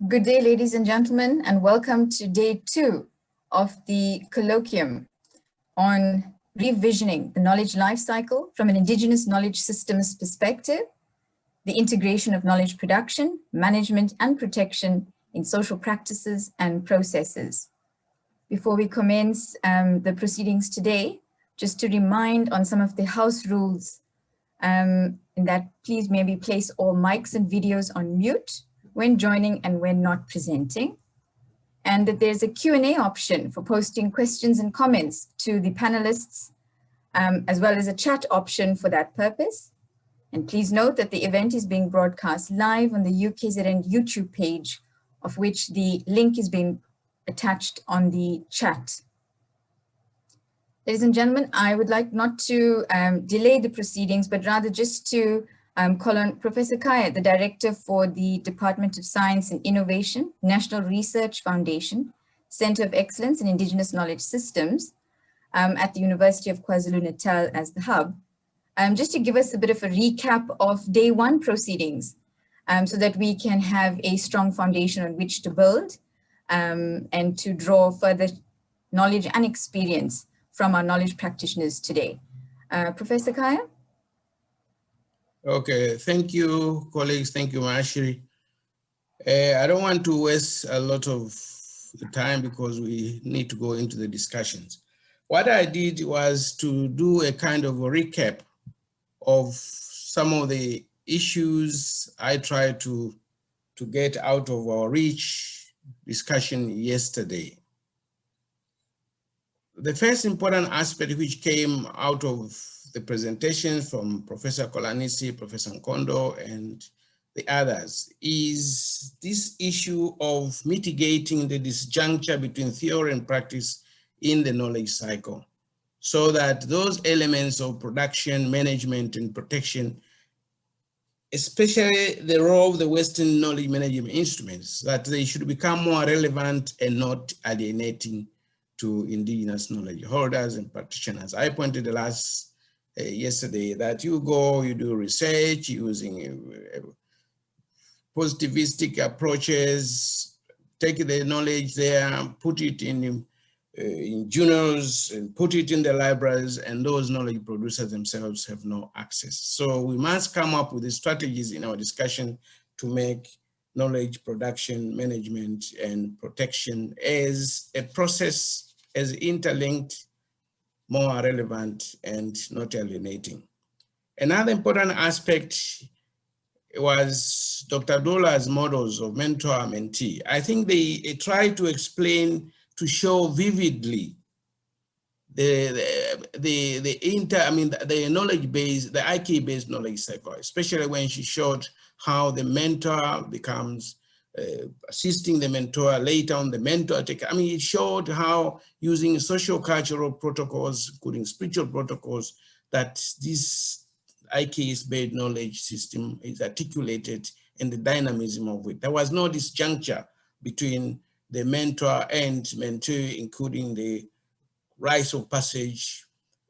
Good day, ladies and gentlemen, and welcome to day 2 of the Colloquium on revisioning the knowledge lifecycle from an Indigenous knowledge systems perspective, the integration of knowledge production, management, and protection in social practices and processes. Before we commence the proceedings today, just to remind on some of the house rules, in that please maybe place all mics and videos on mute when joining and when not presenting, and that there's a Q&A option for posting questions and comments to the panelists, as well as a chat option for that purpose. And please note that the event is being broadcast live on the UKZN YouTube page, of which the link is being attached on the chat. Ladies and gentlemen, I would like not to delay the proceedings, but rather just to call on Professor Kaya, the Director for the Department of Science and Innovation, National Research Foundation, Center of Excellence in Indigenous Knowledge Systems at the University of KwaZulu-Natal as the hub, just to give us a bit of a recap of day 1 proceedings so that we can have a strong foundation on which to build and to draw further knowledge and experience from our knowledge practitioners today. Professor Kaya? Okay, thank you, colleagues. Thank you, Maashiri. I don't want to waste a lot of time because we need to go into the discussions. What I did was to do a kind of a recap of some of the issues I tried to get out of our rich discussion yesterday. The first important aspect which came out of the presentations from Professor Kolanisi, Professor Nkondo, and the others is this issue of mitigating the disjuncture between theory and practice in the knowledge cycle, so that those elements of production, management, and protection, especially the role of the Western knowledge management instruments, that they should become more relevant and not alienating to indigenous knowledge holders and practitioners. I pointed yesterday that you do research using positivistic approaches, take the knowledge there, put it in journals and put it in the libraries, and those knowledge producers themselves have no access. So we must come up with the strategies in our discussion to make knowledge production, management, and protection as a process, as interlinked, more relevant, and not alienating. Another important aspect was Dr. Dola's models of mentor-mentee. I think they try to explain, to show vividly the knowledge-based, the IK-based knowledge cycle, especially when she showed how the mentor becomes assisting the mentor, later on the mentor take. I mean, it showed how using socio-cultural protocols, including spiritual protocols, that this IK-based knowledge system is articulated in the dynamism of it. There was no disjuncture between the mentor and mentee, including the rites of passage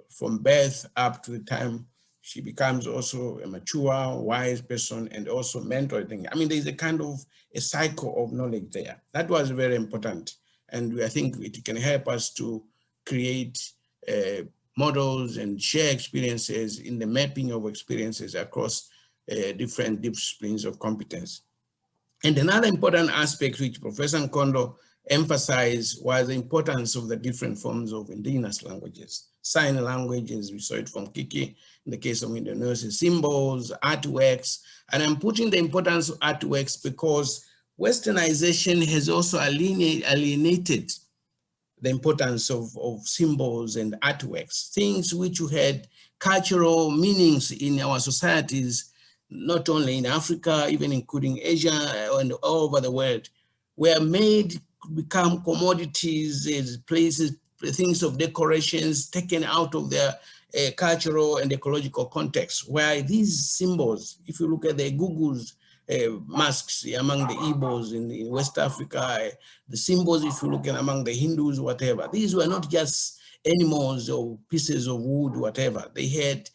from birth up to the time she becomes also a mature, wise person, and also mentoring. I mean, there's a kind of a cycle of knowledge there. That was very important. And I think it can help us to create models and share experiences in the mapping of experiences across different disciplines of competence. And another important aspect which Professor Nkondo emphasized was the importance of the different forms of indigenous languages. Sign languages, we saw it from Kiki, in the case of Indonesia, symbols, artworks. And I'm putting the importance of artworks because Westernization has also alienated the importance of symbols and artworks, things which had cultural meanings in our societies, not only in Africa, even including Asia and all over the world, were made become commodities, as places, things of decorations taken out of their cultural and ecological context, where these symbols, if you look at the Gugus masks among the Igbos in West Africa, the symbols, if you look at among the Hindus, whatever, these were not just animals or pieces of wood, whatever. They had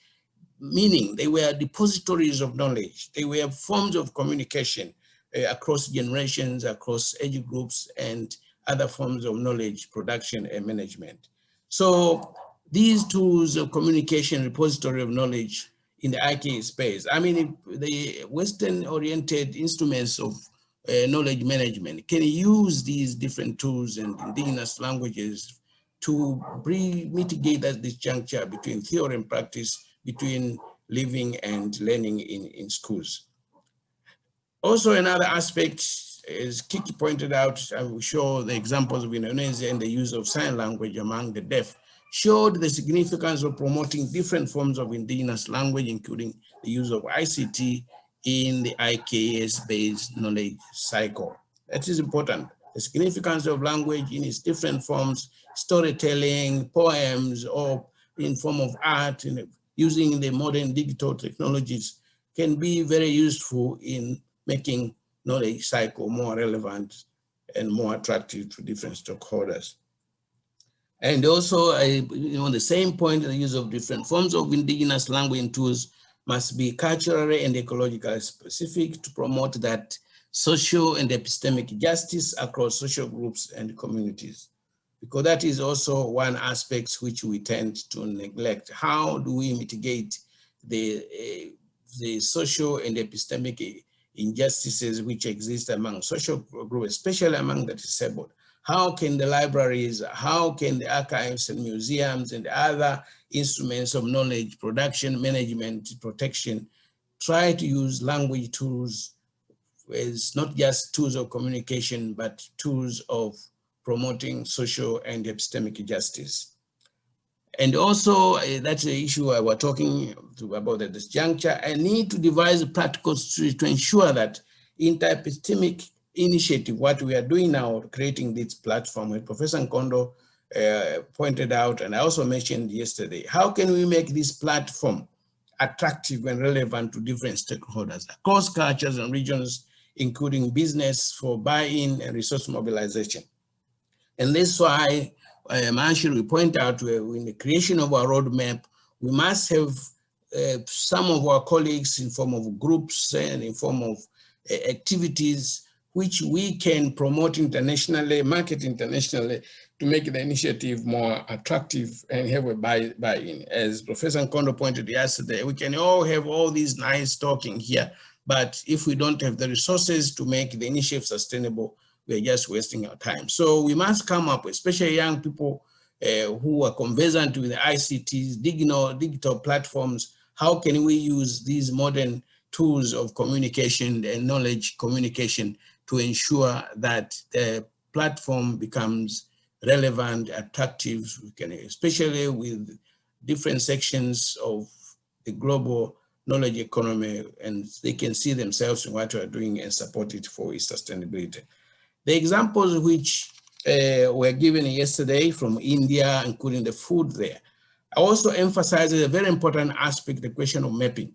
meaning. They were depositories of knowledge. They were forms of communication across generations, across age groups, and other forms of knowledge production and management. So these tools of communication, repository of knowledge in the IK space, I mean, the Western-oriented instruments of knowledge management can use these different tools and indigenous languages to mitigate that disjuncture between theory and practice, between living and learning in schools. Also, another aspect, as Kiki pointed out, I will show the examples of Indonesia and the use of sign language among the deaf, showed the significance of promoting different forms of indigenous language, including the use of ICT in the IKS-based knowledge cycle. That is important. The significance of language in its different forms, storytelling, poems, or in form of art, using the modern digital technologies can be very useful in making knowledge cycle more relevant and more attractive to different stakeholders. And also, on the same point, the use of different forms of indigenous language tools must be culturally and ecologically specific to promote that social and epistemic justice across social groups and communities. Because that is also one aspect which we tend to neglect. How do we mitigate the social and epistemic injustices which exist among social groups, especially among the disabled? How can the libraries, how can the archives and museums and other instruments of knowledge production, management, protection, try to use language tools as not just tools of communication, but tools of promoting social and epistemic justice? And also, that's the issue I was talking about at this juncture. I need to devise practical strategies to ensure that inter-epistemic initiative, what we are doing now, creating this platform, as Professor Nkondo pointed out, and I also mentioned yesterday, how can we make this platform attractive and relevant to different stakeholders across cultures and regions, including business for buy-in and resource mobilization? And that's why we point out in the creation of our roadmap, we must have some of our colleagues in form of groups and in form of activities which we can promote internationally, market internationally, to make the initiative more attractive and have a buy-in. As Professor Nkondo pointed yesterday, we can all have all these nice talking here, but if we don't have the resources to make the initiative sustainable, we're just wasting our time. So we must come up, especially young people who are conversant with the ICTs, digital platforms. How can we use these modern tools of communication and knowledge communication to ensure that the platform becomes relevant, attractive, especially with different sections of the global knowledge economy, and they can see themselves in what we're doing and support it for its sustainability. The examples which were given yesterday from India, including the food there, also emphasizes a very important aspect, the question of mapping,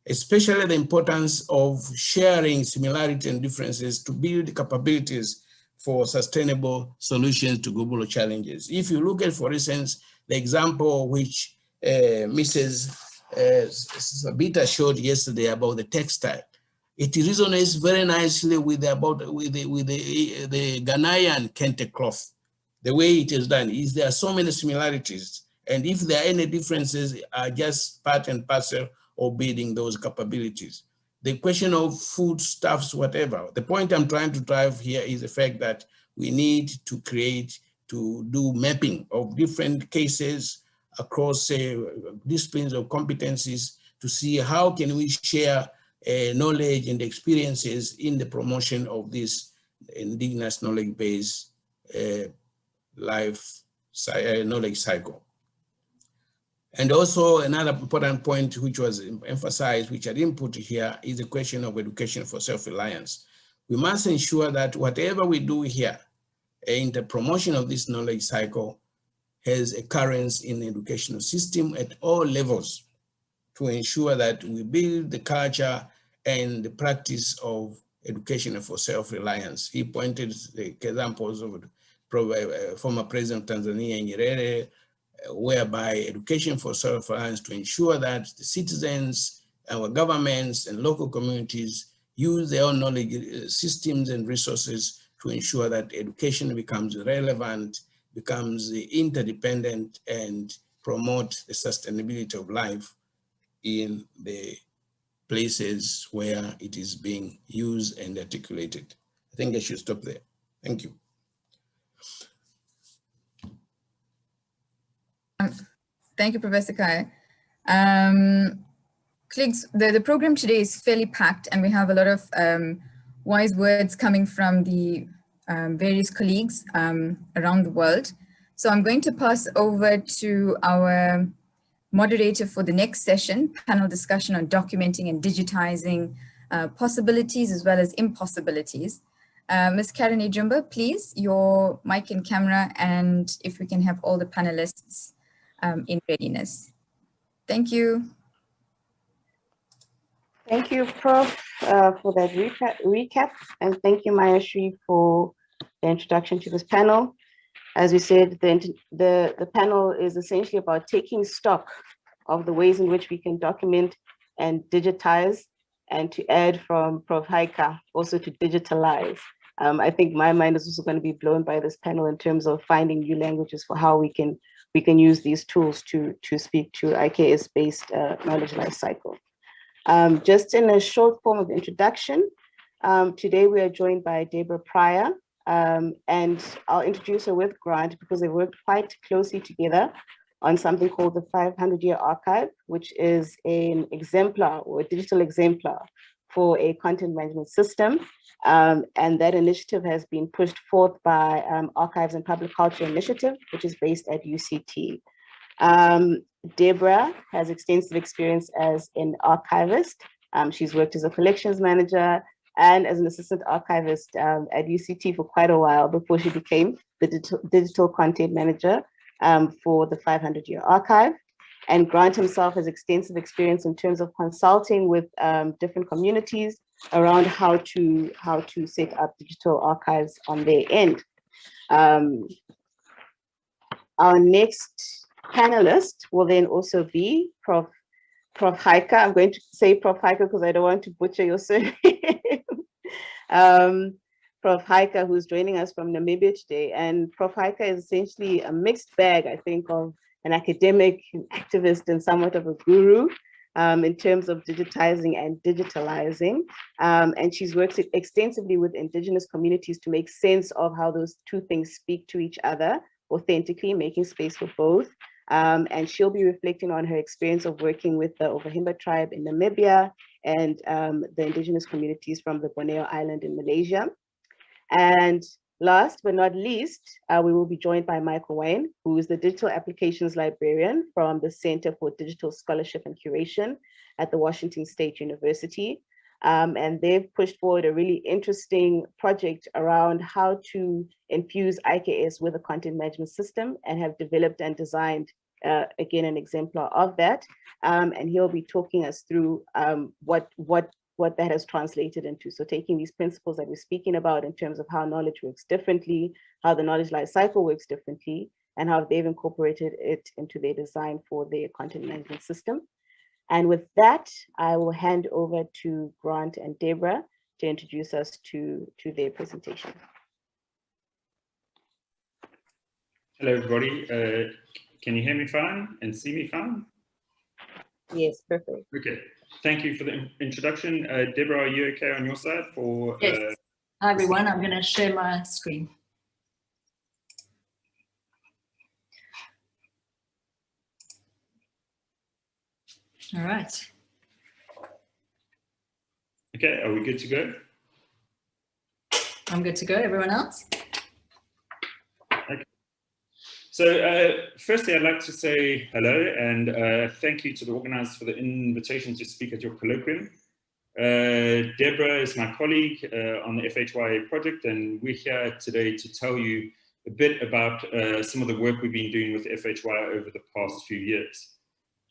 especially the importance of sharing similarity and differences to build capabilities for sustainable solutions to global challenges. If you look at, for instance, the example which Mrs. Sabita showed yesterday about the textile, it resonates very nicely with the Ghanaian kente cloth. The way it is done is there are so many similarities, and if there are any differences, are just part and parcel of building those capabilities. The question of foodstuffs, whatever. The point I'm trying to drive here is the fact that we need to do mapping of different cases across disciplines of competencies to see how can we share knowledge and experiences in the promotion of this indigenous knowledge-based knowledge cycle. And also another important point which was emphasized, which I didn't put here, is the question of education for self-reliance. We must ensure that whatever we do here in the promotion of this knowledge cycle has occurrence in the educational system at all levels to ensure that we build the culture and the practice of education for self-reliance. He pointed the examples of former President of Tanzania, Nyerere, whereby education for self-reliance to ensure that the citizens, our governments and local communities use their own knowledge systems and resources to ensure that education becomes relevant, becomes interdependent, and promote the sustainability of life in the places where it is being used and articulated. I think I should stop there. Thank you. Thank you, Professor Kai. Colleagues, the program today is fairly packed, and we have a lot of wise words coming from the various colleagues around the world. So I'm going to pass over to our moderator for the next session, panel discussion on documenting and digitizing possibilities as well as impossibilities. Ms. Karen Ejumba, please, your mic and camera, and if we can have all the panelists in readiness. Thank you. Thank you, Prof, for that recap, and thank you, Mayashri, for the introduction to this panel. As we said, the panel is essentially about taking stock of the ways in which we can document and digitize, and to add from Prof. Haika, also to digitalize. I think my mind is also going to be blown by this panel in terms of finding new languages for how we can use these tools to speak to IKS-based knowledge life cycle. Just in a short form of introduction, today we are joined by Deborah Pryor, and I'll introduce her with Grant because they worked quite closely together on something called the 500-Year Archive, which is an exemplar or a digital exemplar for a content management system. And that initiative has been pushed forth by Archives and Public Culture Initiative, which is based at UCT. Deborah has extensive experience as an archivist. She's worked as a collections manager and as an assistant archivist at UCT for quite a while before she became the digital content manager for the 500-Year Archive. And Grant himself has extensive experience in terms of consulting with different communities around how to set up digital archives on their end. Our next panelist will then also be Prof. Haika. I'm going to say Prof. Haika because I don't want to butcher your surname. Prof. Haika, who's joining us from Namibia today. And Prof. Haika is essentially a mixed bag, I think, of an academic, an activist, and somewhat of a guru in terms of digitizing and digitalizing. And she's worked extensively with Indigenous communities to make sense of how those two things speak to each other authentically, making space for both. And she'll be reflecting on her experience of working with the Ovahimba tribe in Namibia and the Indigenous communities from the Borneo Island in Malaysia. And last but not least, we will be joined by Michael Wayne, who is the Digital Applications Librarian from the Center for Digital Scholarship and Curation at the Washington State University. And they've pushed forward a really interesting project around how to infuse IKS with a content management system, and have developed and designed, again, an exemplar of that. And he'll be talking us through what that has translated into. So taking these principles that we're speaking about in terms of how knowledge works differently, how the knowledge life cycle works differently, and how they've incorporated it into their design for their content management system. And with that, I will hand over to Grant and Deborah to introduce us to their presentation. Hello, everybody. Can you hear me fine and see me fine? Yes, perfect. Okay. Thank you for the introduction. Deborah, are you okay on your side? Yes. Hi, everyone. I'm going to share my screen. All right. Okay, are we good to go? I'm good to go. Everyone else? Okay. So firstly, I'd like to say hello and thank you to the organizers for the invitation to speak at your colloquium. Deborah is my colleague on the FHYA project, and we're here today to tell you a bit about some of the work we've been doing with FHYA over the past few years.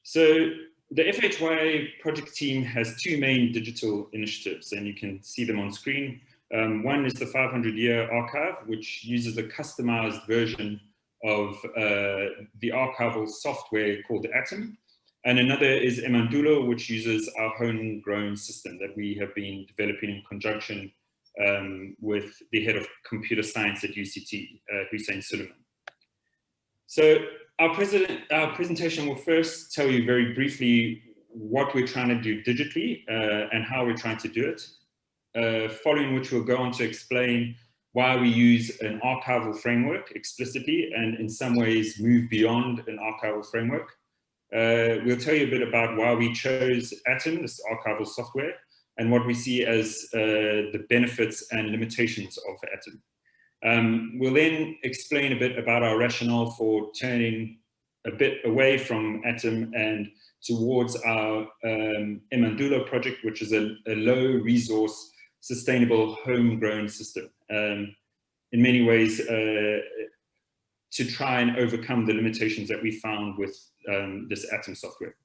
So the FHYA project team has two main digital initiatives, and you can see them on screen. One is the 500-Year Archive, which uses a customized version of the archival software called the Atom. And another is Emandulo, which uses our homegrown system that we have been developing in conjunction with the head of computer science at UCT, Hussein Suleiman. So our presentation will first tell you very briefly what we're trying to do digitally and how we're trying to do it, following which we'll go on to explain why we use an archival framework explicitly and in some ways move beyond an archival framework. We'll tell you a bit about why we chose Atom, this archival software, and what we see as the benefits and limitations of Atom. We'll then explain a bit about our rationale for turning a bit away from Atom and towards our Emandulo project, which is a low resource, sustainable homegrown system. In many ways, to try and overcome the limitations that we found with this Atom software.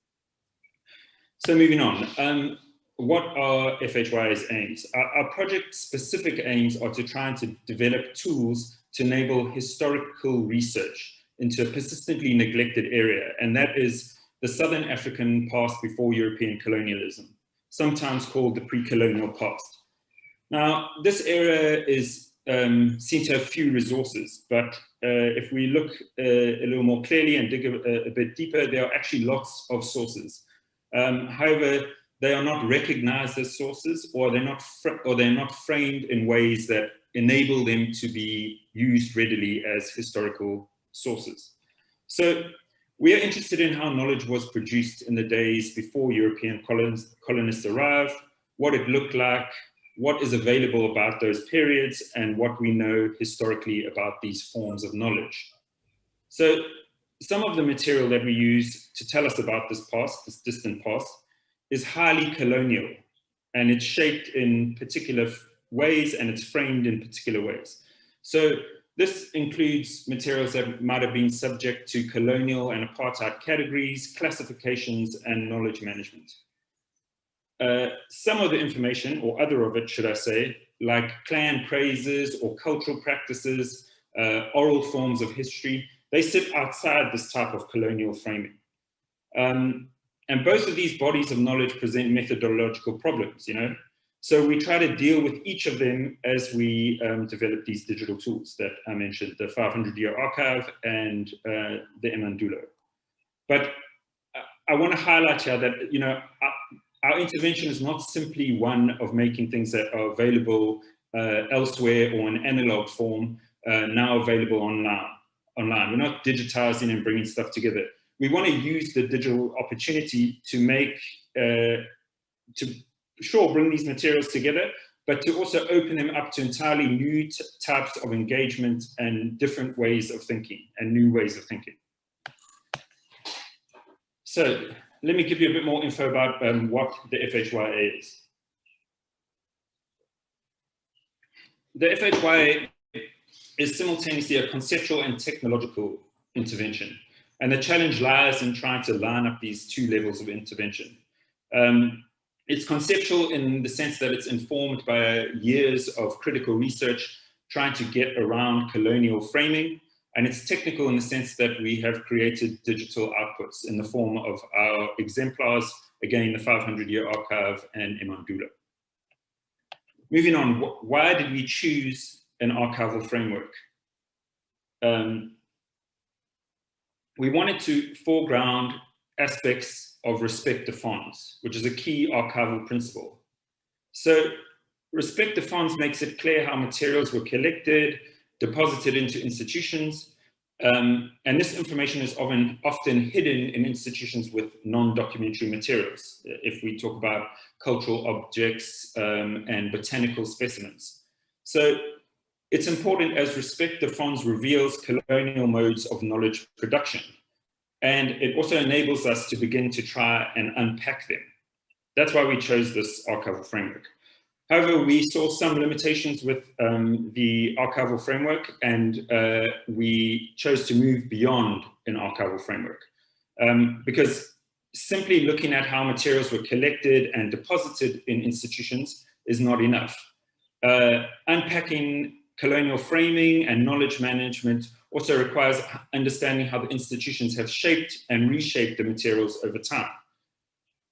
So moving on, what are FHY's aims? Our project-specific aims are to try and to develop tools to enable historical research into a persistently neglected area, and that is the Southern African past before European colonialism, sometimes called the pre-colonial past. Now, this area is seen to have few resources, but if we look a little more clearly and dig a bit deeper, there are actually lots of sources. However, they are not recognized as sources, or they're not framed in ways that enable them to be used readily as historical sources. So we are interested in how knowledge was produced in the days before European colonists arrived, what it looked like, what is available about those periods, and what we know historically about these forms of knowledge. So some of the material that we use to tell us about this past, this distant past, is highly colonial, and it's shaped in particular ways and it's framed in particular ways. So this includes materials that might have been subject to colonial and apartheid categories, classifications, and knowledge management. Some of the information, or other of it, should I say, like clan praises or cultural practices, oral forms of history, they sit outside this type of colonial framing. And both of these bodies of knowledge present methodological problems, So we try to deal with each of them as we develop these digital tools that I mentioned, the 500-year archive and the Emandulo. But I want to highlight here that, our intervention is not simply one of making things that are available elsewhere or in analog form, now available online. We're not digitizing and bringing stuff together. We want to use the digital opportunity to make, bring these materials together, but to also open them up to entirely new types of engagement and different ways of thinking and new ways of thinking. So let me give you a bit more info about what the FHYA is. The FHYA is simultaneously a conceptual and technological intervention. And the challenge lies in trying to line up these two levels of intervention. It's conceptual in the sense that it's informed by years of critical research trying to get around colonial framing. And it's technical in the sense that we have created digital outputs in the form of our exemplars, again, the 500-year archive and Emandulo. Moving on, why did we choose an archival framework? We wanted to foreground aspects of respect to fonds, which is a key archival principle. So respect to fonds makes it clear how materials were collected, deposited into institutions, and this information is often hidden in institutions with non-documentary materials, if we talk about cultural objects and botanical specimens. So it's important as respect to fonds reveals colonial modes of knowledge production, and it also enables us to begin to try and unpack them. That's why we chose this archival framework. However, we saw some limitations with the archival framework, and we chose to move beyond an archival framework because simply looking at how materials were collected and deposited in institutions is not enough. Unpacking colonial framing and knowledge management also requires understanding how the institutions have shaped and reshaped the materials over time.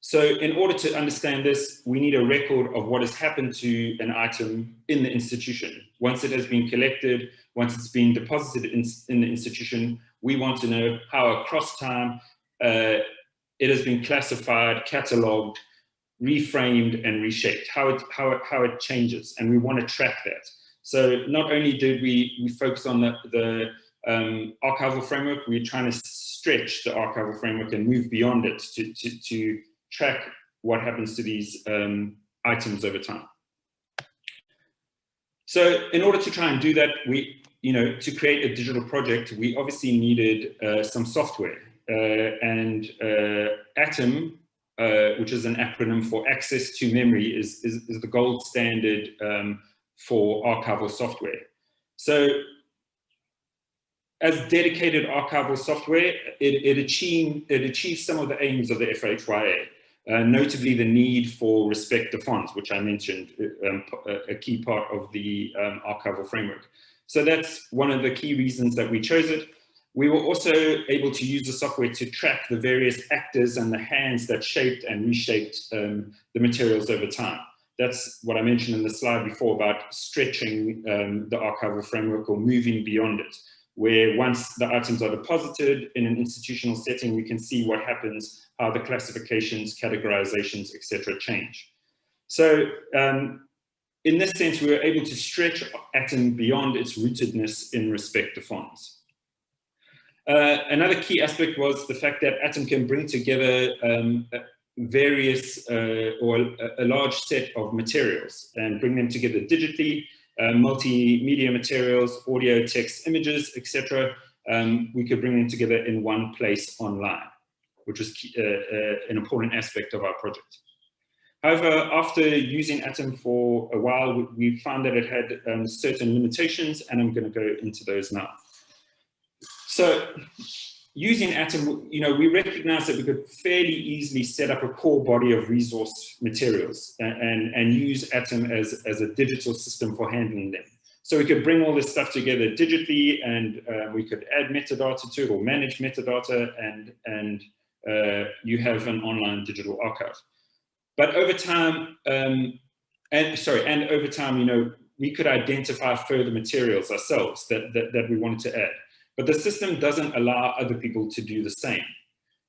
So in order to understand this, we need a record of what has happened to an item in the institution. Once it has been collected, once it's been deposited in the institution, we want to know how across time it has been classified, catalogued, reframed, and reshaped, how it changes, and we want to track that. So not only did we focus on the archival framework, we're trying to stretch the archival framework and move beyond it to track what happens to these items over time. So in order to try and do that, to create a digital project, we obviously needed some software. And ATOM, which is an acronym for Access to Memory, is the gold standard for archival software. So as dedicated archival software, it achieves some of the aims of the FHYA. Notably the need for respect to fonts, which I mentioned, a key part of the archival framework. So that's one of the key reasons that we chose it. We were also able to use the software to track the various actors and the hands that shaped and reshaped the materials over time. That's what I mentioned in the slide before about stretching the archival framework or moving beyond it, where once the items are deposited in an institutional setting, we can see what happens, how the classifications, categorizations, etc. change. So in this sense, we were able to stretch ATOM beyond its rootedness in respect to fonts. Another key aspect was the fact that ATOM can bring together various or a large set of materials and bring them together digitally, multimedia materials, audio, text, images, etc. We could bring them together in one place online, which was an important aspect of our project. However, after using ATOM for a while, we found that it had certain limitations, and I'm going to go into those now. So using ATOM, we recognized that we could fairly easily set up a core body of resource materials and use ATOM as a digital system for handling them. So we could bring all this stuff together digitally, and we could add metadata to it or manage metadata, and you have an online digital archive. But over time, over time, we could identify further materials ourselves that we wanted to add. But the system doesn't allow other people to do the same.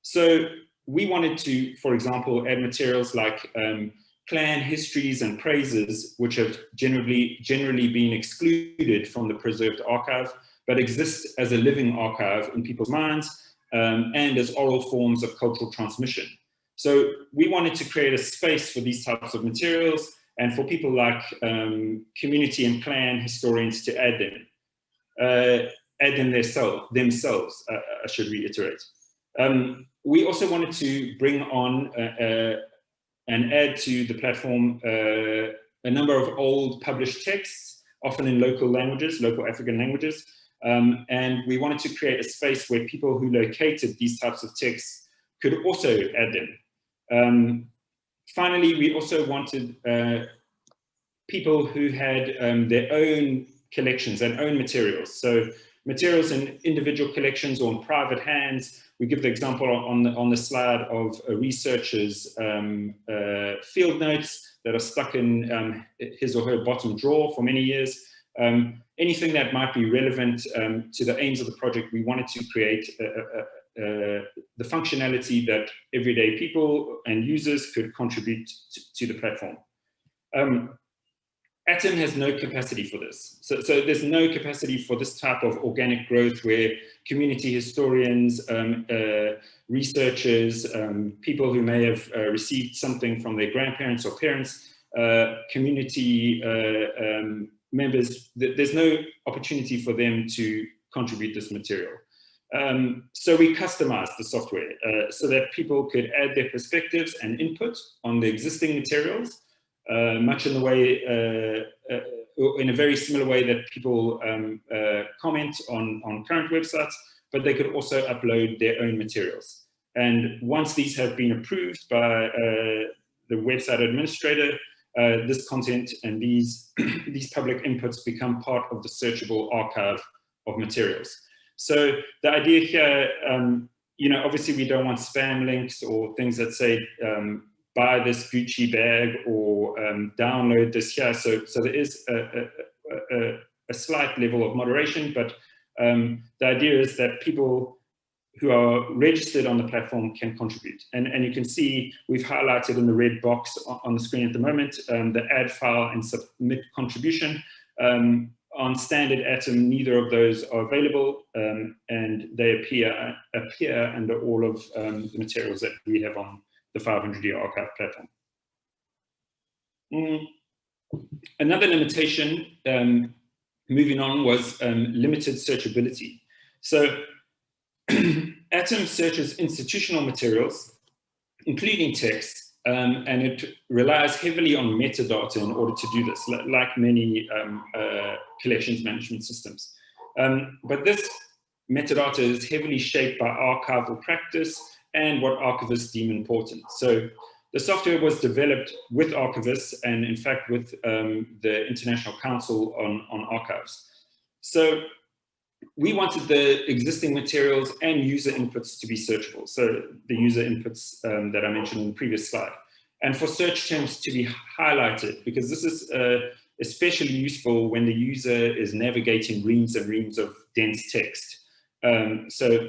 So we wanted to, for example, add materials like clan histories and praises, which have generally been excluded from the preserved archive, but exist as a living archive in people's minds and as oral forms of cultural transmission. So we wanted to create a space for these types of materials and for people like community and clan historians to add them. Themselves, I should reiterate. We also wanted to bring on and add to the platform a number of old published texts, often in local languages, local African languages. And we wanted to create a space where people who located these types of texts could also add them. Finally, we also wanted people who had their own collections and own materials. So materials in individual collections or in private hands. We give the example on the slide of a researcher's field notes that are stuck in his or her bottom drawer for many years. Anything that might be relevant to the aims of the project, we wanted to create the functionality that everyday people and users could contribute to the platform. ATOM has no capacity for this. So there's no capacity for this type of organic growth where community historians, researchers, people who may have received something from their grandparents or parents, community members, there's no opportunity for them to contribute this material. So we customized the software so that people could add their perspectives and input on the existing materials, much in the way, in a very similar way that people comment on current websites, but they could also upload their own materials. And once these have been approved by the website administrator, this content and these, these public inputs become part of the searchable archive of materials. So the idea here, you know, obviously we don't want spam links or things that say, buy this Gucci bag or download this here. So there is a slight level of moderation, but the idea is that people who are registered on the platform can contribute. And you can see we've highlighted in the red box on the screen at the moment, the add file and submit contribution. On standard Atom, neither of those are available, and they appear under all of the materials that we have on the 500-year archive platform. Another limitation, moving on, was limited searchability. So Atom searches institutional materials, including text, and it relies heavily on metadata in order to do this, like many collections management systems. But this metadata is heavily shaped by archival practice and what archivists deem important. So the software was developed with archivists and in fact with the International Council on Archives. So we wanted the existing materials and user inputs to be searchable. So the user inputs that I mentioned in the previous slide. And for search terms to be highlighted, because this is especially useful when the user is navigating reams and reams of dense text. So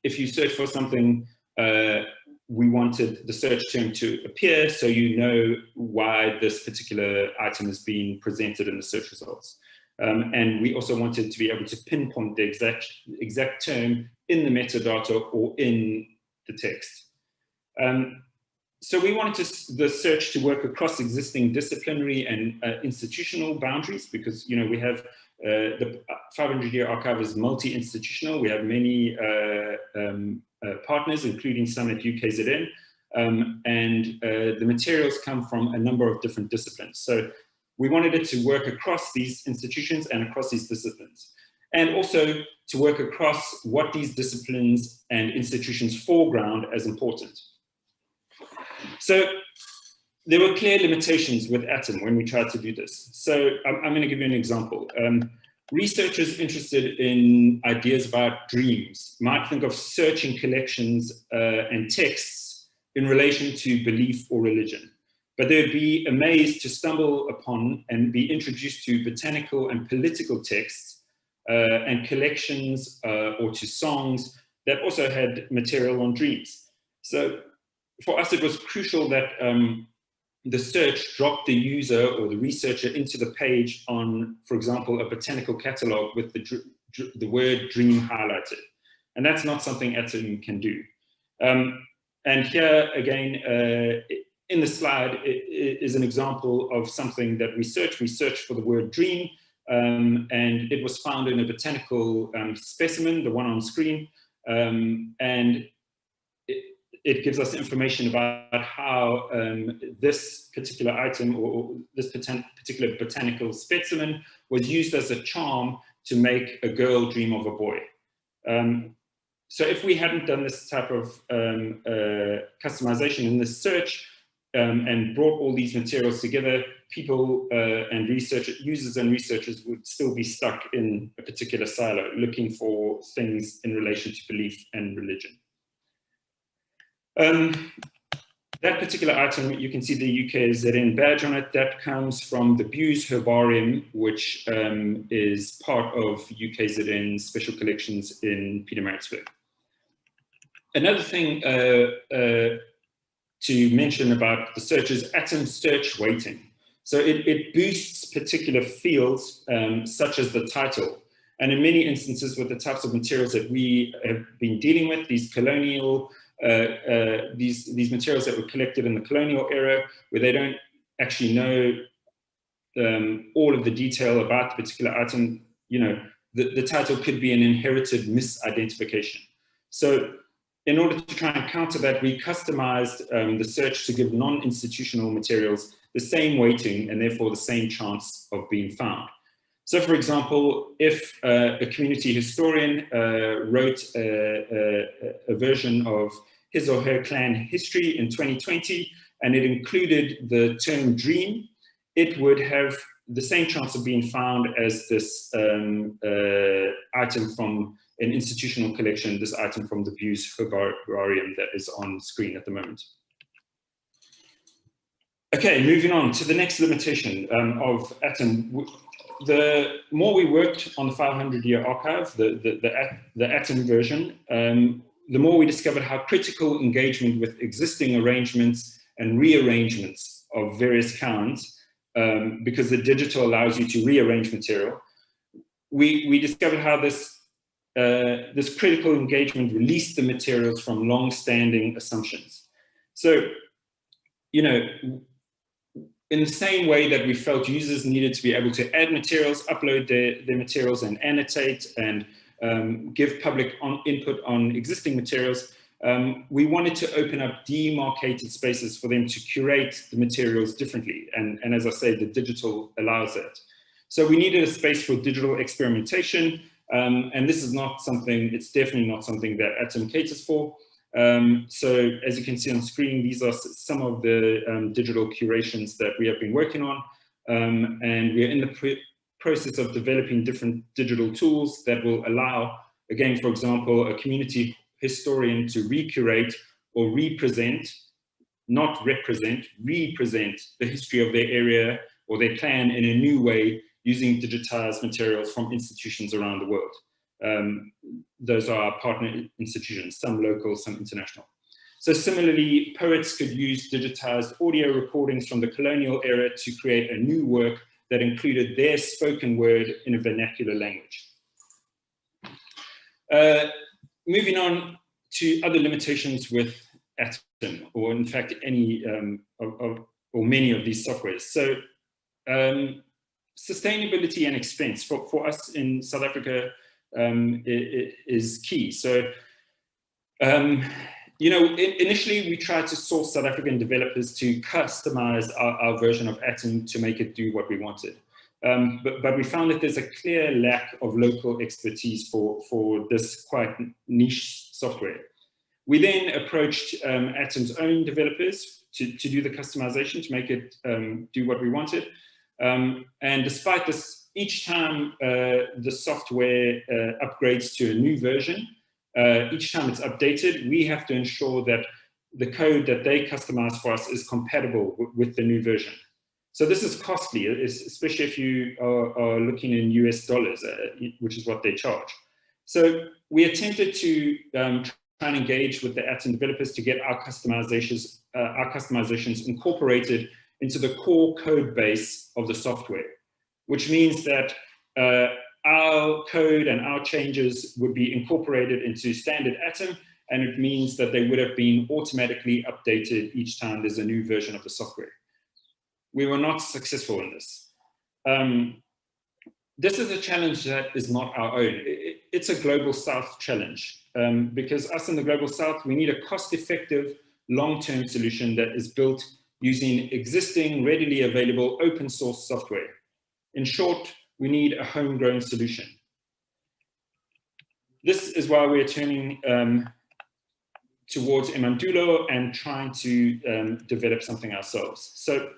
if you search for something, we wanted the search term to appear so you know why this particular item is being presented in the search results. And we also wanted to be able to pinpoint the exact term in the metadata or in the text. So we wanted the search to work across existing disciplinary and institutional boundaries, because, you know, we have the 500-year archive is multi-institutional. We have many partners, including some at UKZN, and the materials come from a number of different disciplines. So we wanted it to work across these institutions and across these disciplines, and also to work across what these disciplines and institutions foreground as important. So there were clear limitations with Atom when we tried to do this. So I'm going to give you an example. Researchers interested in ideas about dreams might think of searching collections and texts in relation to belief or religion. But they would be amazed to stumble upon and be introduced to botanical and political texts and collections or to songs that also had material on dreams. So for us, it was crucial that the search dropped the user or the researcher into the page on, for example, a botanical catalog with the word dream highlighted. And that's not something Atom can do. And here again, in the slide is an example of something that we searched. We searched for the word dream, and it was found in a botanical specimen, the one on screen, and it gives us information about how this particular item or this particular botanical specimen was used as a charm to make a girl dream of a boy. So if we hadn't done this type of customization in this search and brought all these materials together, people and users and researchers would still be stuck in a particular silo looking for things in relation to belief and religion. That particular item, you can see the UKZN badge on it. That comes from the Buse Herbarium, which is part of UKZN's special collections in Pietermaritzburg. Another thing to mention about the search is Atom search weighting. So it boosts particular fields, such as the title. And in many instances with the types of materials that we have been dealing with, these colonial these materials that were collected in the colonial era, where they don't actually know all of the detail about the particular item, you know, the title could be an inherited misidentification. So in order to try and counter that, we customized the search to give non-institutional materials the same weighting and therefore the same chance of being found. So for example, if a community historian wrote a version of his or her clan history in 2020, and it included the term dream, it would have the same chance of being found as this item from an institutional collection, this item from the Buse Herbarium that is on screen at the moment. Okay, moving on to the next limitation of ATOM. The more we worked on the 500-year archive, the ATOM version, the more we discovered how critical engagement with existing arrangements and rearrangements of various kinds, because the digital allows you to rearrange material, we discovered how this critical engagement released the materials from long-standing assumptions. So, you know, in the same way that we felt users needed to be able to add materials, upload their materials and annotate and give public input on existing materials, we wanted to open up demarcated spaces for them to curate the materials differently. And as I say, the digital allows that. So we needed a space for digital experimentation. And this is not something, it's definitely not something that ATOM caters for. So as you can see on screen, these are some of the digital curations that we have been working on. And we are in the process of developing different digital tools that will allow, again, for example, a community historian to recurate or represent, not represent, represent the history of their area or their clan in a new way using digitized materials from institutions around the world. Those are our partner institutions, some local, some international. So similarly, poets could use digitized audio recordings from the colonial era to create a new work that included their spoken word in a vernacular language. Moving on to other limitations with ATOM, or in fact, any or many of these softwares. So sustainability and expense for us in South Africa is key. So, you know, initially we tried to source South African developers to customize our version of ATOM to make it do what we wanted. But we found that there's a clear lack of local expertise for this quite niche software. We then approached ATOM's own developers to do the customization, to make it do what we wanted. And despite this, each time the software upgrades to a new version, each time it's updated, we have to ensure that the code that they customize for us is compatible with the new version. So this is costly, especially if you are looking in US dollars, which is what they charge. So we attempted to try and engage with the ATOM developers to get our customizations incorporated into the core code base of the software, which means that our code and our changes would be incorporated into standard ATOM, and it means that they would have been automatically updated each time there's a new version of the software. We were not successful in this. This is a challenge that is not our own. It's a Global South challenge, because us in the Global South, we need a cost-effective, long-term solution that is built using existing, readily available open source software. In short, we need a homegrown solution. This is why we're turning towards Emandulo and trying to develop something ourselves. So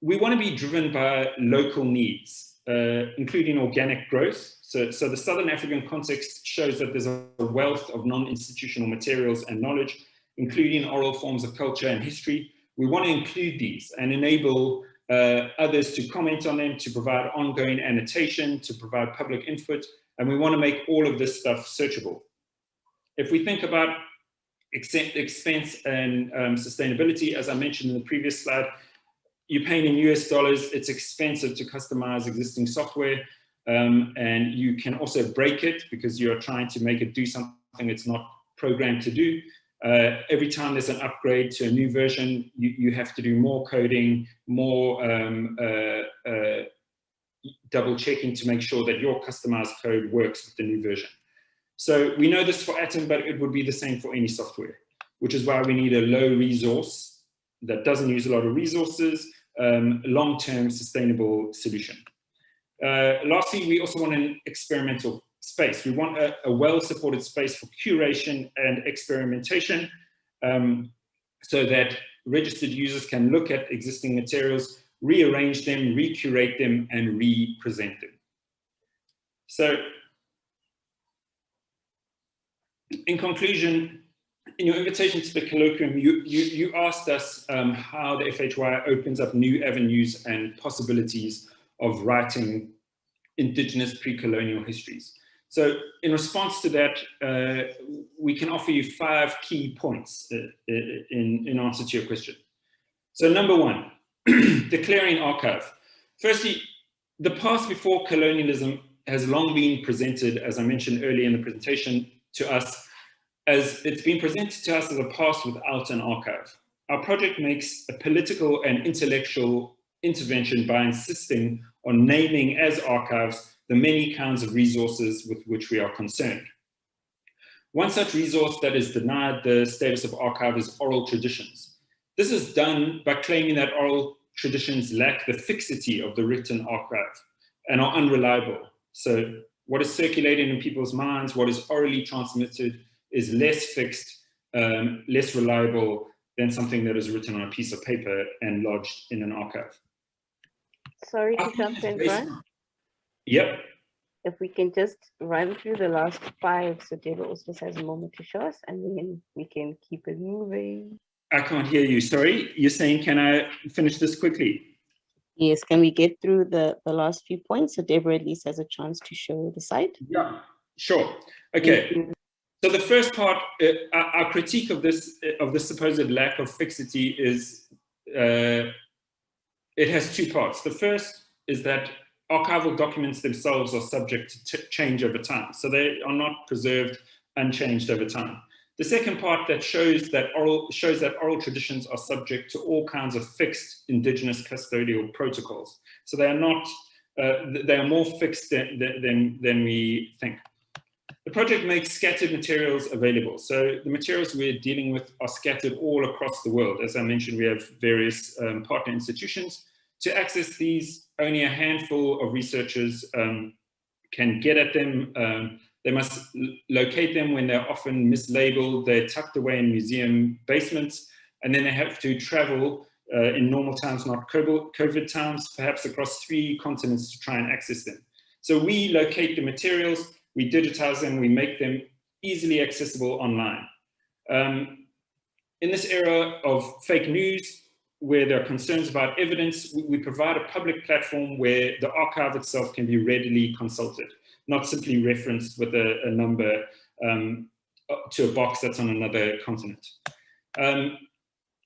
we want to be driven by local needs, including organic growth. So the Southern African context shows that there's a wealth of non-institutional materials and knowledge, including oral forms of culture and history. We want to include these and enable others to comment on them, to provide ongoing annotation, to provide public input, and we want to make all of this stuff searchable. If we think about expense and sustainability, as I mentioned in the previous slide, you're paying in US dollars, it's expensive to customize existing software, and you can also break it because you're trying to make it do something it's not programmed to do. Every time there's an upgrade to a new version, you have to do more coding, more double checking to make sure that your customized code works with the new version. So we know this for ATOM, but it would be the same for any software, which is why we need a low resource that doesn't use a lot of resources, long-term sustainable solution. Lastly, we also want an experimental space. We want a well-supported space for curation and experimentation, so that registered users can look at existing materials, rearrange them, recurate them, and represent them. So, in conclusion, in your invitation to the colloquium, you asked us how the FHY opens up new avenues and possibilities of writing Indigenous pre-colonial histories. So in response to that, we can offer you 5 key points in answer to your question. So number 1, declaring archive. Firstly, the past before colonialism has long been presented, as I mentioned earlier in the presentation, to us as it's been presented to us as a past without an archive. Our project makes a political and intellectual intervention by insisting on naming as archives the many kinds of resources with which we are concerned. One such resource that is denied the status of archive is oral traditions. This is done by claiming that oral traditions lack the fixity of the written archive and are unreliable. So what is circulated in people's minds, what is orally transmitted, is less fixed, less reliable than something that is written on a piece of paper and lodged in an archive. Sorry to jump in, Grant. Yep. If we can just run through the last 5, so Deborah also has a moment to show us, and then we can keep it moving. I can't hear you, sorry. You're saying, can I finish this quickly? Yes, can we get through the last few points so Deborah at least has a chance to show the site? Yeah, sure. Okay. So the first part, our critique of this supposed lack of fixity is, it has 2 parts. The first is that archival documents themselves are subject to change over time. So they are not preserved unchanged over time. The second part that shows that oral traditions are subject to all kinds of fixed Indigenous custodial protocols. So they are not, they are more fixed than we think. The project makes scattered materials available. So the materials we're dealing with are scattered all across the world. As I mentioned, we have various partner institutions. To access these, only a handful of researchers can get at them. They must locate them when they're often mislabeled. They're tucked away in museum basements, and then they have to travel in normal times, not COVID times, perhaps across 3 continents to try and access them. So we locate the materials, we digitize them, we make them easily accessible online. In this era of fake news, where there are concerns about evidence, we provide a public platform where the archive itself can be readily consulted, not simply referenced with a number to a box that's on another continent.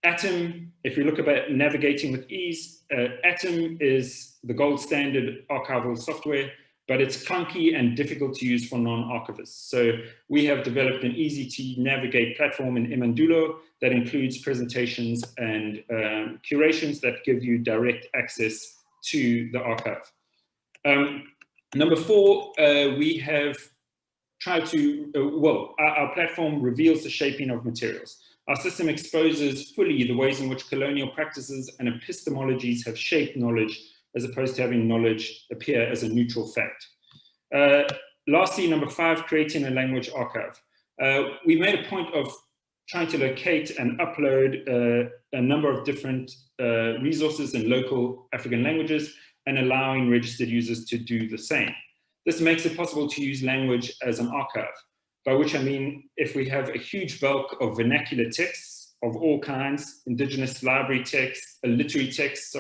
Atom, if we look about navigating with ease, Atom is the gold standard archival software, but it's clunky and difficult to use for non-archivists. So we have developed an easy to navigate platform in Imandulo that includes presentations and curations that give you direct access to the archive. Number 4, we have tried to, our platform reveals the shaping of materials. Our system exposes fully the ways in which colonial practices and epistemologies have shaped knowledge, as opposed to having knowledge appear as a neutral fact. Lastly, number 5, creating a language archive. We made a point of trying to locate and upload a number of different resources in local African languages and allowing registered users to do the same. This makes it possible to use language as an archive, by which I mean if we have a huge bulk of vernacular texts of all kinds, Indigenous library texts, literary texts,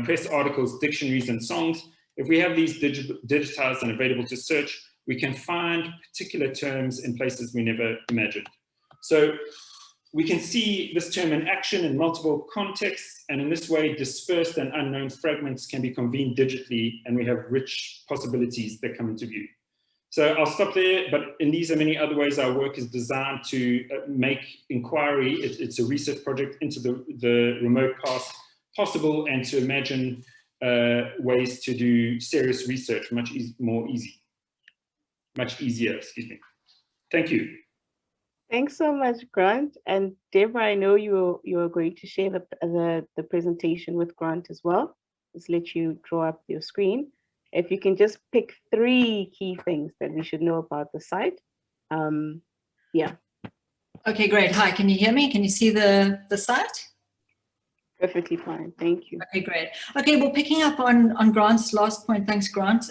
press articles, dictionaries, and songs. If we have these digitized and available to search, we can find particular terms in places we never imagined. So we can see this term in action in multiple contexts, and in this way, dispersed and unknown fragments can be convened digitally, and we have rich possibilities that come into view. So I'll stop there, but in these and many other ways, our work is designed to make inquiry. It's a research project into the remote past possible, and to imagine ways to do serious research much easier, excuse me. Thank you. Thanks so much, Grant. And Deborah, I know you're going to share the presentation with Grant as well. Let's let you draw up your screen. If you can just pick 3 key things that we should know about the site. Yeah. Okay, great. Hi, can you hear me? Can you see the site? Perfectly fine. Thank you. Okay, great. Okay, well, picking up on Grant's last point, thanks, Grant.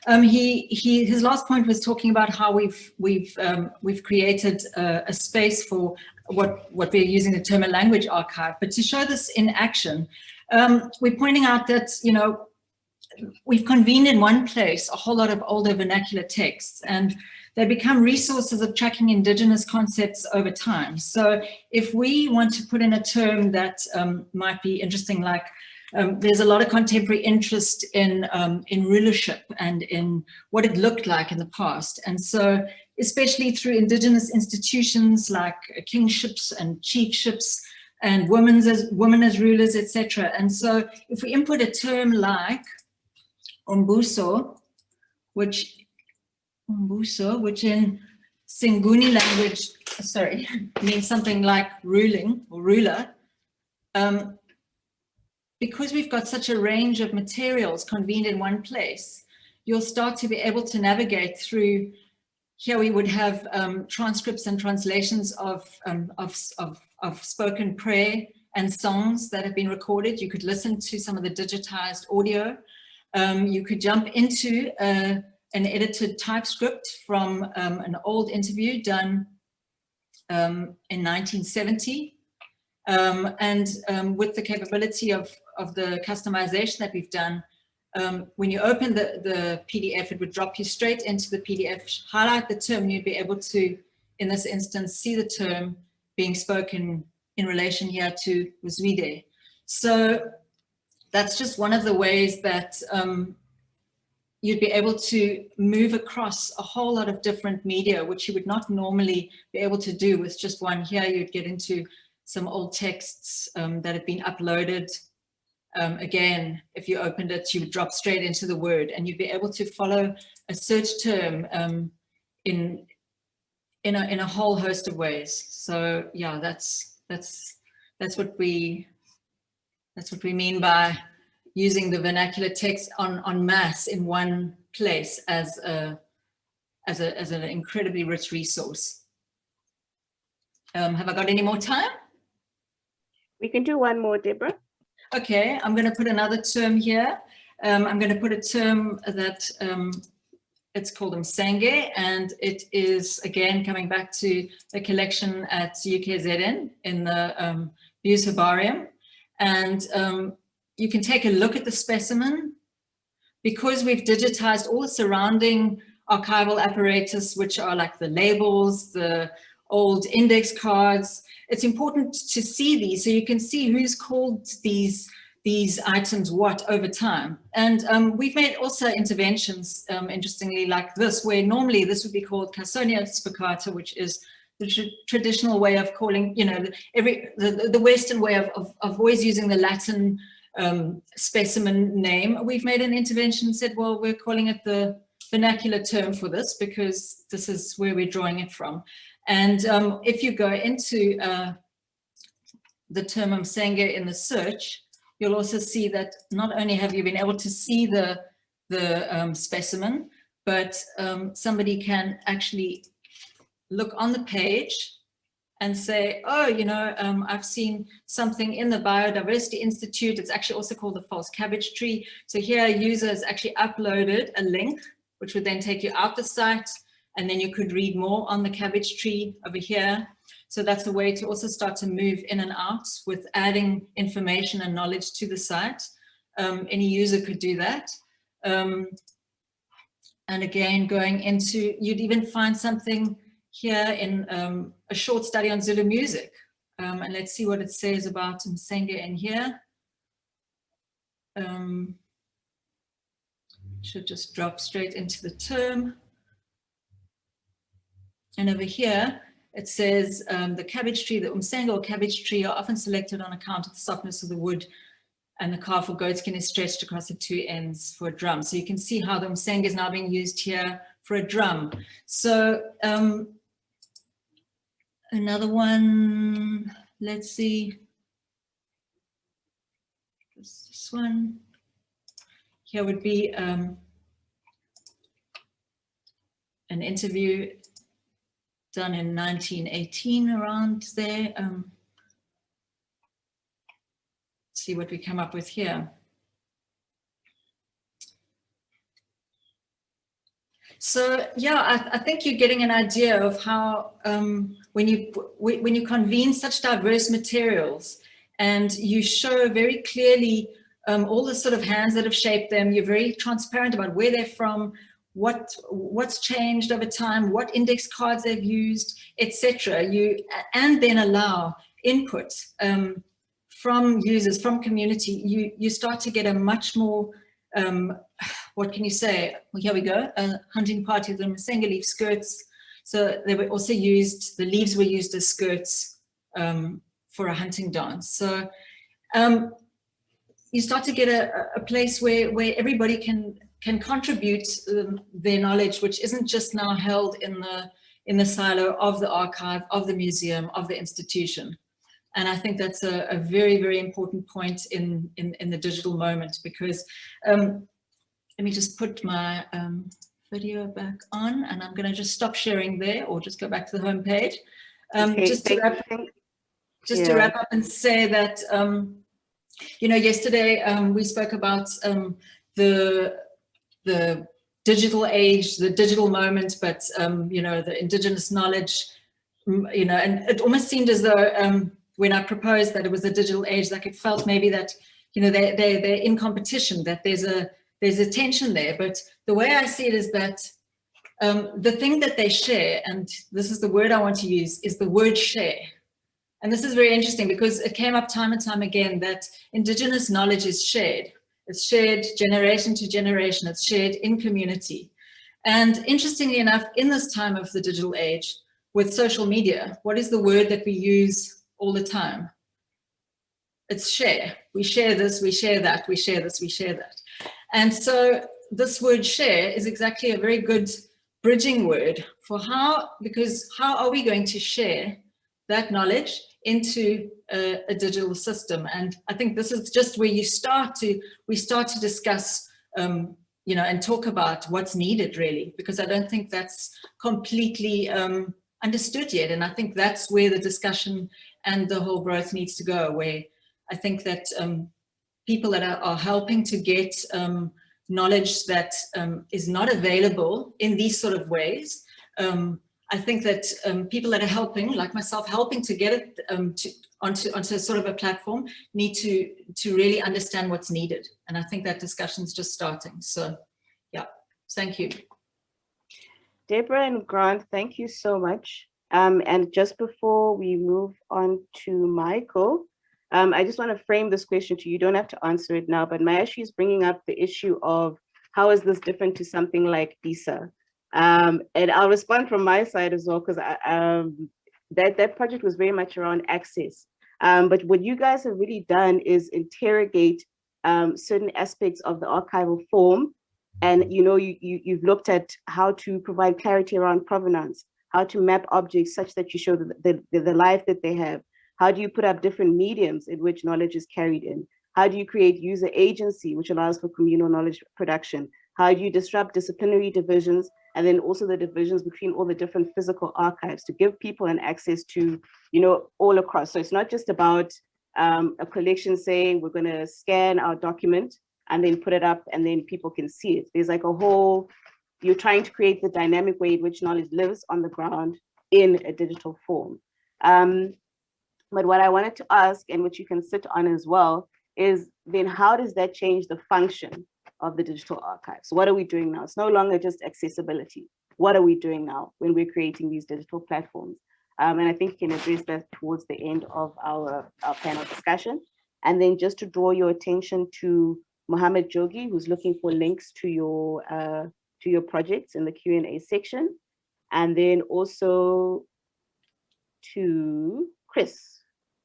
His last point was talking about how we've created a space for what we're using the term a language archive. But to show this in action, we're pointing out that, you know, we've convened in one place a whole lot of older vernacular texts, and they become resources of tracking Indigenous concepts over time. So if we want to put in a term that might be interesting, like there's a lot of contemporary interest in rulership and in what it looked like in the past. And so especially through Indigenous institutions like kingships and chiefships and women as rulers, etc. And so if we input a term like umbuso, which in Singuni language, means something like ruling or ruler, because we've got such a range of materials convened in one place, you'll start to be able to navigate through. Here we would have transcripts and translations of spoken prayer and songs that have been recorded. You could listen to some of the digitized audio. You could jump into an edited typescript from an old interview done in 1970. And with the capability of the customization that we've done, when you open the PDF, it would drop you straight into the PDF, highlight the term, you'd be able to, in this instance, see the term being spoken in relation here to Uzwide. So that's just one of the ways that you'd be able to move across a whole lot of different media, which you would not normally be able to do with just one. Here you'd get into some old texts that have been uploaded. Again, if you opened it, you would drop straight into the word, and you'd be able to follow a search term in a whole host of ways. So yeah, that's what we mean by using the vernacular text en masse in one place as an incredibly rich resource. Have I got any more time? We can do one more, Deborah. Okay, I'm going to put another term here. I'm going to put a term that it's called Msenge, and it is, again, coming back to the collection at UKZN in the Buse Herbarium. And you can take a look at the specimen. Because we've digitized all the surrounding archival apparatus, which are like the labels, the old index cards, it's important to see these so you can see who's called these items what over time. And we've made also interventions, interestingly, like this, where normally this would be called Casonia spicata, which is the traditional way of calling, you know, the Western way of always using the Latin specimen name. We've made an intervention and said, well, we're calling it the vernacular term for this because this is where we're drawing it from. And if you go into the term Msenge in the search, you'll also see that not only have you been able to see the specimen, but somebody can actually look on the page and say, oh, you know, I've seen something in the Biodiversity Institute. It's actually also called the false cabbage tree. So here a user has actually uploaded a link, which would then take you out the site, and then you could read more on the cabbage tree over here. So that's a way to also start to move in and out with adding information and knowledge to the site. Any user could do that. And again, going into, you'd even find something here in a short study on Zulu music. And let's see what it says about Msenge in here. Should just drop straight into the term. And over here, it says the cabbage tree, the Msenge or cabbage tree are often selected on account of the softness of the wood, and the calf or goat skin is stretched across the two ends for a drum. So you can see how the Msenge is now being used here for a drum. So another one, let's see, this one. Here would be an interview done in 1918 around there. see what we come up with here. So yeah, I think you're getting an idea of how when you convene such diverse materials and you show very clearly all the sort of hands that have shaped them, you're very transparent about where they're from, what's changed over time, what index cards they've used, etc. And then allow input from users, from community. You start to get a much more what can you say? Well, here we go. Hunting party, the Masenga leaf skirts. So they were also used, the leaves were used as skirts for a hunting dance. So you start to get a place where everybody can contribute their knowledge, which isn't just now held in the silo of the archive, of the museum, of the institution. And I think that's a very, very important point in the digital moment, because let me just put my video back on, and I'm going to just stop sharing there, or just go back to the home page. Okay, just to wrap up and say that, you know, yesterday we spoke about the digital age, the digital moment, but, you know, the indigenous knowledge, you know, and it almost seemed as though when I proposed that it was a digital age, like it felt maybe that, you know, they're in competition, that there's a tension there. But the way I see it is that the thing that they share, and this is the word I want to use, is the word share. And this is very interesting because it came up time and time again that indigenous knowledge is shared. It's shared generation to generation. It's shared in community. And interestingly enough, in this time of the digital age, with social media, what is the word that we use all the time? It's share. We share this, we share that, we share this, we share that. And so this word share is exactly a very good bridging word for because how are we going to share that knowledge into a digital system? And I think this is just where we start to discuss, you know, and talk about what's needed really, because I don't think that's completely understood yet. And I think that's where the discussion and the whole growth needs to go, where I think that people that are helping to get knowledge that is not available in these sort of ways, I think that people that are helping, like myself, helping to get it onto sort of a platform, need to really understand what's needed. And I think that discussion's just starting. So yeah, thank you. Deborah and Grant, thank you so much. And just before we move on to Michael, I just want to frame this question to you. You don't have to answer it now, but Mayashi is bringing up the issue of how is this different to something like DISA? And I'll respond from my side as well, because that project was very much around access. But what you guys have really done is interrogate certain aspects of the archival form. And you know, you've looked at how to provide clarity around provenance, how to map objects such that you show the life that they have. How do you put up different mediums in which knowledge is carried in? How do you create user agency, which allows for communal knowledge production? How do you disrupt disciplinary divisions, and then also the divisions between all the different physical archives to give people an access to, you know, all across? So it's not just about a collection saying we're going to scan our document and then put it up and then people can see it. There's like a whole, you're trying to create the dynamic way in which knowledge lives on the ground in a digital form. But what I wanted to ask, and which you can sit on as well, is then how does that change the function of the digital archive? So what are we doing now? It's no longer just accessibility. What are we doing now when we're creating these digital platforms? And I think you can address that towards the end of our panel discussion. And then just to draw your attention to Mohammed Jogi, who's looking for links to your projects in the Q&A section. And then also to Chris,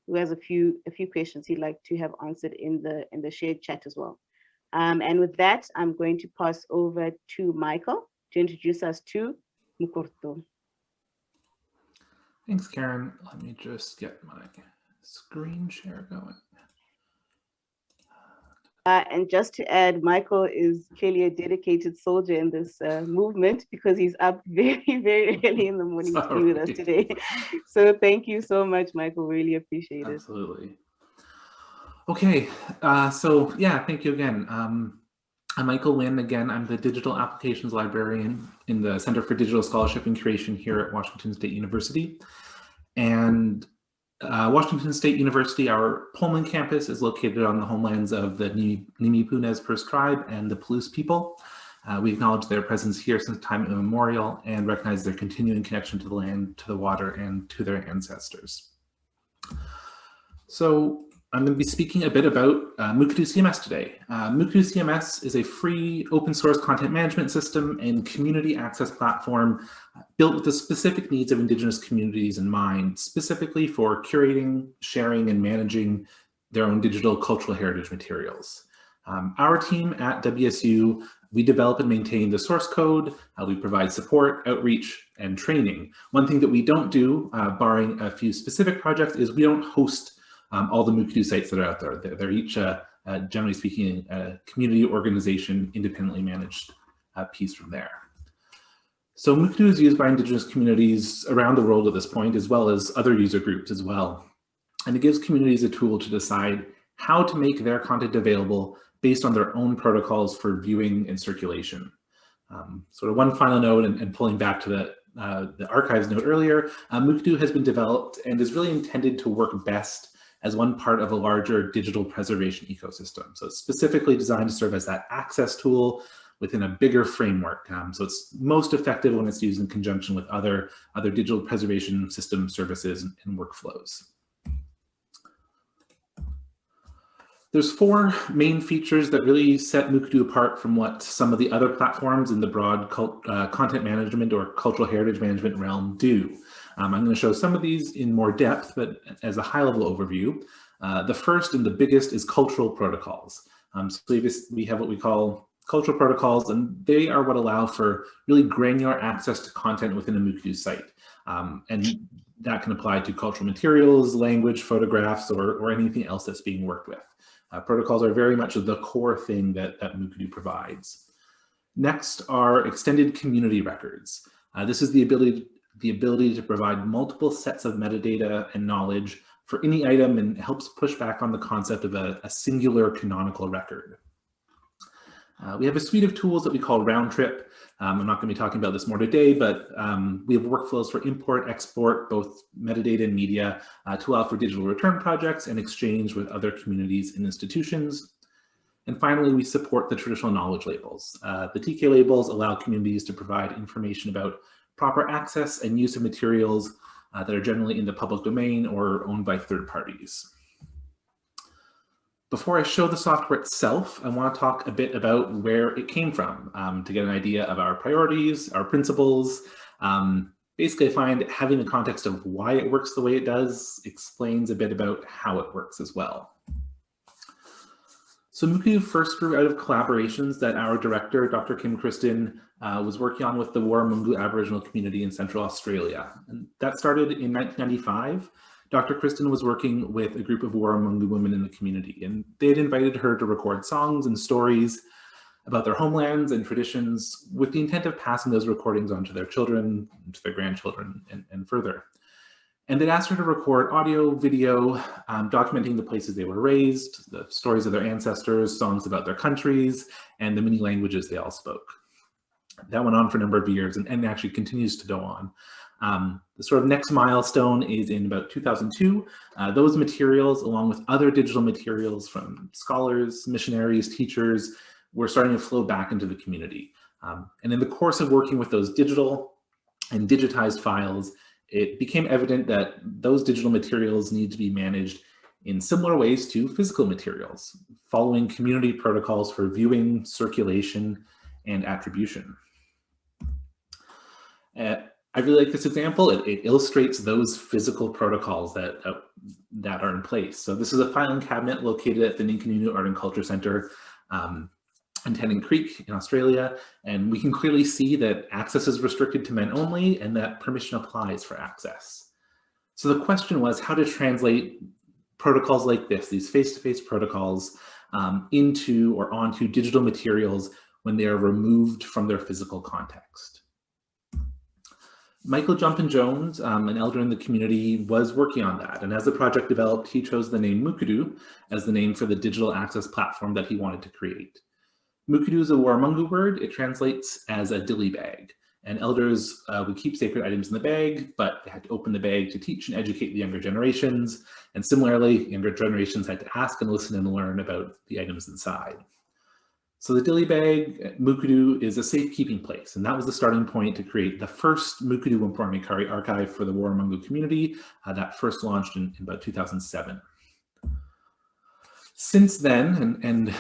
who has a few questions he'd like to have answered in the shared chat as well. And with that, I'm going to pass over to Michael to introduce us to Mukurtu. Thanks, Karen. Let me just get my screen share going. And just to add, Michael is clearly a dedicated soldier in this movement, because he's up very, very early in the morning to be with us today. So thank you so much, Michael. Really appreciate it. Absolutely. Okay, so yeah, thank you again. I'm Michael Wynn. Again, I'm the Digital Applications Librarian in the Center for Digital Scholarship and Curation here at Washington State University. And Washington State University, our Pullman campus, is located on the homelands of the Nimi-Punez First Tribe and the Palouse people. We acknowledge their presence here since time immemorial and recognize their continuing connection to the land, to the water, and to their ancestors. So I'm going to be speaking a bit about Mukurtu CMS today. Mukurtu CMS is a free open source content management system and community access platform built with the specific needs of Indigenous communities in mind, specifically for curating, sharing, and managing their own digital cultural heritage materials. Our team at WSU, we develop and maintain the source code, we provide support, outreach, and training. One thing that we don't do, barring a few specific projects, is we don't host all the Mukurtu sites that are out there. They're each, generally speaking, a community organization, independently managed piece from there. So Mukurtu is used by Indigenous communities around the world at this point, as well as other user groups as well. And it gives communities a tool to decide how to make their content available based on their own protocols for viewing and circulation. Sort of one final note, and pulling back to the archives note earlier, Mukurtu has been developed and is really intended to work best as one part of a larger digital preservation ecosystem. So it's specifically designed to serve as that access tool within a bigger framework. So it's most effective when it's used in conjunction with other digital preservation system services and workflows. There's four main features that really set Mukurtu apart from what some of the other platforms in the broad content management or cultural heritage management realm do. I'm going to show some of these in more depth, but as a high-level overview, the first and the biggest is cultural protocols. So we have what we call cultural protocols, and they are what allow for really granular access to content within a Mukurtu site. And that can apply to cultural materials, language, photographs, or anything else that's being worked with. Protocols are very much the core thing that Mukurtu provides. Next are extended community records. This is the ability to provide multiple sets of metadata and knowledge for any item, and helps push back on the concept of a singular canonical record. We have a suite of tools that we call Round Trip. I'm not going to be talking about this more today, but we have workflows for import, export, both metadata and media, to allow for digital return projects and exchange with other communities and institutions. And finally, we support the traditional knowledge labels. The TK labels allow communities to provide information about proper access and use of materials that are generally in the public domain or owned by third parties. Before I show the software itself, I want to talk a bit about where it came from to get an idea of our priorities, our principles. Basically, I find having the context of why it works the way it does explains a bit about how it works as well. So Mukurtu first grew out of collaborations that our director, Dr. Kim Kristen, was working on with the Warramungu Aboriginal community in Central Australia. And that started in 1995. Dr. Kristen was working with a group of Warramungu women in the community, and they had invited her to record songs and stories about their homelands and traditions with the intent of passing those recordings on to their children, to their grandchildren, and further. And they'd asked her to record audio, video, documenting the places they were raised, the stories of their ancestors, songs about their countries, and the many languages they all spoke. That went on for a number of years and actually continues to go on. The sort of next milestone is in about 2002. Those materials, along with other digital materials from scholars, missionaries, teachers, were starting to flow back into the community. And in the course of working with those digital and digitized files, it became evident that those digital materials need to be managed in similar ways to physical materials, following community protocols for viewing, circulation, and attribution. I really like this example. It illustrates those physical protocols that are in place. So this is a filing cabinet located at the Ninkanunu Art and Culture Center in Tennant Creek in Australia. And we can clearly see that access is restricted to men only and that permission applies for access. So the question was how to translate protocols like this, these face-to-face protocols, into or onto digital materials when they are removed from their physical context. Michael Jumpin Jones, an elder in the community, was working on that. And as the project developed, he chose the name Mukudu as the name for the digital access platform that he wanted to create. Mukudu is a Waramungu word. It translates as a dilly bag. And elders would keep sacred items in the bag, but they had to open the bag to teach and educate the younger generations. And similarly, younger generations had to ask and listen and learn about the items inside. So the dilly bag, Mukudu, is a safekeeping place, and that was the starting point to create the first Mukudu Wampuramikari archive for the Waramungu community that first launched in about 2007. Since then, and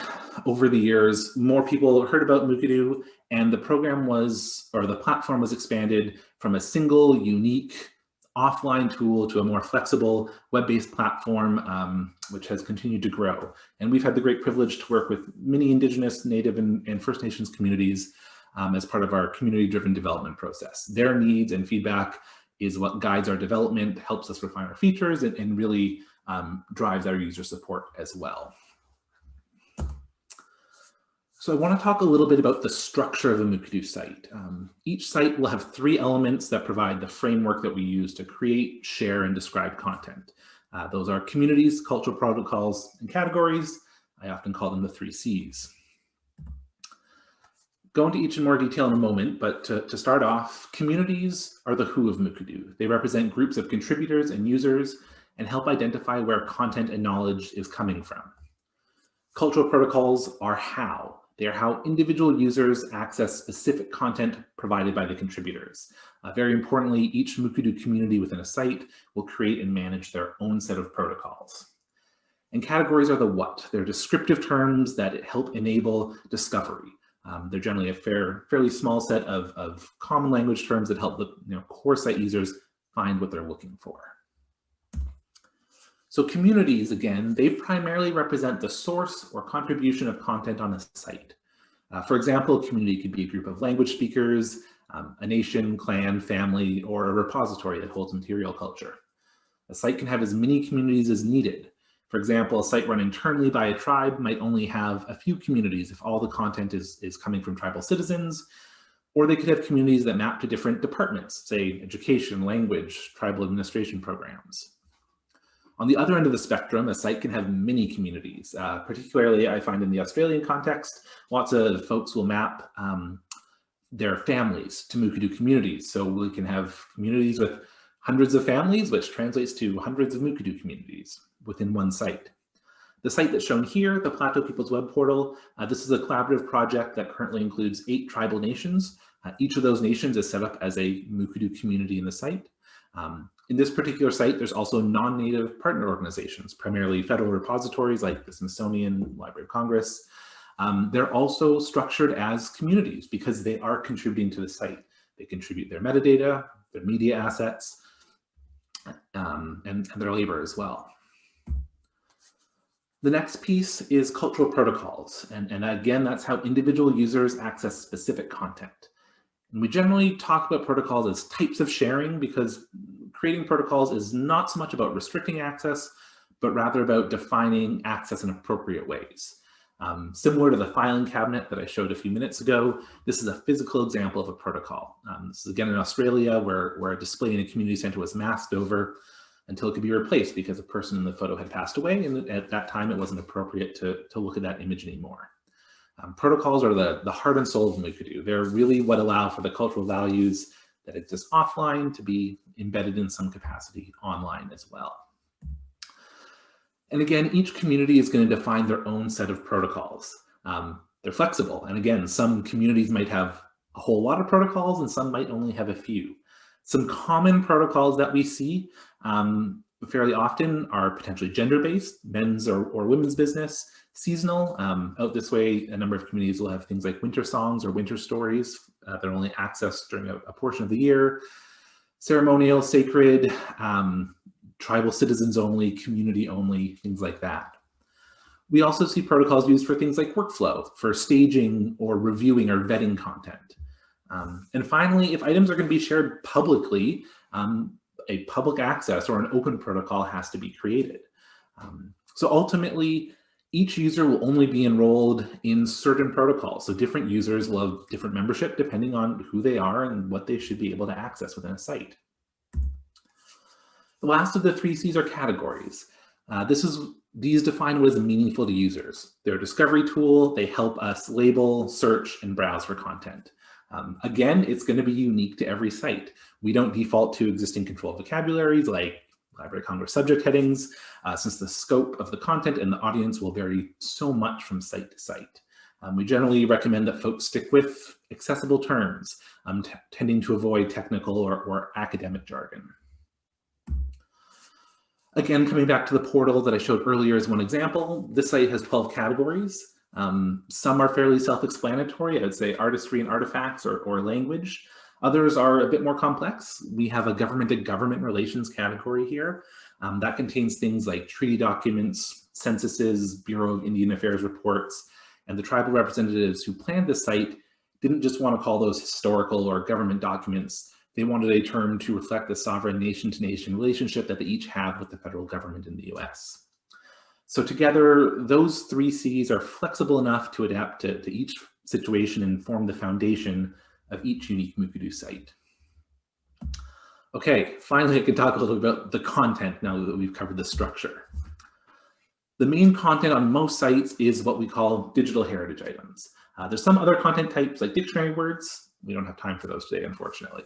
over the years, more people heard about Mukudu, and the program was, or the platform was expanded from a single, unique, offline tool to a more flexible web-based platform, which has continued to grow. And we've had the great privilege to work with many Indigenous, Native, and First Nations communities as part of our community-driven development process. Their needs and feedback is what guides our development, helps us refine our features, and really drives our user support as well. So I want to talk a little bit about the structure of a Mukudu site. Each site will have 3 elements that provide the framework that we use to create, share, and describe content. Those are communities, cultural protocols, and categories. I often call them the 3 Cs. Go into each in more detail in a moment, but to start off, communities are the who of Mukudu. They represent groups of contributors and users and help identify where content and knowledge is coming from. Cultural protocols are how. They are how individual users access specific content provided by the contributors. Very importantly, each Mukudu community within a site will create and manage their own set of protocols. And categories are the what. They're descriptive terms that help enable discovery. They're generally a fairly small set of common language terms that help the core site users find what they're looking for. So communities, again, they primarily represent the source or contribution of content on a site. For example, a community could be a group of language speakers, a nation, clan, family, or a repository that holds material culture. A site can have as many communities as needed. For example, a site run internally by a tribe might only have a few communities if all the content is coming from tribal citizens, or they could have communities that map to different departments, say education, language, tribal administration programs. On the other end of the spectrum, a site can have many communities. Particularly, I find in the Australian context, lots of folks will map their families to Mukudu communities. So we can have communities with hundreds of families, which translates to hundreds of Mukudu communities within one site. The site that's shown here, the Plateau People's Web Portal, this is a collaborative project that currently includes 8 tribal nations. Each of those nations is set up as a Mukudu community in the site. In this particular site, there's also non-native partner organizations, primarily federal repositories like the Smithsonian Library of Congress. They're also structured as communities because they are contributing to the site. They contribute their metadata, their media assets, and their labor as well. The next piece is cultural protocols. And again, that's how individual users access specific content. And we generally talk about protocols as types of sharing because creating protocols is not so much about restricting access, but rather about defining access in appropriate ways. Similar to the filing cabinet that I showed a few minutes ago, this is a physical example of a protocol. This is again in Australia where a display in a community center was masked over until it could be replaced because a person in the photo had passed away, and at that time it wasn't appropriate to look at that image anymore. Protocols are the heart and soul of Mukudu. They're really what allow for the cultural values that exist offline to be embedded in some capacity online as well. And again, each community is going to define their own set of protocols. They're flexible. And again, some communities might have a whole lot of protocols and some might only have a few. Some common protocols that we see fairly often are potentially gender-based, men's or women's business, seasonal. Out this way, a number of communities will have things like winter songs or winter stories that are only accessed during a portion of the year, ceremonial, sacred, tribal citizens only, community only, things like that. We also see protocols used for things like workflow, for staging or reviewing or vetting content. And finally, if items are going to be shared publicly, a public access or an open protocol has to be created. So ultimately, Each user will only be enrolled in certain protocols. So different users will have different membership depending on who they are and what they should be able to access within a site. The last of the 3 C's are categories. These define what is meaningful to users. They're a discovery tool. They help us label, search, and browse for content. Again, it's going to be unique to every site. We don't default to existing controlled vocabularies like Library of Congress subject headings, since the scope of the content and the audience will vary so much from site to site. We generally recommend that folks stick with accessible terms, tending to avoid technical or academic jargon. Again, coming back to the portal that I showed earlier as one example, this site has 12 categories. Some are fairly self-explanatory. I would say artistry and artifacts or language. Others are a bit more complex. We have a government-to-government relations category here. That contains things like treaty documents, censuses, Bureau of Indian Affairs reports, and the tribal representatives who planned this site didn't just want to call those historical or government documents. They wanted a term to reflect the sovereign nation-to-nation relationship that they each have with the federal government in the US. So together, those 3 C's are flexible enough to adapt to each situation and form the foundation of each unique Mukurtu site. Okay, finally, I can talk a little bit about the content now that we've covered the structure. The main content on most sites is what we call digital heritage items. There's some other content types like dictionary words. We don't have time for those today, unfortunately.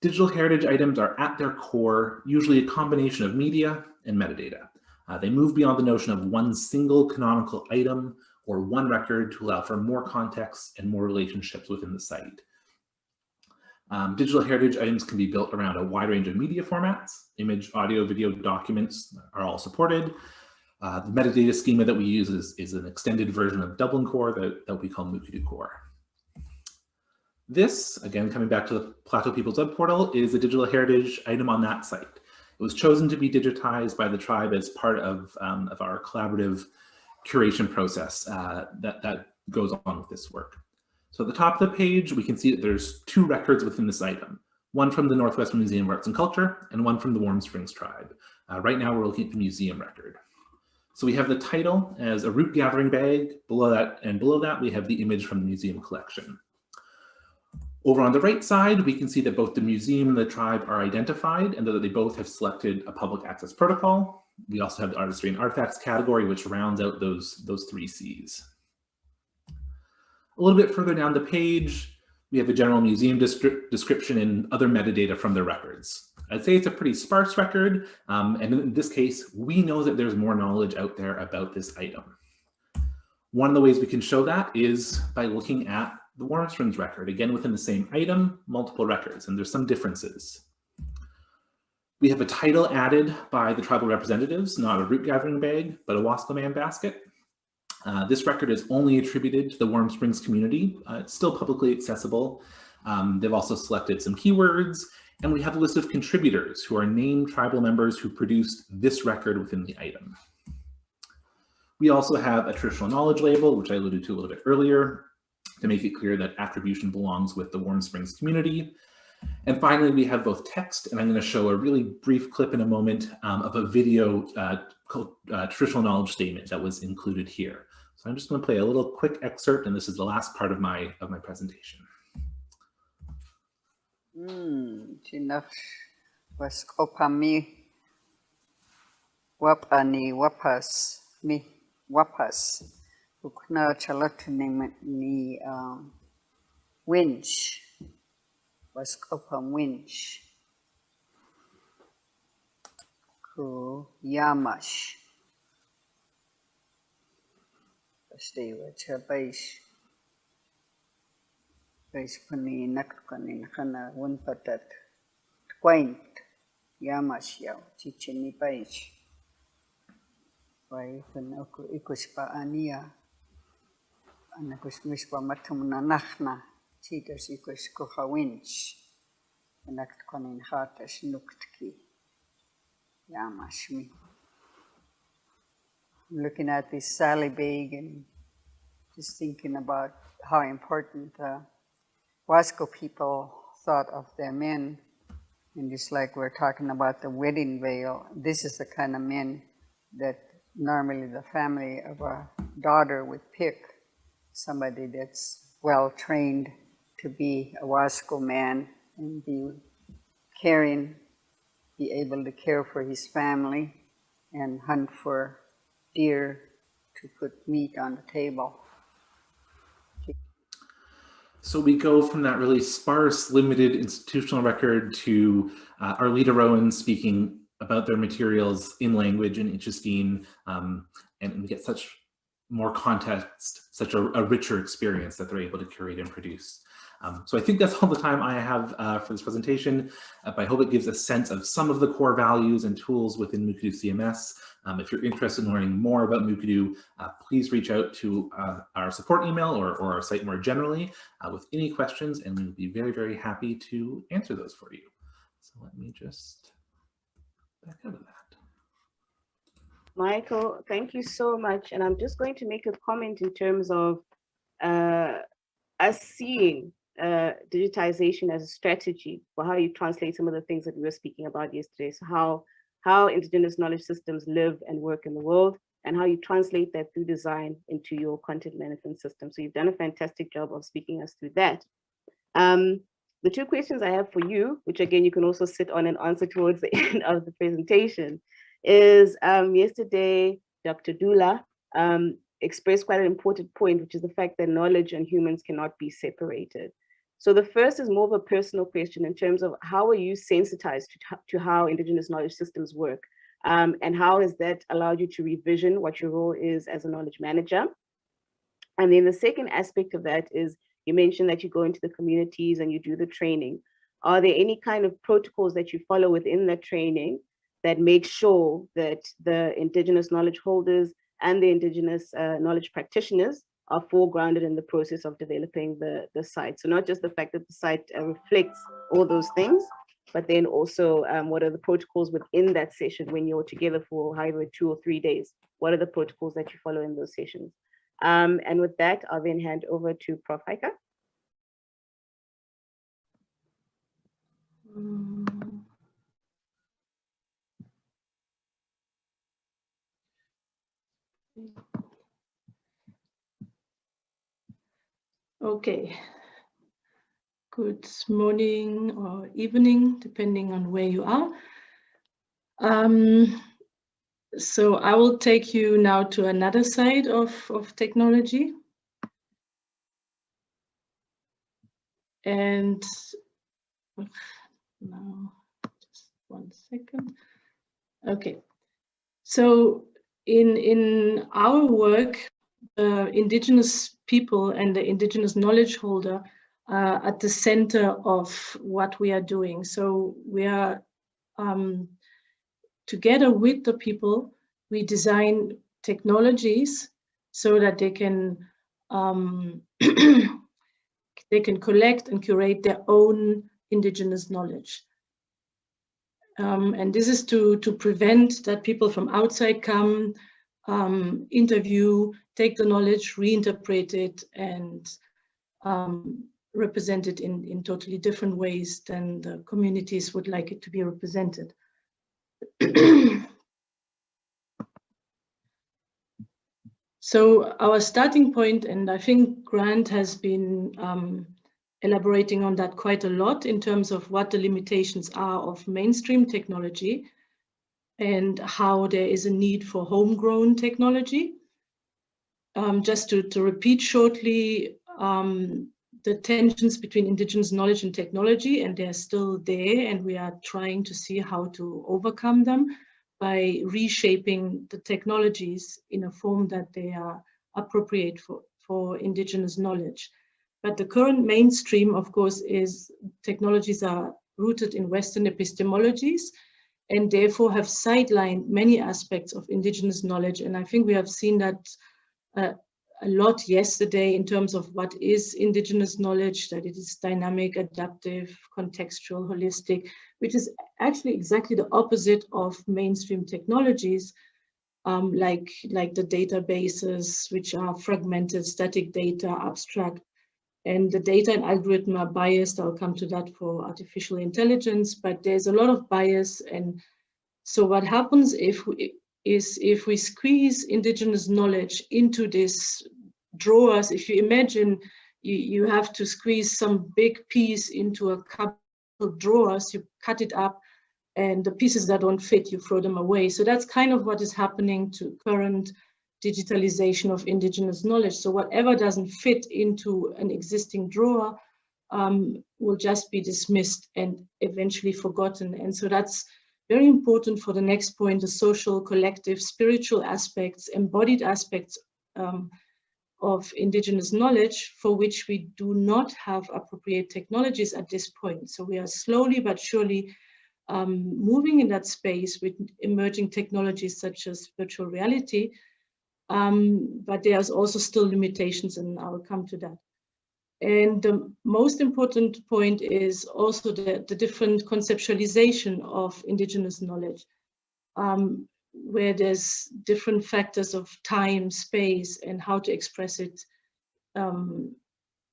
Digital heritage items are at their core usually a combination of media and metadata. They move beyond the notion of one single canonical item or one record to allow for more context and more relationships within the site. Digital heritage items can be built around a wide range of media formats. Image, audio, video, documents are all supported. The metadata schema that we use is an extended version of Dublin Core that we call Mukurtu Core. This, again, coming back to the Plateau Peoples Web Portal, is a digital heritage item on that site. It was chosen to be digitized by the tribe as part of our collaborative curation process that goes on with this work. So at the top of the page, we can see that there's 2 records within this item, one from the Northwestern Museum of Arts and Culture and one from the Warm Springs tribe. Right now, we're looking at the museum record. So we have the title as a root gathering bag. Below that, we have the image from the museum collection. Over on the right side, we can see that both the museum and the tribe are identified and that they both have selected a public access protocol. We also have the artistry and artifacts category, which rounds out those 3 C's. A little bit further down the page, we have a general museum description and other metadata from the records. I'd say it's a pretty sparse record, and in this case, we know that there's more knowledge out there about this item. One of the ways we can show that is by looking at the Warm Springs record, again within the same item, multiple records, and there's some differences. We have a title added by the tribal representatives, not a root gathering bag, but a Wascombe basket. This record is only attributed to the Warm Springs community. It's still publicly accessible. They've also selected some keywords, and we have a list of contributors who are named tribal members who produced this record within the item. We also have a traditional knowledge label, which I alluded to a little bit earlier, to make it clear that attribution belongs with the Warm Springs community. And finally, we have both text, and I'm going to show a really brief clip in a moment of a video called Traditional Knowledge Statement that was included here. So I'm just going to play a little quick excerpt, and this is the last part of my presentation. Chinaf was kopami wapani wapas mi wapas ukna chalotni ni winch was kopam winch ku yamash stay with chabaish Pani nakkanin kana one patat quaint yamash yaw chichini page why when ikuspa ania anakus mispa matumna nachna chitas ikus koha winch nakkanin hatash nuktki yamash me. I'm looking at this Sally bag and just thinking about how important Wasco people thought of their men, and just like we're talking about the wedding veil, this is the kind of men that normally the family of a daughter would pick somebody that's well trained to be a Wasco man and be caring, be able to care for his family and hunt for deer to put meat on the table. So we go from that really sparse, limited institutional record to our leader Rowan speaking about their materials in language and interesting, and we get such more context, such a richer experience that they're able to curate and produce. So I think that's all the time I have for this presentation, but I hope it gives a sense of some of the core values and tools within Mukurtu CMS. If you're interested in learning more about Mukurtu, please reach out to our support email or our site more generally with any questions, and we'll be very, very happy to answer those for you. So let me just back out of that. Michael, thank you so much. And I'm just going to make a comment in terms of us seeing digitization as a strategy for how you translate some of the things that we were speaking about yesterday. So how Indigenous knowledge systems live and work in the world, and how you translate that through design into your content management system. So you've done a fantastic job of speaking us through that. The two questions I have for you, which again, you can also sit on and answer towards the end of the presentation, is yesterday, Dr. Dula expressed quite an important point, which is the fact that knowledge and humans cannot be separated. So the first is more of a personal question in terms of how are you sensitized to how Indigenous knowledge systems work? And how has that allowed you to revision what your role is as a knowledge manager? And then the second aspect of that is, you mentioned that you go into the communities and you do the training. Are there any kind of protocols that you follow within that training that make sure that the Indigenous knowledge holders and the Indigenous knowledge practitioners are foregrounded in the process of developing the site? So not just the fact that the site reflects all those things, but then also what are the protocols within that session when you're together for however 2 or 3 days? What are the protocols that you follow in those sessions? And with that, I'll then hand over to Prof. Heike. Okay. Good morning or evening, depending on where you are. So I will take you now to another side of technology. And now, just 1 second. Okay. So in our work, Indigenous people and the Indigenous knowledge holder are at the center of what we are doing. So we are, together with the people, we design technologies so that they can collect and curate their own Indigenous knowledge. And this is to prevent that people from outside come, interview, take the knowledge, reinterpret it, and represent it in totally different ways than the communities would like it to be represented. So our starting point, and I think Grant has been elaborating on that quite a lot in terms of what the limitations are of mainstream technology and how there is a need for homegrown technology. Just to repeat shortly, the tensions between Indigenous knowledge and technology, and they're still there, and we are trying to see how to overcome them by reshaping the technologies in a form that they are appropriate for Indigenous knowledge. But the current mainstream, of course, is technologies are rooted in Western epistemologies and therefore have sidelined many aspects of Indigenous knowledge. And I think we have seen that a lot yesterday in terms of what is Indigenous knowledge, that it is dynamic, adaptive, contextual, holistic, which is actually exactly the opposite of mainstream technologies, like the databases, which are fragmented, static data, abstract, and the data and algorithm are biased. I'll come to that for artificial intelligence, but there's a lot of bias. And so what happens if is if we squeeze indigenous knowledge into these drawers. If you imagine you have to squeeze some big piece into a couple of drawers, you cut it up, and the pieces that don't fit, you throw them away. So that's kind of what is happening to current digitalization of indigenous knowledge. So whatever doesn't fit into an existing drawer will just be dismissed and eventually forgotten. And so that's very important for the next point, the social, collective, spiritual aspects, embodied aspects of indigenous knowledge, for which we do not have appropriate technologies at this point. So we are slowly but surely moving in that space with emerging technologies such as virtual reality, but there's also still limitations, and I will come to that. And the most important point is also the different conceptualization of indigenous knowledge, where there's different factors of time, space, and how to express it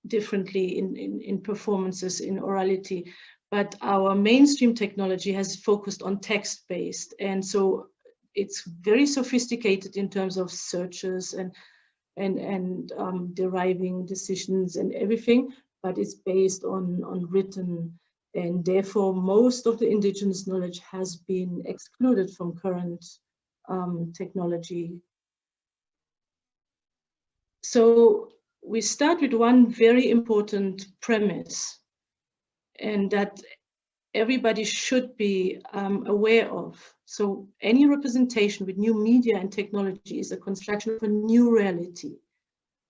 differently in performances, in orality. But our mainstream technology has focused on text-based, and so it's very sophisticated in terms of searches and deriving decisions and everything, but it's based on written, and therefore most of the indigenous knowledge has been excluded from current technology. So we start with one very important premise, and that everybody should be aware of. So any representation with new media and technology is a construction of a new reality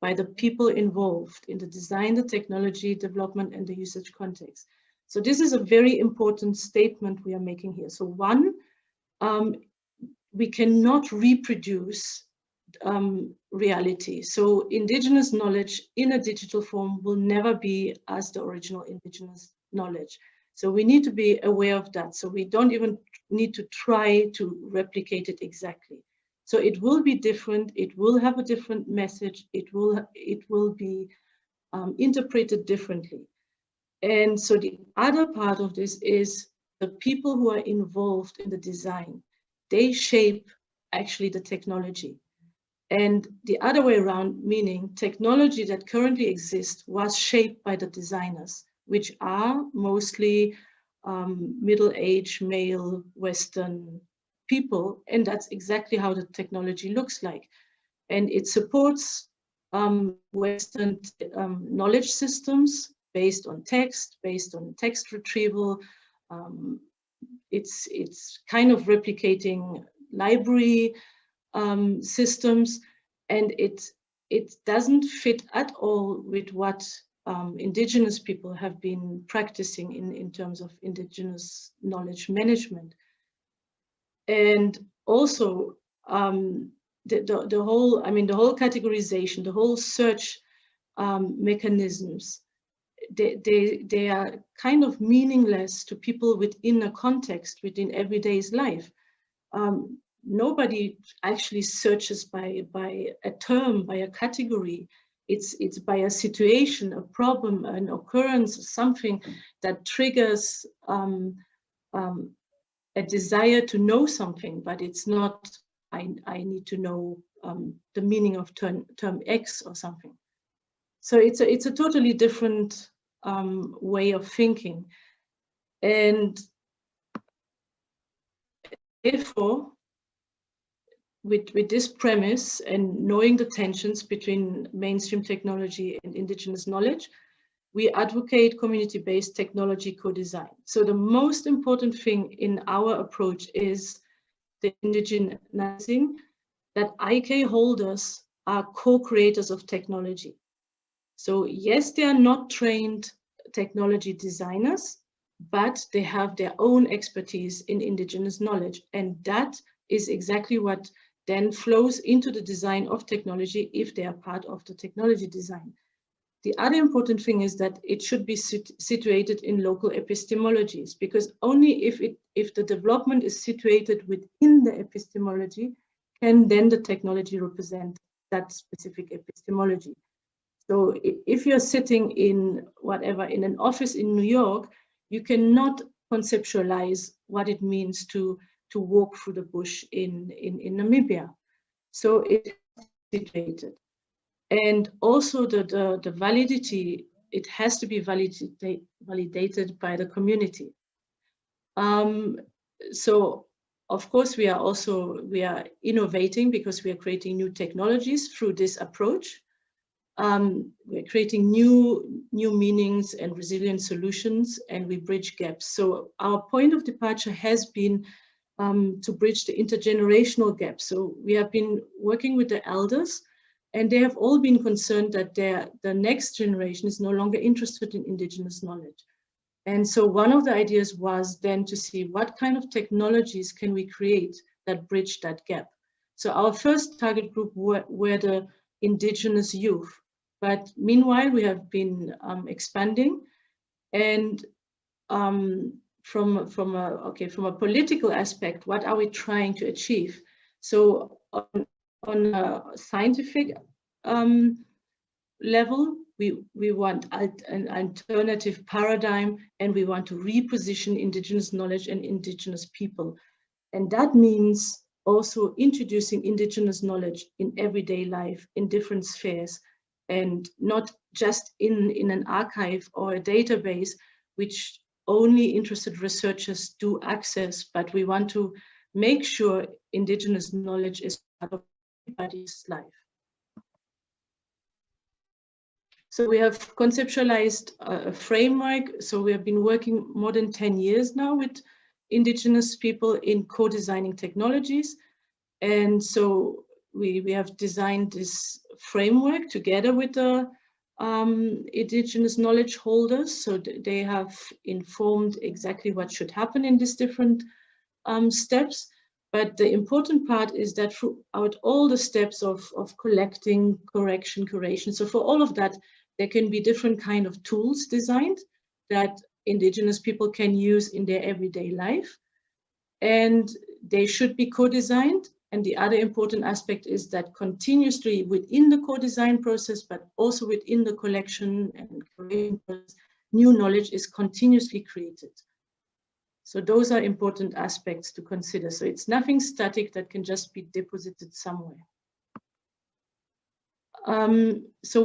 by the people involved in the design, the technology, development, and the usage context. So this is a very important statement we are making here. So one, we cannot reproduce reality. So indigenous knowledge in a digital form will never be as the original indigenous knowledge. So we need to be aware of that. So we don't even need to try to replicate it exactly. So it will be different. It will have a different message. It will be interpreted differently. And so the other part of this is the people who are involved in the design. They shape actually the technology. And the other way around, meaning technology that currently exists was shaped by the designers, which are mostly middle-aged, male, Western people. And that's exactly how the technology looks like. And it supports Western knowledge systems based on text retrieval. It's kind of replicating library systems, and it doesn't fit at all with what indigenous people have been practicing in terms of indigenous knowledge management. And also the whole categorization, the whole search mechanisms, they are kind of meaningless to people within a context, within everyday's life. Nobody actually searches by a term, by a category. It's by a situation, a problem, an occurrence, something that triggers a desire to know something, but it's not, I need to know the meaning of term X or something. So it's a totally different way of thinking. And therefore, with this premise and knowing the tensions between mainstream technology and indigenous knowledge, we advocate community-based technology co-design. So the most important thing in our approach is the indigenizing, that IK holders are co-creators of technology. So yes, they are not trained technology designers, but they have their own expertise in indigenous knowledge. And that is exactly what then flows into the design of technology if they are part of the technology design. The other important thing is that it should be situated in local epistemologies, because only if the development is situated within the epistemology can then the technology represent that specific epistemology. So if you're sitting in in an office in New York, you cannot conceptualize what it means to to walk through the bush in Namibia. So it's situated. And also the validity, it has to be validated by the community. So of course we are innovating because we are creating new technologies through this approach. We're creating new meanings and resilient solutions, and we bridge gaps. So our point of departure has been to bridge the intergenerational gap. So we have been working with the elders, and they have all been concerned that the next generation is no longer interested in indigenous knowledge. And so one of the ideas was then to see what kind of technologies can we create that bridge that gap. So our first target group were the indigenous youth. But meanwhile, we have been expanding, and from a political aspect, what are we trying to achieve? So on a scientific level, we want an alternative paradigm, and we want to reposition indigenous knowledge and indigenous people. And that means also introducing indigenous knowledge in everyday life, in different spheres, and not just in an archive or a database, which only interested researchers do access, but we want to make sure indigenous knowledge is part of everybody's life. So we have conceptualized a framework. So we have been working more than 10 years now with indigenous people in co-designing technologies. And so we have designed this framework together with the indigenous knowledge holders. So they have informed exactly what should happen in these different steps. But the important part is that throughout all the steps of collecting, correction, curation, so for all of that, there can be different kind of tools designed that indigenous people can use in their everyday life. And they should be co-designed. And the other important aspect is that continuously within the co-design process, but also within the collection and curation process, new knowledge is continuously created. So those are important aspects to consider. So it's nothing static that can just be deposited somewhere. So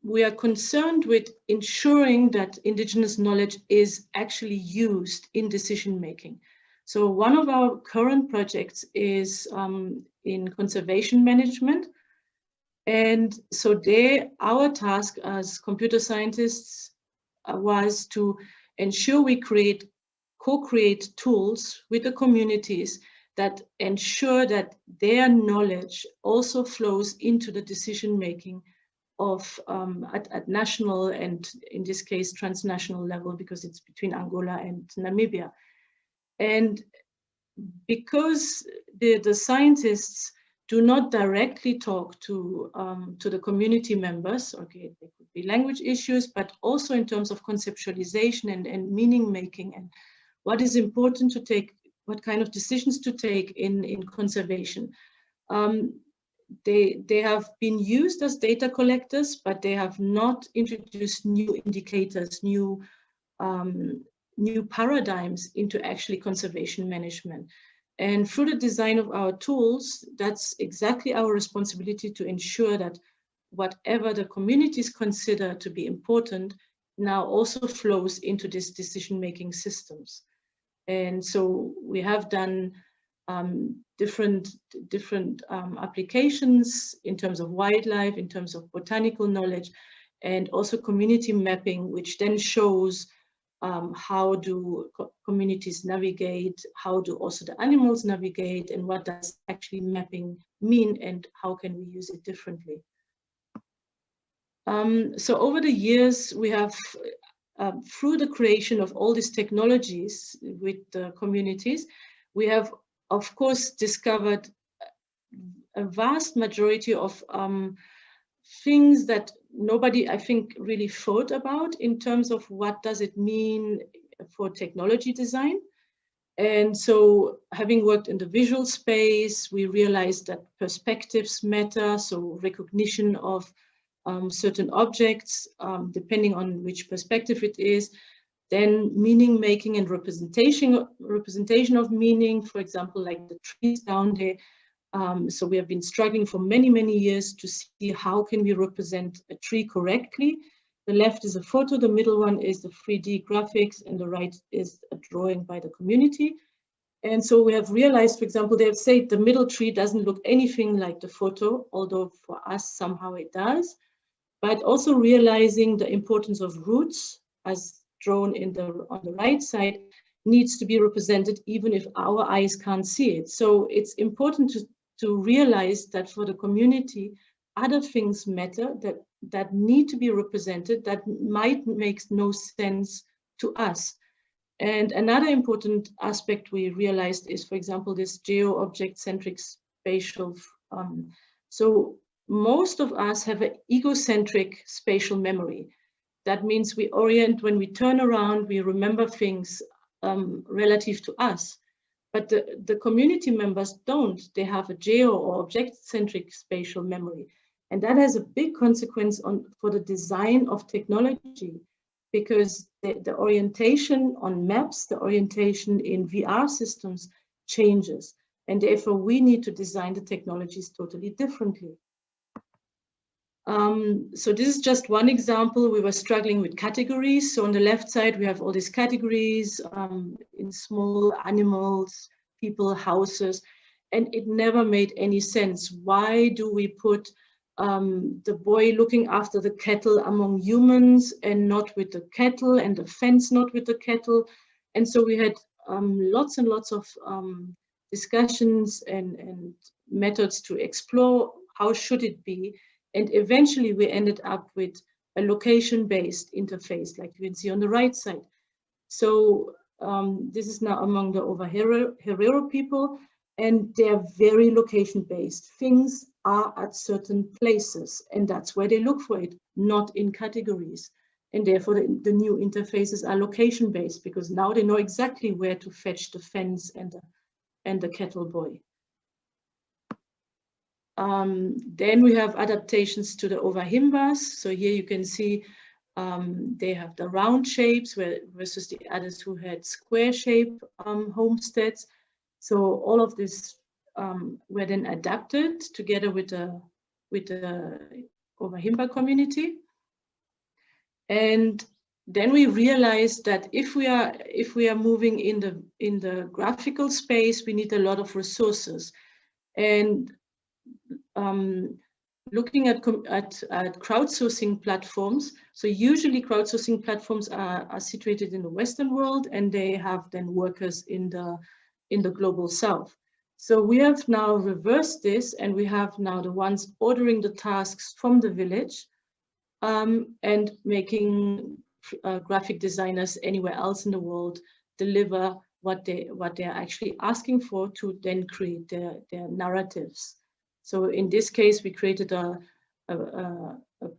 we are concerned with ensuring that indigenous knowledge is actually used in decision making. So one of our current projects is in conservation management. And so there, our task as computer scientists was to ensure we co-create tools with the communities that ensure that their knowledge also flows into the decision making of at national and in this case transnational level, because it's between Angola and Namibia. And because the scientists do not directly talk to the community members, okay, there could be language issues, but also in terms of conceptualization and meaning making and what is important to take, what kind of decisions to take in conservation. They have been used as data collectors, but they have not introduced new indicators, new paradigms into actually conservation management. And through the design of our tools, that's exactly our responsibility to ensure that whatever the communities consider to be important now also flows into these decision-making systems. And so we have done different applications in terms of wildlife, in terms of botanical knowledge, and also community mapping, which then shows how do communities navigate, how do also the animals navigate, and what does actually mapping mean, and how can we use it differently. So over the years, we have, through the creation of all these technologies with the communities, we have, of course, discovered a vast majority of things that nobody, I think, really thought about in terms of what does it mean for technology design. And so having worked in the visual space, we realized that perspectives matter. So recognition of certain objects, depending on which perspective it is. Then meaning making and representation of meaning, for example, like the trees down there. So we have been struggling for many, many years to see how can we represent a tree correctly. The left is a photo, the middle one is the 3D graphics, and the right is a drawing by the community. And so we have realized, for example, they have said the middle tree doesn't look anything like the photo, although for us somehow it does. But also realizing the importance of roots, as drawn on the right side, needs to be represented even if our eyes can't see it. So it's important to realize that for the community, other things matter that need to be represented that might make no sense to us. And another important aspect we realized is, for example, this geo-object-centric spatial. So most of us have an egocentric spatial memory. That means we orient, when we turn around, we remember things relative to us. But the community members don't. They have a geo or object-centric spatial memory. And that has a big consequence for the design of technology, because the orientation on maps, the orientation in VR systems changes. And therefore, we need to design the technologies totally differently. So this is just one example. We were struggling with categories. So on the left side, we have all these categories in small animals, people, houses, and it never made any sense. Why do we put the boy looking after the cattle among humans and not with the cattle, and the fence not with the cattle? And so we had lots and lots of discussions and methods to explore how should it be. And eventually we ended up with a location-based interface, like you can see on the right side. So this is now among the Herero people, and they're very location-based. Things are at certain places, and that's where they look for it, not in categories. And therefore the new interfaces are location-based, because now they know exactly where to fetch the fence and the cattle boy. Then we have adaptations to the Ovahimbas. So here you can see they have the round shapes versus the others who had square shape homesteads. So all of this were then adapted together with the Ovahimba community. And then we realized that if we are moving in the graphical space, we need a lot of resources. And looking at crowdsourcing platforms, so usually crowdsourcing platforms are situated in the Western world, and they have then workers in the global South. So we have now reversed this, and we have now the ones ordering the tasks from the village and making graphic designers anywhere else in the world deliver what they're actually asking for to then create their narratives. So in this case, we created a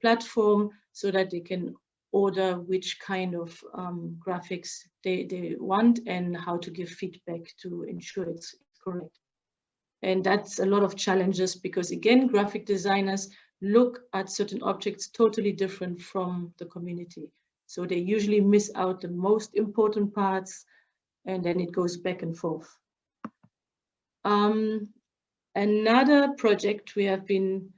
platform so that they can order which kind of graphics they want and how to give feedback to ensure it's correct. And that's a lot of challenges, because again, graphic designers look at certain objects totally different from the community. So they usually miss out the most important parts, and then it goes back and forth. Another project, we have been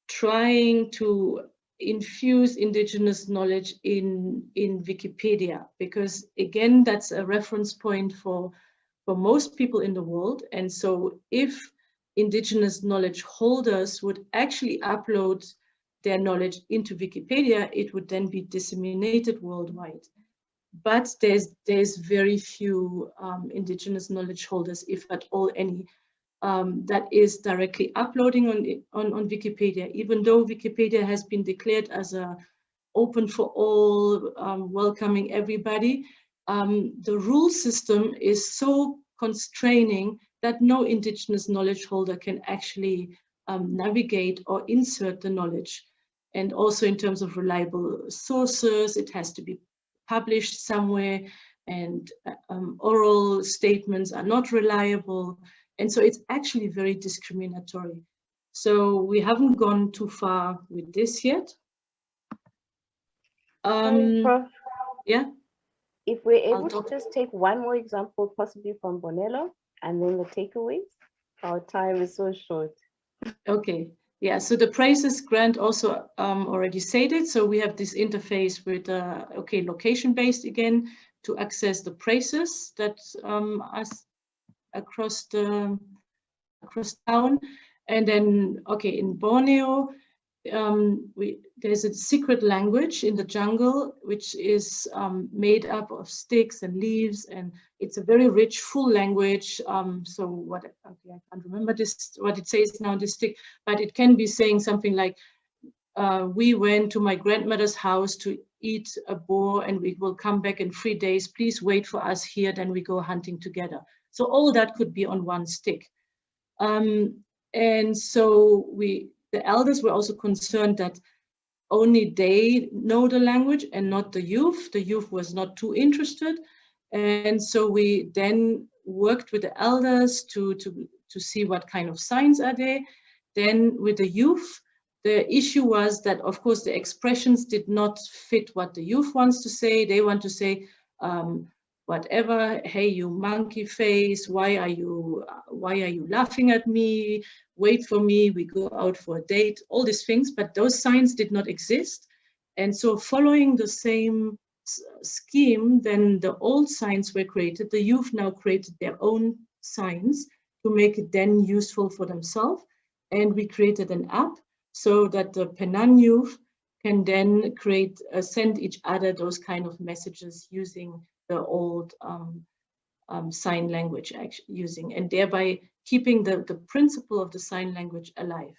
trying to infuse Indigenous knowledge in Wikipedia, because again, that's a reference point for most people in the world. And so if Indigenous knowledge holders would actually upload their knowledge into Wikipedia, it would then be disseminated worldwide. But there's very few Indigenous knowledge holders, if at all any, that is directly uploading on Wikipedia, even though Wikipedia has been declared as a open for all, welcoming everybody. The rule system is so constraining that no Indigenous knowledge holder can actually navigate or insert the knowledge. And also in terms of reliable sources, it has to be published somewhere, and oral statements are not reliable. And so it's actually very discriminatory. So we haven't gone too far with this yet. Prof, Yeah. if we're able to just take one more example, possibly from Bonello, and then the takeaways. Our time is so short. Okay, yeah, so the prices Grant also already stated. So we have this interface with, okay, location-based again, to access the prices that are across town. And then, okay, in Borneo, there's a secret language in the jungle, which is made up of sticks and leaves, and it's a very rich, full language. So what, okay, I can't remember this, what it says now, this stick, but it can be saying something like, we went to my grandmother's house to eat a boar and we will come back in 3 days. Please wait for us here, then we go hunting together. So all that could be on one stick. And so the elders were also concerned that only they know the language and not the youth. The youth was not too interested. And so we then worked with the elders to see what kind of signs are there. Then with the youth, the issue was that, of course, the expressions did not fit what the youth wants to say. They want to say, whatever, hey, you monkey face, why are you laughing at me? Wait for me, we go out for a date, all these things, but those signs did not exist. And so following the same scheme, then the old signs were created. The youth now created their own signs to make it then useful for themselves. And we created an app so that the Penang youth can then send each other those kind of messages using the old sign language using, and thereby keeping the principle of the sign language alive.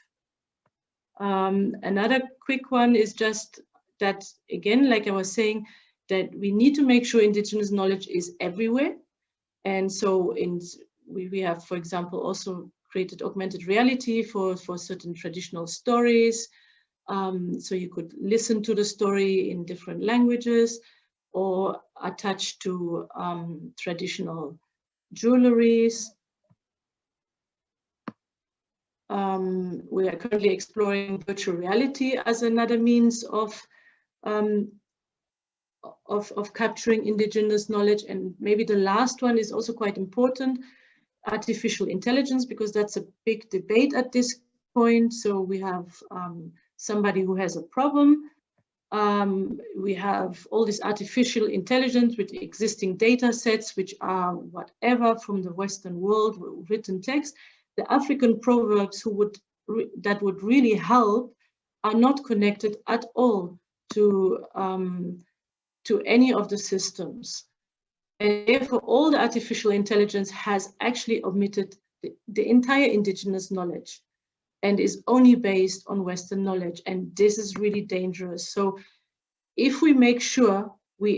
Another quick one is just that, again, like I was saying, that we need to make sure Indigenous knowledge is everywhere. And so we have, for example, also created augmented reality for certain traditional stories. So you could listen to the story in different languages or attached to traditional jewelries. We are currently exploring virtual reality as another means of capturing Indigenous knowledge. And maybe the last one is also quite important, artificial intelligence, because that's a big debate at this point. So we have somebody who has a problem. We have all this artificial intelligence with existing data sets, which are whatever from the Western world, written text. The African proverbs that would really help are not connected at all to any of the systems. And therefore, all the artificial intelligence has actually omitted the entire Indigenous knowledge and is only based on Western knowledge. And this is really dangerous. So if we make sure we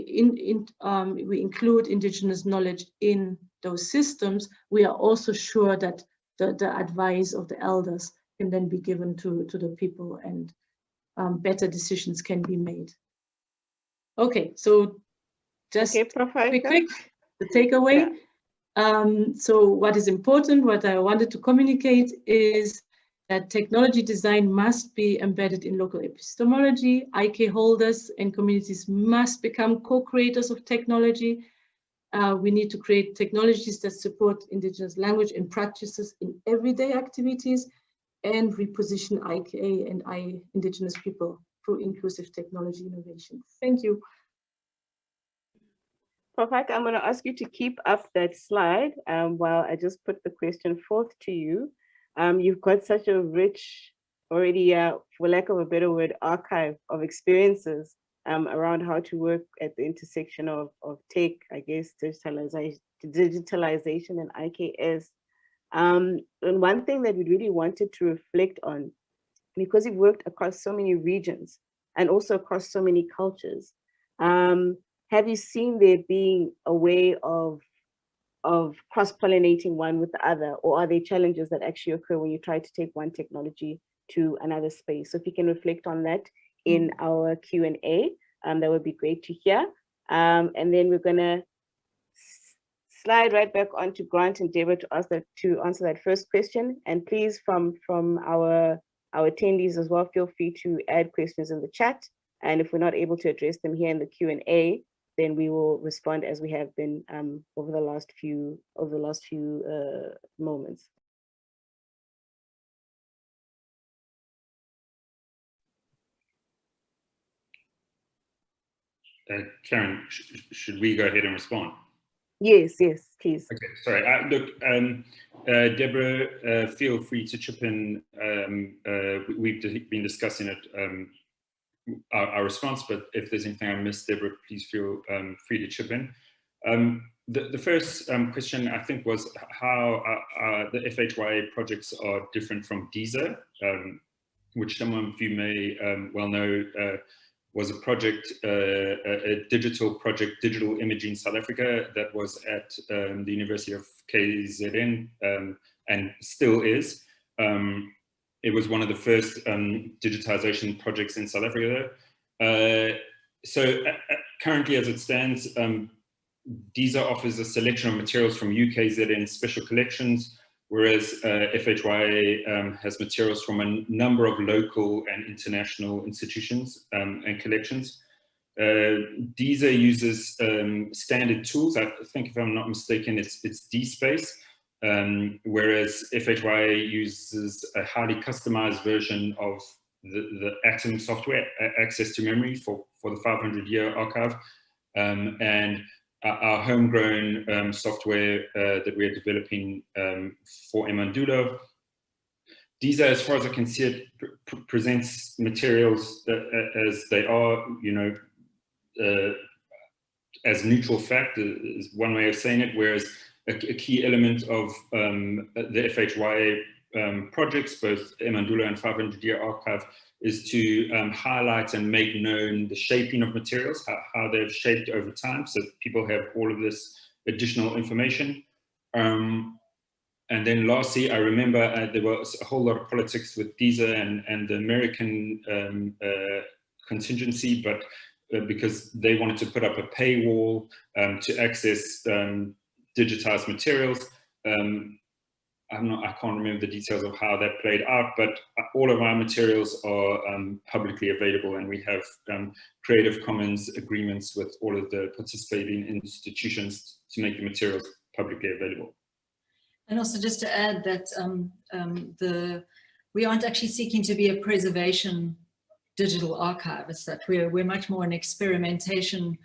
include Indigenous knowledge in those systems, we are also sure that the advice of the elders can then be given to the people, and better decisions can be made. Okay, so just quick, the takeaway. Yeah. So what is important, what I wanted to communicate is that technology design must be embedded in local epistemology. IK holders and communities must become co-creators of technology. We need to create technologies that support Indigenous language and practices in everyday activities, and reposition IK and Indigenous people through inclusive technology innovation. Thank you. Professor, I'm going to ask you to keep up that slide while I just put the question forth to you. You've got such a rich, already, for lack of a better word, archive of experiences around how to work at the intersection of tech, I guess, digitalization and IKS. And one thing that we really wanted to reflect on, because you've worked across so many regions and also across so many cultures, have you seen there being a way of cross-pollinating one with the other, or are there challenges that actually occur when you try to take one technology to another space? So if you can reflect on that in our Q&A, that would be great to hear. And then we're gonna slide right back onto Grant and Deborah to answer that first question. And please, from our attendees as well, feel free to add questions in the chat. And if we're not able to address them here in the Q&A, then we will respond as we have been over the last few moments. Karen, should we go ahead and respond? Yes, please. Okay, sorry. Look, Deborah, feel free to chip in. We've been discussing it, our response, but if there's anything I missed, Deborah, please feel free to chip in. The first question, I think, was how the FHYA projects are different from DISA, which some of you may well know was a project, a digital project, Digital Imaging South Africa, that was at the University of KZN and still is. It was one of the first digitization projects in South Africa. Currently, as it stands, DISA offers a selection of materials from UKZN special collections, whereas FHYA has materials from a number of local and international institutions and collections. DISA uses standard tools. I think, if I'm not mistaken, it's DSpace, whereas FHYA uses a highly customized version of the Atom software, access to memory for the 500-year archive, and our homegrown software that we are developing for Emandulo. DISA, as far as I can see it, presents materials as they are, as neutral fact is one way of saying it, whereas a key element of the FHYA projects, both Emandulo and 500-year archive, is to highlight and make known the shaping of materials, how they've shaped over time, so people have all of this additional information. And then lastly, I remember there was a whole lot of politics with DISA and the American contingency, but because they wanted to put up a paywall to access digitized materials. I can't remember the details of how that played out, but all of our materials are publicly available, and we have Creative Commons agreements with all of the participating institutions to make the materials publicly available. And also just to add that we aren't actually seeking to be a preservation digital archive. It's that we're much more an experimentation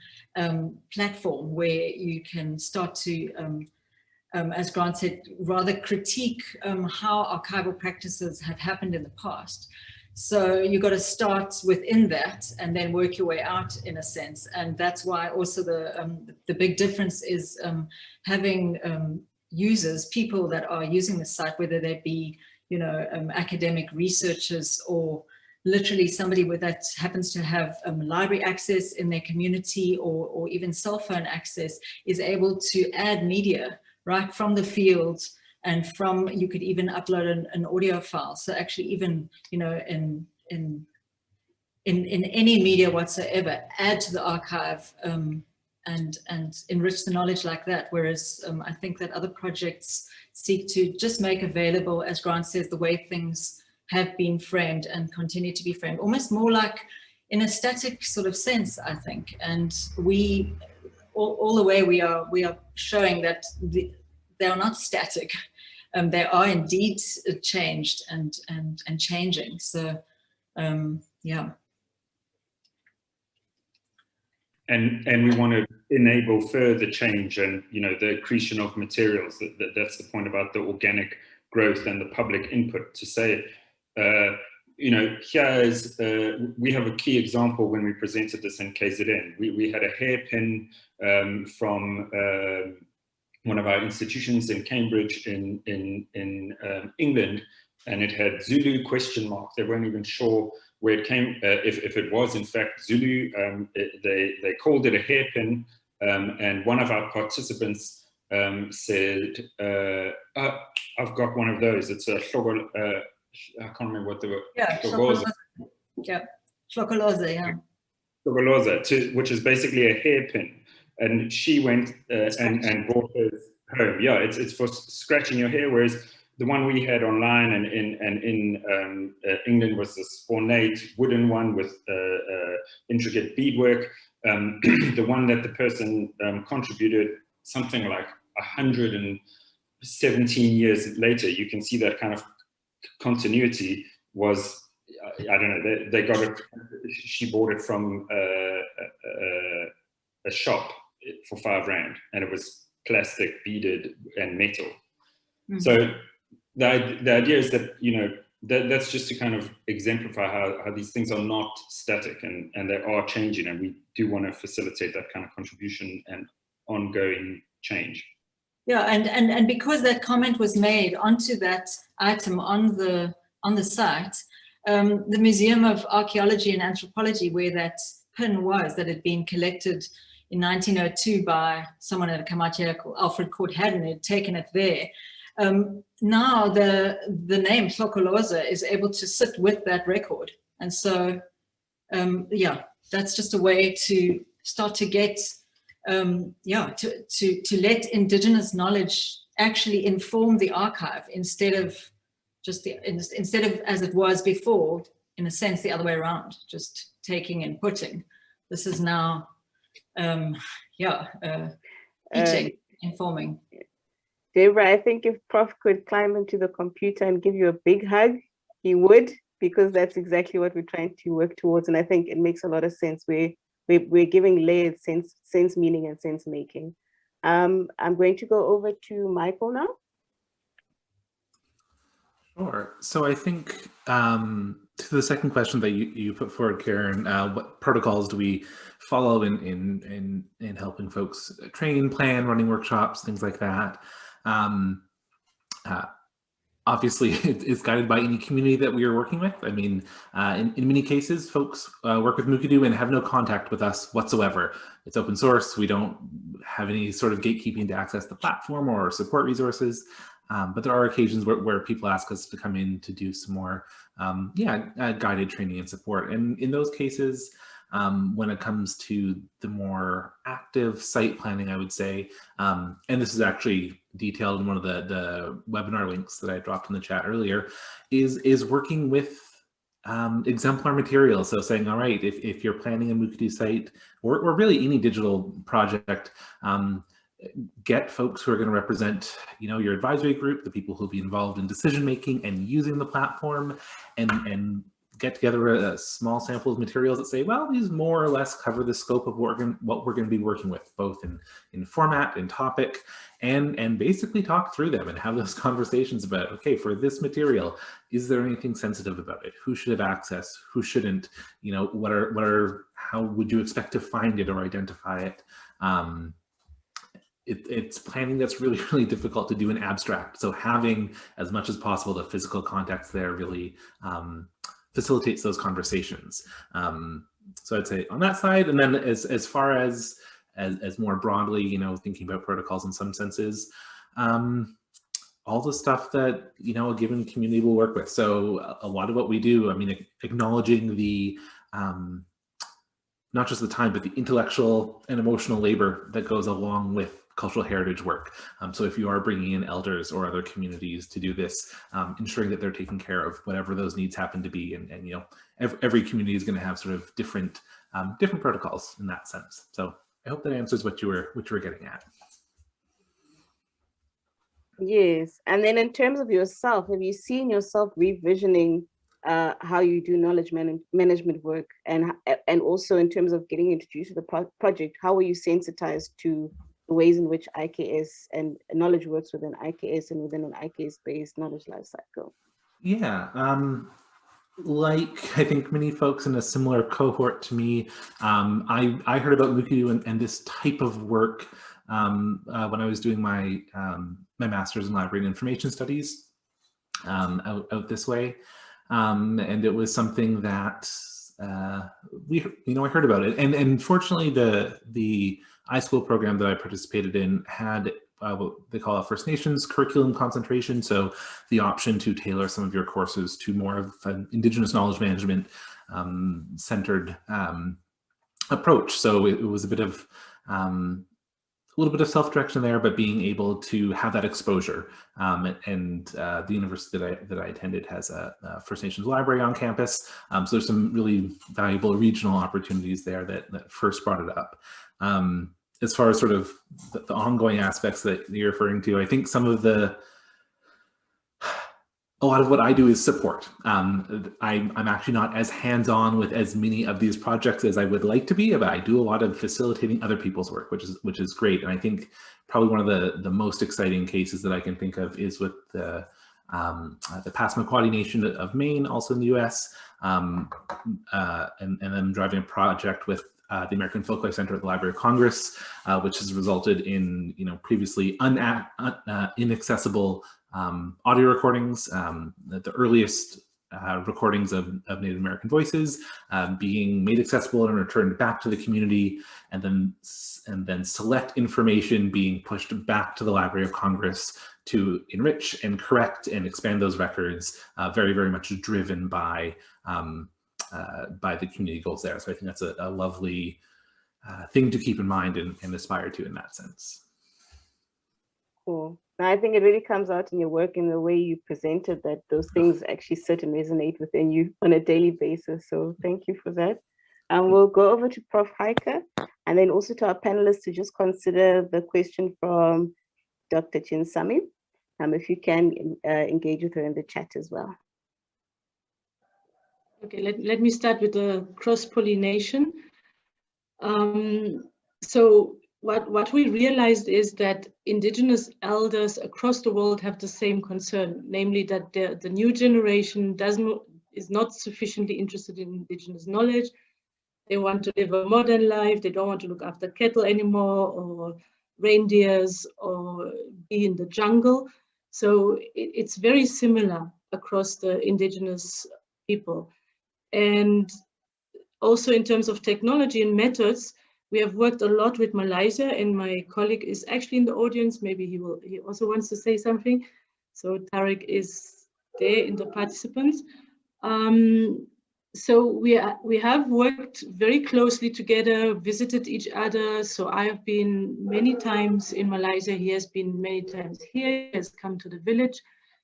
platform where you can start to as Grant said, rather critique how archival practices have happened in the past. So you've got to start within that and then work your way out, in a sense. And that's why also the big difference is having users, people that are using the site, whether they be, academic researchers or literally somebody that happens to have library access in their community or even cell phone access, is able to add media right from the field, and you could even upload an audio file. So actually even, in any media whatsoever, add to the archive and enrich the knowledge like that. Whereas I think that other projects seek to just make available, as Grant says, the way things have been framed and continue to be framed, almost more like in a static sort of sense, I think. And we, all the way we are showing that they are not static. They are indeed changed and changing. So, yeah. And we want to enable further change and, the accretion of materials. That's the point about the organic growth and the public input, to say, here is, we have a key example when we presented this in KZN. We had a hairpin from one of our institutions in Cambridge in England, and it had Zulu ? They weren't even sure where it came, if it was in fact Zulu. They called it a hairpin, and one of our participants said, I've got one of those. It's a I can't remember what they were. Yeah, Shokoloza, yeah. Shokoloza, which is basically a hairpin. And she went and brought hers home. Yeah, it's for scratching your hair, whereas the one we had online and in England was this ornate wooden one with intricate beadwork. the one that the person contributed something like 117 years later, you can see that kind of continuity was, I don't know, they got it, she bought it from a shop for R5, and it was plastic, beaded, and metal. Mm-hmm. So the idea is that, you know, that's just to kind of exemplify how these things are not static, and they are changing, and we do want to facilitate that kind of contribution and ongoing change. Yeah, and because that comment was made onto that item on the site, the Museum of Archaeology and Anthropology, where that pin was that had been collected in 1902 by someone at a Kamachiela called Alfred Court Haddon, had taken it there. Now the name Hlokoloza is able to sit with that record. And so, yeah, that's just a way to start to get, to let Indigenous knowledge actually inform the archive instead of as it was before, in a sense, the other way around, just taking and putting. This is now, teaching, informing. Deborah, I think if Prof could climb into the computer and give you a big hug, he would, because that's exactly what we're trying to work towards. And I think it makes a lot of sense. We're giving layered sense meaning and sense making. I'm going to go over to Michael now. Sure. So I think to the second question that you put forward, Karen, what protocols do we follow in helping folks train, plan, running workshops, things like that? Obviously, it's guided by any community that we are working with. I mean, in many cases, folks work with Mukurtu and have no contact with us whatsoever. It's open source. We don't have any sort of gatekeeping to access the platform or support resources. But there are occasions where people ask us to come in to do some more guided training and support. And in those cases, when it comes to the more active site planning, I would say, and this is actually detailed in one of the webinar links that I dropped in the chat earlier, is working with exemplar materials. So saying, all right, if you're planning a Mukurtu site or really any digital project, get folks who are going to represent, your advisory group, the people who'll be involved in decision making and using the platform, and get together a small sample of materials that say, well, these more or less cover the scope of what we're going to be working with, both in format and topic, and basically talk through them and have those conversations about, okay, for this material, is there anything sensitive about it? Who should have access? Who shouldn't? How would you expect to find it or identify it? It's planning that's really, really difficult to do in abstract. So having as much as possible the physical context there really facilitates those conversations. So I'd say on that side, and then as far as more broadly, thinking about protocols in some senses, all the stuff that a given community will work with. So a lot of what we do, I mean, acknowledging the not just the time, but the intellectual and emotional labor that goes along with cultural heritage work. So if you are bringing in elders or other communities to do this, ensuring that they're taking care of whatever those needs happen to be, and every community is going to have sort of different protocols in that sense. So I hope that answers what you were getting at. Yes, and then in terms of yourself, have you seen yourself revisioning how you do knowledge management work, and also in terms of getting introduced to the project, how were you sensitized to the ways in which IKS and knowledge works within IKS and within an IKS-based knowledge lifecycle? Yeah, like I think many folks in a similar cohort to me, I heard about Mukurtu and this type of work when I was doing my master's in library and information studies out this way. And it was something that I heard about it, and fortunately the iSchool program that I participated in had what they call a First Nations curriculum concentration, so the option to tailor some of your courses to more of an Indigenous knowledge management centered approach. So it was a bit of little bit of self-direction there, but being able to have that exposure. The university that I attended has a First Nations library on campus. So there's some really valuable regional opportunities there that first brought it up. As far as sort of the ongoing aspects that you're referring to, I think a lot of what I do is support. I'm actually not as hands-on with as many of these projects as I would like to be, but I do a lot of facilitating other people's work, which is great. And I think probably one of the most exciting cases that I can think of is with the Passamaquoddy Nation of Maine, also in the U.S., and then driving a project with the American Folklife Center at the Library of Congress, which has resulted in previously inaccessible audio recordings, the earliest recordings of Native American voices being made accessible and returned back to the community, and then select information being pushed back to the Library of Congress to enrich and correct and expand those records, very, very much driven by the community goals there. So I think that's a lovely thing to keep in mind and aspire to in that sense. Cool. I think it really comes out in your work in the way you presented that those things actually sit and resonate within you on a daily basis. So thank you for that. And we'll go over to Prof. Heike, and then also to our panelists to just consider the question from Dr. Chinsami. If you can engage with her in the chat as well. Okay, let me start with the cross-pollination. So what we realized is that Indigenous elders across the world have the same concern, namely that the new generation is not sufficiently interested in Indigenous knowledge. They want to live a modern life. They don't want to look after cattle anymore, or reindeers, or be in the jungle. So it's very similar across the Indigenous people. And also in terms of technology and methods, we have worked a lot with Malaysia, and my colleague is actually in the audience. Maybe he also wants to say something. So Tariq is there in the participants. So we have worked very closely together, visited each other. So I have been many times in Malaysia. He has been many times here. He has come to the village.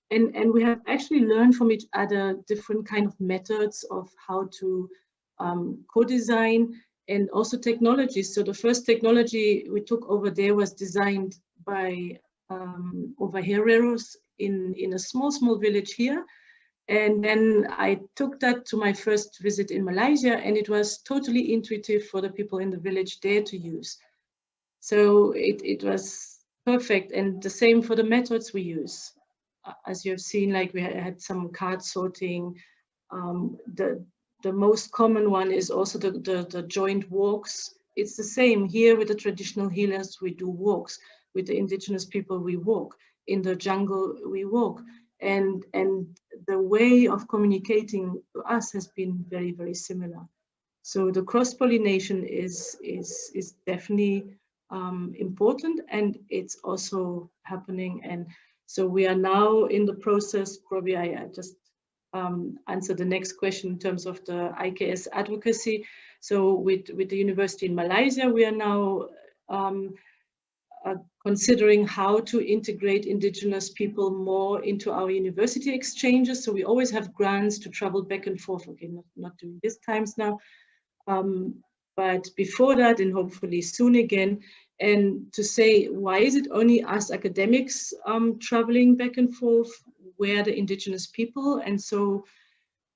And we have actually learned from each other different kind of methods of how to co-design, and also technologies. So the first technology we took over there was designed by Overhereros in a small village here. And then I took that to my first visit in Malaysia, and it was totally intuitive for the people in the village there to use. So it was perfect, and the same for the methods we use. As you have seen, like we had some card sorting. The most common one is also the joint walks. It's the same here with the traditional healers. We do walks. With the Indigenous people, we walk. In the jungle, we walk. And the way of communicating to us has been very, very similar. So the cross-pollination is definitely important, and it's also happening. And so we are now in the process. Probably I just answer the next question in terms of the IKS advocacy. So with the university in Malaysia, we are now considering how to integrate Indigenous people more into our university exchanges. So we always have grants to travel back and forth. Okay, not during these times now, but before that, and hopefully soon again. And to say, why is it only us academics traveling back and forth? Where the Indigenous people? And so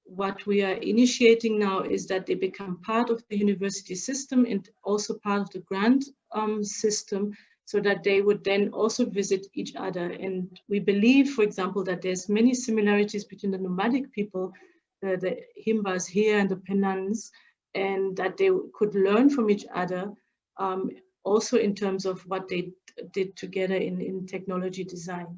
what we are initiating now is that they become part of the university system and also part of the grant system, so that they would then also visit each other. And we believe, for example, that there's many similarities between the nomadic people, the Himbas here and the Penans, and that they could learn from each other, also in terms of what they did together in technology design.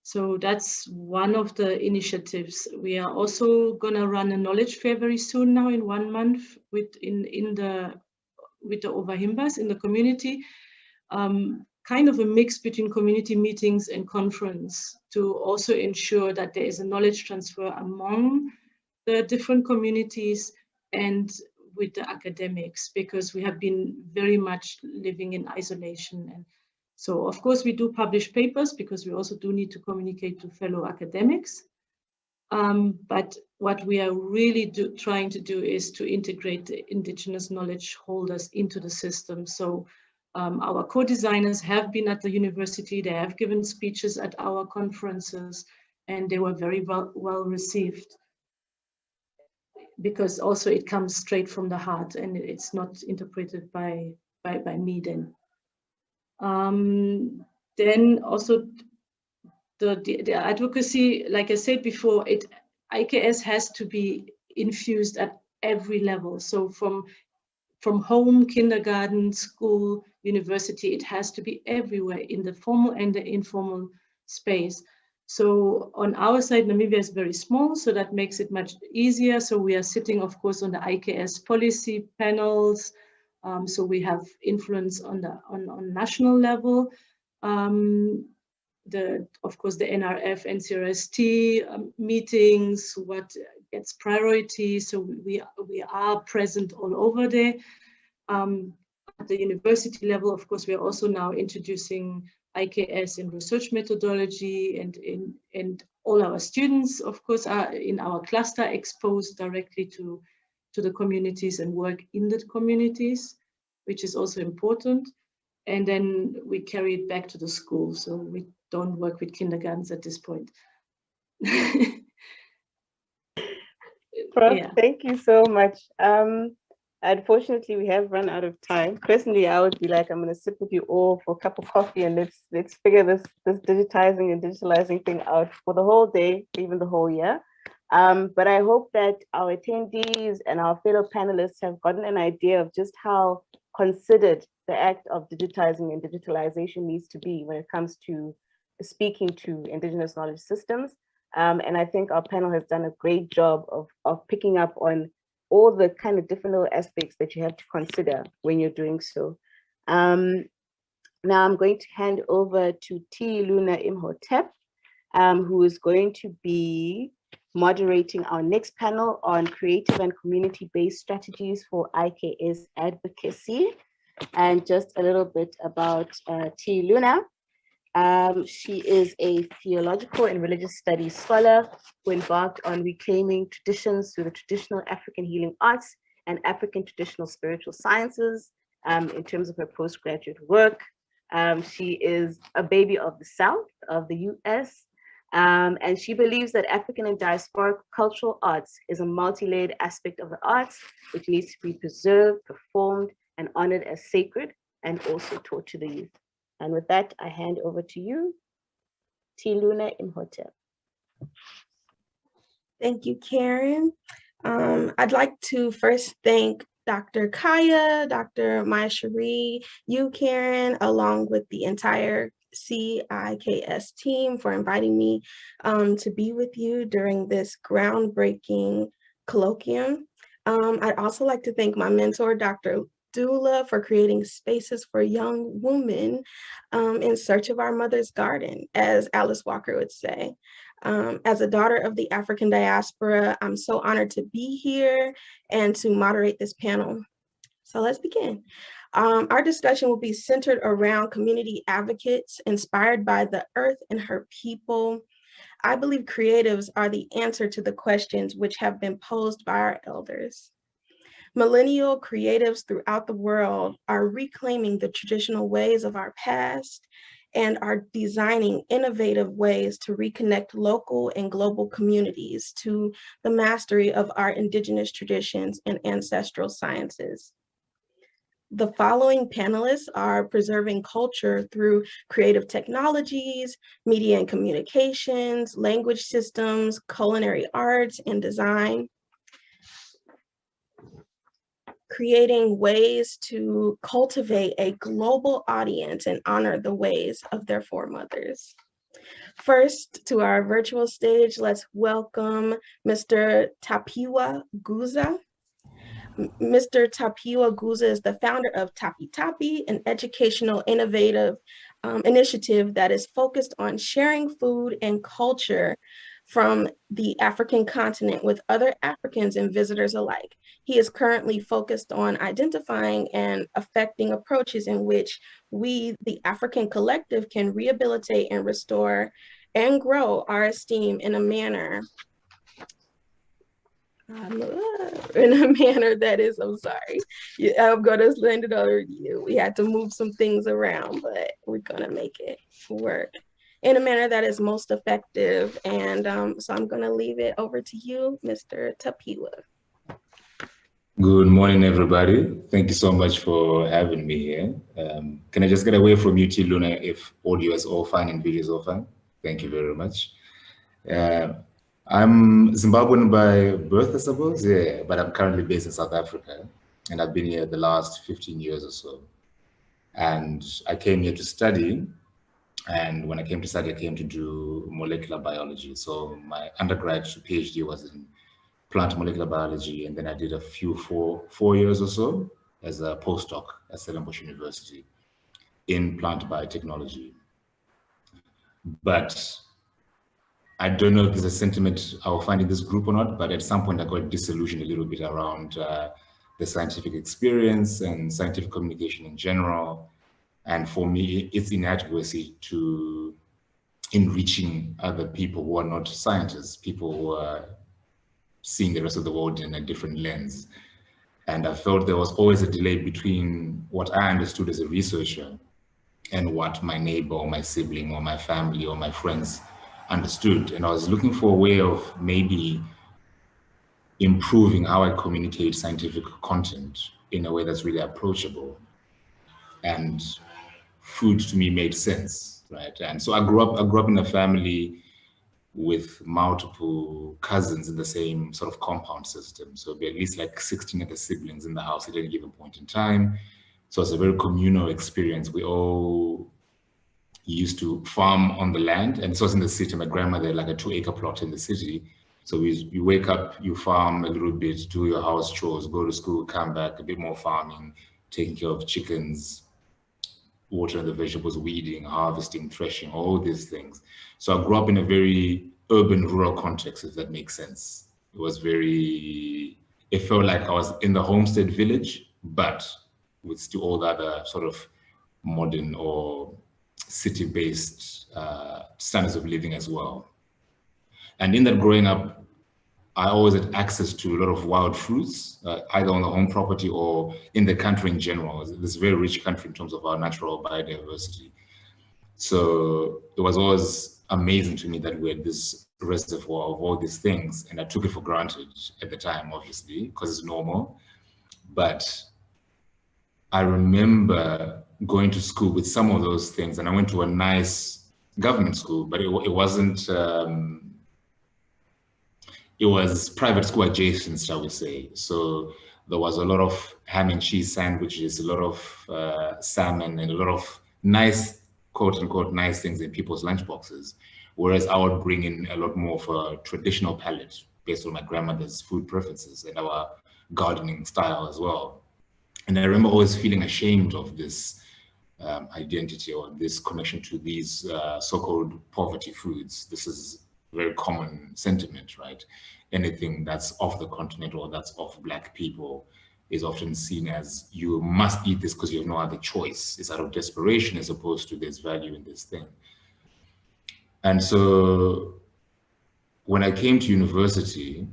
So that's one of the initiatives. We are also going to run a knowledge fair very soon now in 1 month with the Overhimbas in the community. Kind of a mix between community meetings and conference to also ensure that there is a knowledge transfer among the different communities. And with the academics, because we have been very much living in isolation. And so of course we do publish papers because we also do need to communicate to fellow academics. But what we are really trying to do is to integrate the Indigenous knowledge holders into the system. So our co-designers have been at the university, they have given speeches at our conferences, and they were very well received, because also it comes straight from the heart and it's not interpreted by me then. Then also the advocacy, like I said before, IKS has to be infused at every level. So from home, kindergarten, school, university, it has to be everywhere in the formal and the informal space. So on our side, Namibia is very small, so that makes it much easier. So we are sitting, of course, on the IKS policy panels. So we have influence on national level. Of course, the NRF, NCRST meetings, what gets priority. So we are present all over there. At the university level, of course, we are also now introducing IKS in research methodology, and all our students, of course, are in our cluster exposed directly to the communities and work in the communities, which is also important. And then we carry it back to the school. So we don't work with kindergartens at this point. Prof, Yeah. thank you so much. Unfortunately, we have run out of time. Personally, I would be like, I'm going to sit with you all for a cup of coffee and let's figure this digitizing and digitalizing thing out for the whole day, even the whole year. But I hope that our attendees and our fellow panelists have gotten an idea of just how considered the act of digitizing and digitalization needs to be when it comes to speaking to Indigenous knowledge systems. And I think our panel has done a great job of picking up on all the kind of different little aspects that you have to consider when you're doing so. Now I'm going to hand over to T. Luna Imhotep, who is going to be moderating our next panel on creative and community-based strategies for IKS advocacy. And just a little bit about T. Luna. She is a theological and religious studies scholar who embarked on reclaiming traditions through the traditional African healing arts and African traditional spiritual sciences in terms of her postgraduate work. She is a baby of the South, of the US, and she believes that African and diasporic cultural arts is a multi-layered aspect of the arts, which needs to be preserved, performed, and honored as sacred, and also taught to the youth. And with that, I hand over to you, T. Luna Imhotep. Thank you, Karen. I'd like to first thank Dr. Kaya, Dr. Maya Cherie, you, Karen, along with the entire CIKS team for inviting me to be with you during this groundbreaking colloquium. I'd also like to thank my mentor, Dr. Dula, for creating spaces for young women in search of our mother's garden, as Alice Walker would say. As a daughter of the African diaspora, I'm so honored to be here and to moderate this panel. So let's begin. Our discussion will be centered around community advocates inspired by the earth and her people. I believe creatives are the answer to the questions which have been posed by our elders. Millennial creatives throughout the world are reclaiming the traditional ways of our past and are designing innovative ways to reconnect local and global communities to the mastery of our Indigenous traditions and ancestral sciences. The following panelists are preserving culture through creative technologies, media and communications, language systems, culinary arts and design, creating ways to cultivate a global audience and honor the ways of their foremothers. First, to our virtual stage, let's welcome Mr. Tapiwa Guza. Mr. Tapiwa Guza is the founder of Tapi Tapi, an educational innovative initiative that is focused on sharing food and culture from the African continent with other Africans and visitors alike. He is currently focused on identifying and affecting approaches in which we, the African collective, can rehabilitate and restore and grow our esteem in a manner that is, I'm sorry, I'm gonna send it over to you. We had to move some things around, but we're gonna make it work in a manner that is most effective. And so I'm gonna leave it over to you, Mr. Tapiwa. Good morning, everybody. Thank you so much for having me here. Can I just get away from you, T. Luna, if audio is all fine and video is all fine? Thank you very much. I'm Zimbabwean by birth, I suppose, yeah, but I'm currently based in South Africa, and I've been here the last 15 years or so. And I came here to study, and when I came to study, I came to do molecular biology. So my undergrad to PhD was in plant molecular biology, and then I did a few four years or so as a postdoc at Stellenbosch University in plant biotechnology. But I don't know if there's a sentiment I will find in this group or not, but at some point I got disillusioned a little bit around the scientific experience and scientific communication in general. And for me, it's inadequacy to enriching other people who are not scientists, people who are seeing the rest of the world in a different lens. And I felt there was always a delay between what I understood as a researcher and what my neighbor or my sibling or my family or my friends understood. And I was looking for a way of maybe improving how I communicate scientific content in a way that's really approachable. And food to me made sense, right? And so I grew up in a family with multiple cousins in the same sort of compound system. So be at least like 16 other siblings in the house at any given point in time. So it's a very communal experience. We all used to farm on the land, and this was in the city. My grandmother had like a 2-acre plot in the city. So you wake up, you farm a little bit, do your house chores, go to school, come back, a bit more farming, taking care of chickens, watering the vegetables, weeding, harvesting, threshing, all these things. So I grew up in a very urban, rural context, if that makes sense. It felt like I was in the homestead village, but with still all the other sort of modern or city-based standards of living as well. And in that growing up, I always had access to a lot of wild fruits, either on the home property or in the country in general. This very rich country in terms of our natural biodiversity. So it was always amazing to me that we had this reservoir of all these things, and I took it for granted at the time, obviously, because it's normal. But I remember going to school with some of those things, and I went to a nice government school, but it wasn't, it was private school adjacent, shall we say. So there was a lot of ham and cheese sandwiches, a lot of salmon, and a lot of nice, quote unquote, nice things in people's lunchboxes. Whereas I would bring in a lot more of a traditional palate based on my grandmother's food preferences and our gardening style as well. And I remember always feeling ashamed of this identity or this connection to these so-called poverty foods. This is a very common sentiment, right? Anything that's off the continent or that's off Black people is often seen as, you must eat this because you have no other choice. It's out of desperation as opposed to there's value in this thing. And so when I came to university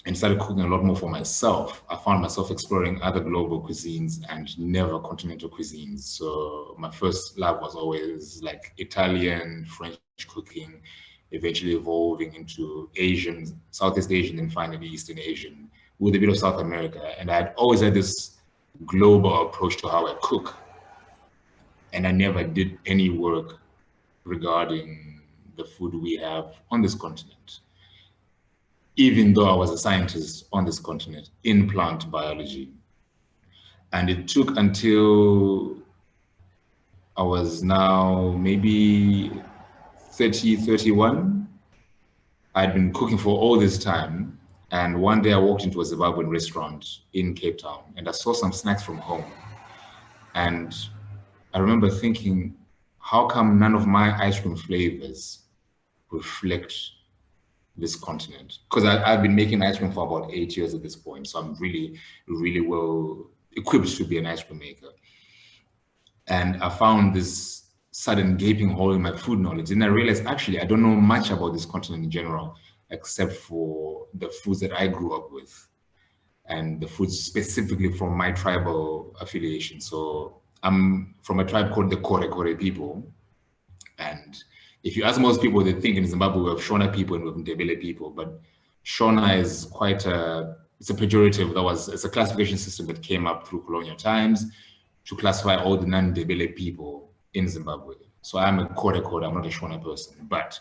and started cooking a lot more for myself, I found myself exploring other global cuisines and never continental cuisines. So my first love was always like Italian, French cooking, eventually evolving into Asian, Southeast Asian, and finally Eastern Asian, with a bit of South America. And I had always had this global approach to how I cook. And I never did any work regarding the food we have on this continent, even though I was a scientist on this continent in plant biology. And it took until I was now maybe 30, 31. I'd been cooking for all this time. And one day I walked into a Zimbabwean restaurant in Cape Town and I saw some snacks from home. And I remember thinking, how come none of my ice cream flavors reflect this continent, because I've been making ice cream for about 8 years at this point. So I'm really, really well equipped to be an ice cream maker. And I found this sudden gaping hole in my food knowledge. And I realized, actually, I don't know much about this continent in general, except for the foods that I grew up with and the foods specifically from my tribal affiliation. So I'm from a tribe called the Kore people. And if you ask most people, they think in Zimbabwe we have Shona people and we have Ndebele people, but Shona is it's a pejorative. It's a classification system that came up through colonial times to classify all the non-Ndebele people in Zimbabwe. So I'm a Kore, I'm not a Shona person, but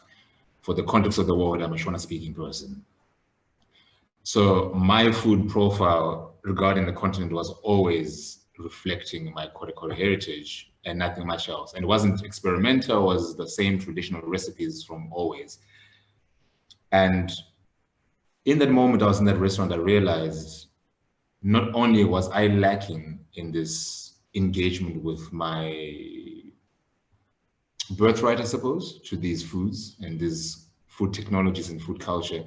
for the context of the world, I'm a Shona speaking person. So my food profile regarding the continent was always reflecting my Kore heritage and nothing much else. And it wasn't experimental, it was the same traditional recipes from always. And in that moment I was in that restaurant, I realized not only was I lacking in this engagement with my birthright, I suppose, to these foods and these food technologies and food culture,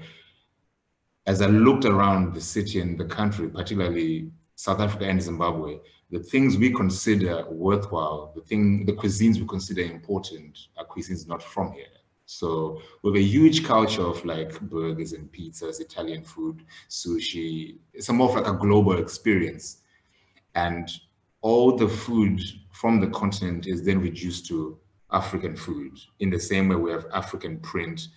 as I looked around the city and the country, particularly South Africa and Zimbabwe, the things we consider worthwhile, the cuisines we consider important are cuisines not from here. So we have a huge culture of like burgers and pizzas, Italian food, sushi. It's more of like a global experience. And all the food from the continent is then reduced to African food. In the same way we have African print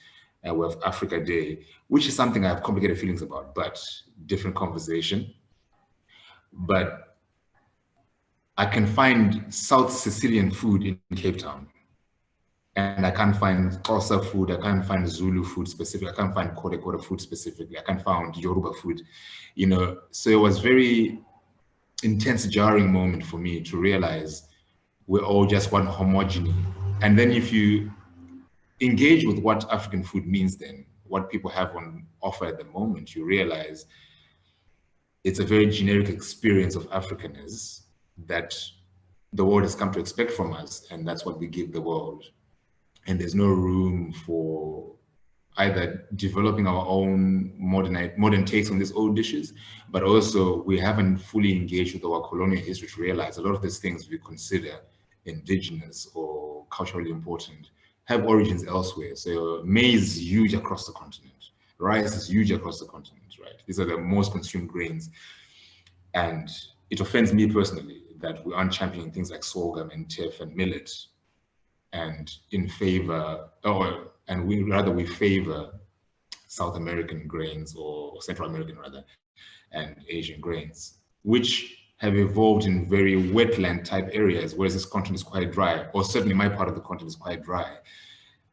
and we have Africa Day, which is something I have complicated feelings about, but different conversation. But I can find South Sicilian food in Cape Town. And I can't find Xhosa food, I can't find Zulu food specifically, I can't find Kore food specifically, I can't find Yoruba food, you know. So it was very intense, jarring moment for me to realize we're all just one homogeny. And then if you engage with what African food means then, what people have on offer at the moment, you realize it's a very generic experience of Africanness that the world has come to expect from us, and that's what we give the world. And there's no room for either developing our own modern takes on these old dishes, but also we haven't fully engaged with our colonial history to realize a lot of these things we consider indigenous or culturally important have origins elsewhere. So maize is huge across the continent. Rice is huge across the continent, right? These are the most consumed grains. And it offends me personally that we aren't championing things like sorghum and teff and millet, and in favor, we favor South American grains, or Central American rather, and Asian grains, which have evolved in very wetland type areas, whereas this continent is quite dry, or certainly my part of the continent is quite dry.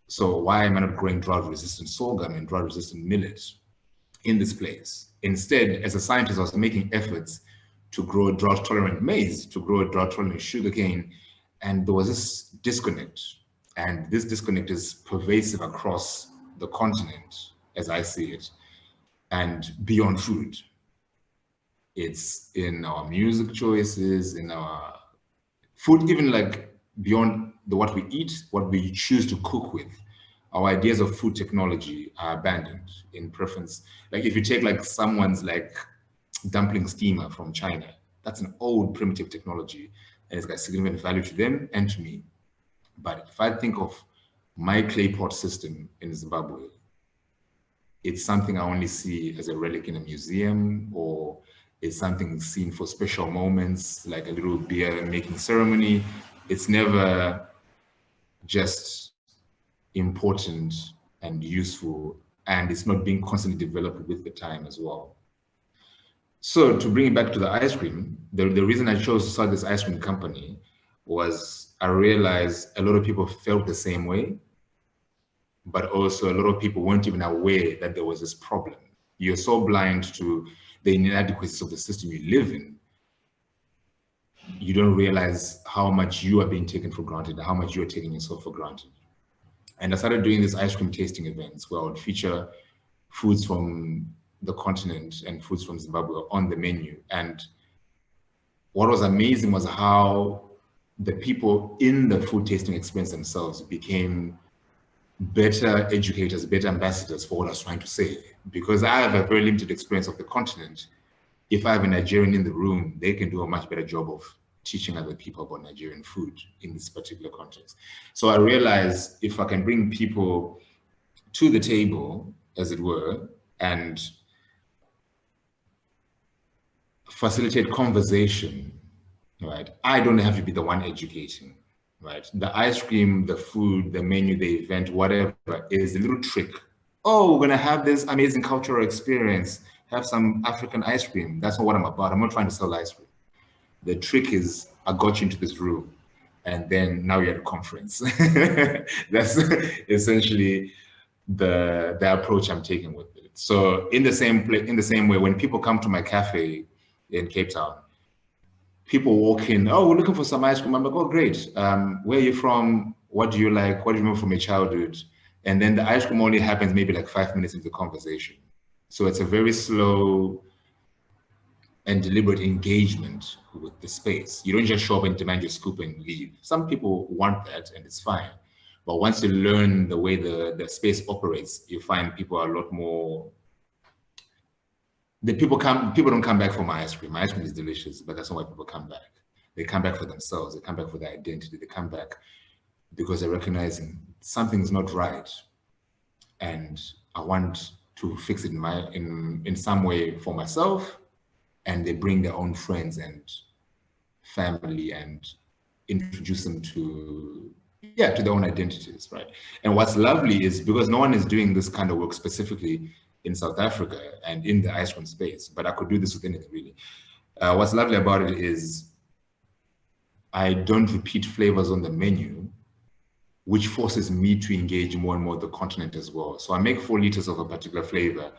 So why am I not growing drought-resistant sorghum and drought-resistant millet in this place? Instead, as a scientist, I was making efforts to grow drought-tolerant maize, to grow drought-tolerant sugarcane, and there was this disconnect. And this disconnect is pervasive across the continent, as I see it, and beyond food. It's in our music choices, in our food, even like beyond what we eat, what we choose to cook with. Our ideas of food technology are abandoned in preference. Like if you take like someone's like dumpling steamer from China, that's an old primitive technology and it's got significant value to them and to me. But if I think of my clay pot system in Zimbabwe, it's something I only see as a relic in a museum, or it's something seen for special moments, like a little beer making ceremony. It's never just important and useful, and it's not being constantly developed with the time as well. So to bring it back to the ice cream, the reason I chose to start this ice cream company was I realized a lot of people felt the same way, but also a lot of people weren't even aware that there was this problem. You're so blind to the inadequacies of the system you live in, you don't realize how much you are being taken for granted, how much you're taking yourself for granted. And I started doing these ice cream tasting events where I would feature foods from the continent and foods from Zimbabwe on the menu. And what was amazing was how the people in the food tasting experience themselves became better educators, better ambassadors for what I was trying to say. Because I have a very limited experience of the continent. If I have a Nigerian in the room, they can do a much better job of teaching other people about Nigerian food in this particular context. So I realized if I can bring people to the table, as it were, and facilitate conversation, right? I don't have to be the one educating, right? The ice cream, the food, the menu, the event, whatever is a little trick. Oh, we're gonna have this amazing cultural experience, have some African ice cream. That's not what I'm about. I'm not trying to sell ice cream. The trick is I got you into this room and then now you're at a conference. That's essentially the approach I'm taking with it. So in the same way, when people come to my cafe in Cape Town, people walk in, oh, we're looking for some ice cream. I'm like, oh, great. Where are you from? What do you like? What do you remember from your childhood? And then the ice cream only happens maybe like 5 minutes into the conversation. So it's a very slow and deliberate engagement with the space. You don't just show up and demand your scoop and leave. Some people want that and it's fine. But once you learn the way the space operates, you find people are a lot more, people don't come back for my ice cream. My ice cream is delicious, but that's not why people come back. They come back for themselves. They come back for their identity. They come back because they're recognizing something's not right. And I want to fix it in some way for myself. And they bring their own friends and family and introduce them to their own identities, right? And what's lovely is because no one is doing this kind of work specifically in South Africa and in the ice cream space, but I could do this with anything really. What's lovely about it is I don't repeat flavors on the menu, which forces me to engage more and more with the continent as well. So I make 4 liters of a particular flavor,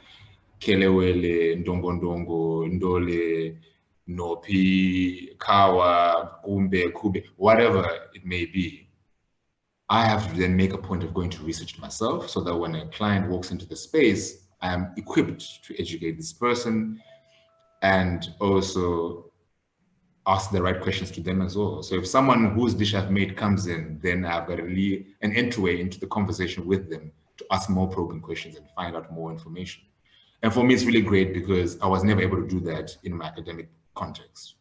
kelewele, ndongondongo, ndole, nopi, kawa, kumbe, kube, whatever it may be. I have to then make a point of going to research it myself so that when a client walks into the space, I am equipped to educate this person and also ask the right questions to them as well. So if someone whose dish I've made comes in, then I've got an entryway into the conversation with them to ask more probing questions and find out more information. And for me, it's really great because I was never able to do that in my academic context.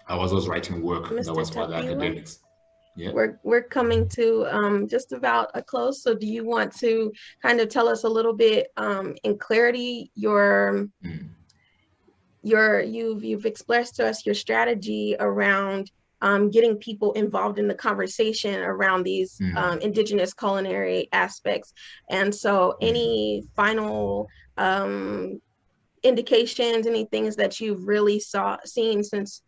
I was always writing work that was for the academics. Yeah. We're coming to just about a close. So do you want to kind of tell us a little bit in clarity you've expressed to us your strategy around getting people involved in the conversation around these indigenous culinary aspects. And so any final indications, any things that you've really seen since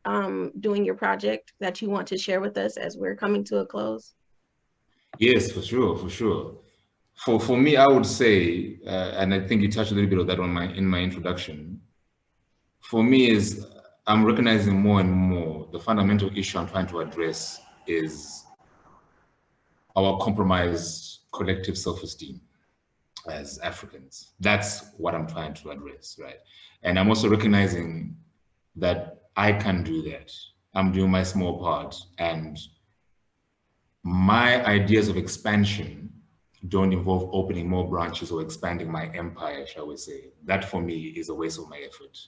doing your project that you want to share with us as we're coming to a close? Yes, for sure, for sure. For me, I would say, and I think you touched a little bit of that in my introduction. For me is I'm recognizing more and more the fundamental issue I'm trying to address is our compromised collective self-esteem as Africans. That's what I'm trying to address, right? And I'm also recognizing that I can do that. I'm doing my small part, and my ideas of expansion don't involve opening more branches or expanding my empire, shall we say. That for me is a waste of my effort.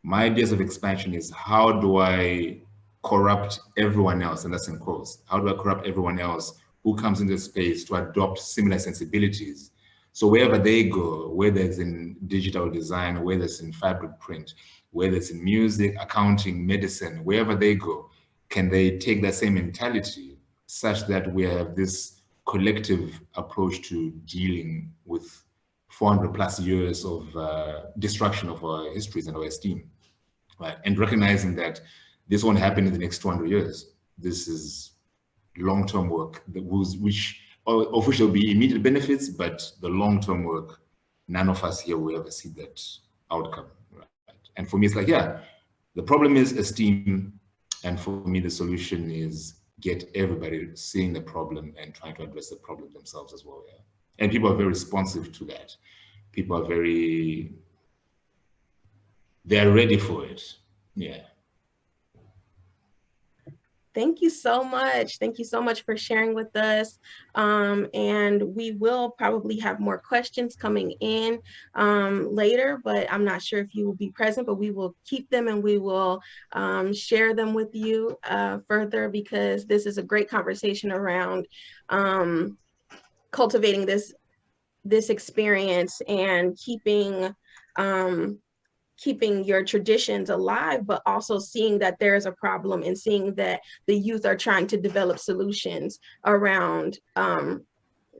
My ideas of expansion is how do I corrupt everyone else, and that's in quotes. How do I corrupt everyone else who comes into the space to adopt similar sensibilities? So wherever they go, whether it's in digital design, whether it's in fabric print, whether it's in music, accounting, medicine, wherever they go, can they take that same mentality such that we have this collective approach to dealing with 400 plus years of destruction of our histories and our esteem, right? And recognizing that this won't happen in the next 200 years. This is long-term work of which there will be immediate benefits, but the long-term work, none of us here will ever see that outcome, right? And for me, it's like, yeah, the problem is esteem. And for me, the solution is get everybody seeing the problem and trying to address the problem themselves as well, yeah? And people are very responsive to that. People are they're ready for it, yeah. Thank you so much. Thank you so much for sharing with us. And we will probably have more questions coming in later, but I'm not sure if you will be present, but we will keep them and we will share them with you further, because this is a great conversation around cultivating this experience and keeping your traditions alive, but also seeing that there is a problem and seeing that the youth are trying to develop solutions around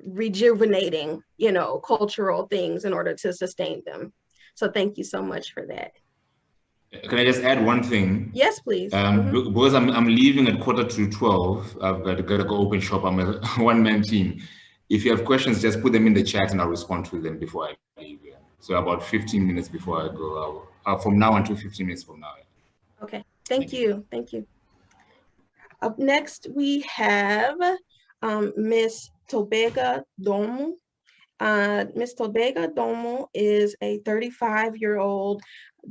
rejuvenating, cultural things in order to sustain them. So thank you so much for that. Can I just add one thing? Yes, please. Because I'm leaving at 11:45. I've got to go open shop. I'm a one-man team. If you have questions, just put them in the chat and I'll respond to them before I leave. So about 15 minutes before I go, from now until 15 minutes from now. Okay, thank you. Thank you. Up next, we have Ms. Tobega Domo. Ms. Tobega Domo is a 35-year-old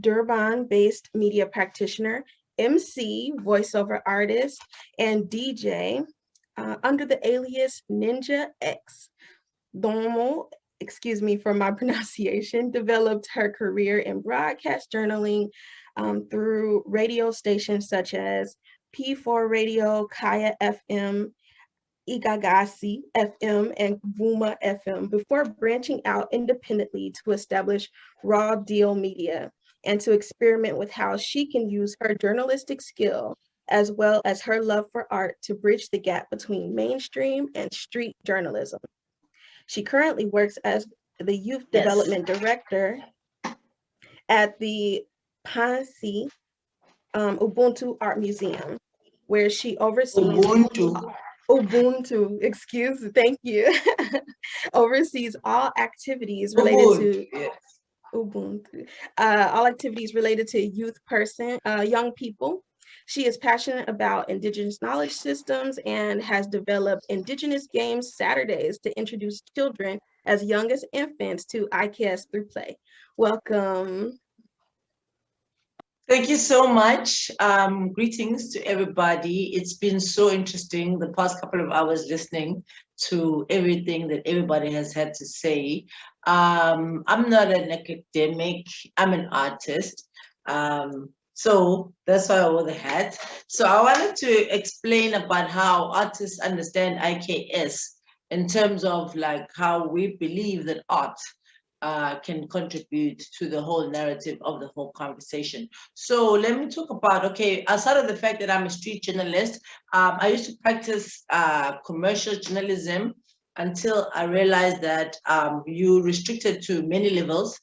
Durban-based media practitioner, MC, voiceover artist, and DJ under the alias Ninja X. Domo, excuse me for my pronunciation, developed her career in broadcast journaling through radio stations such as P4 Radio, Kaya FM, Igagasi FM, and Vuma FM before branching out independently to establish Raw Deal Media and to experiment with how she can use her journalistic skill as well as her love for art to bridge the gap between mainstream and street journalism. She currently works as the Youth Development Director at the Pansi Ubuntu Art Museum, where she oversees Ubuntu, thank you, oversees all activities related to Ubuntu, all activities related to young people. She is passionate about Indigenous knowledge systems and has developed Indigenous Games Saturdays to introduce children as young as infants to IKS through play. Welcome. Thank you so much. Greetings to everybody. It's been so interesting the past couple of hours listening to everything that everybody has had to say. I'm not an academic, I'm an artist. So that's why I wore the hat. So I wanted to explain about how artists understand IKS in terms of like how we believe that art can contribute to the whole narrative of the whole conversation. So let me talk about, okay, outside of the fact that I'm a street journalist, I used to practice commercial journalism until I realized that you restricted to many levels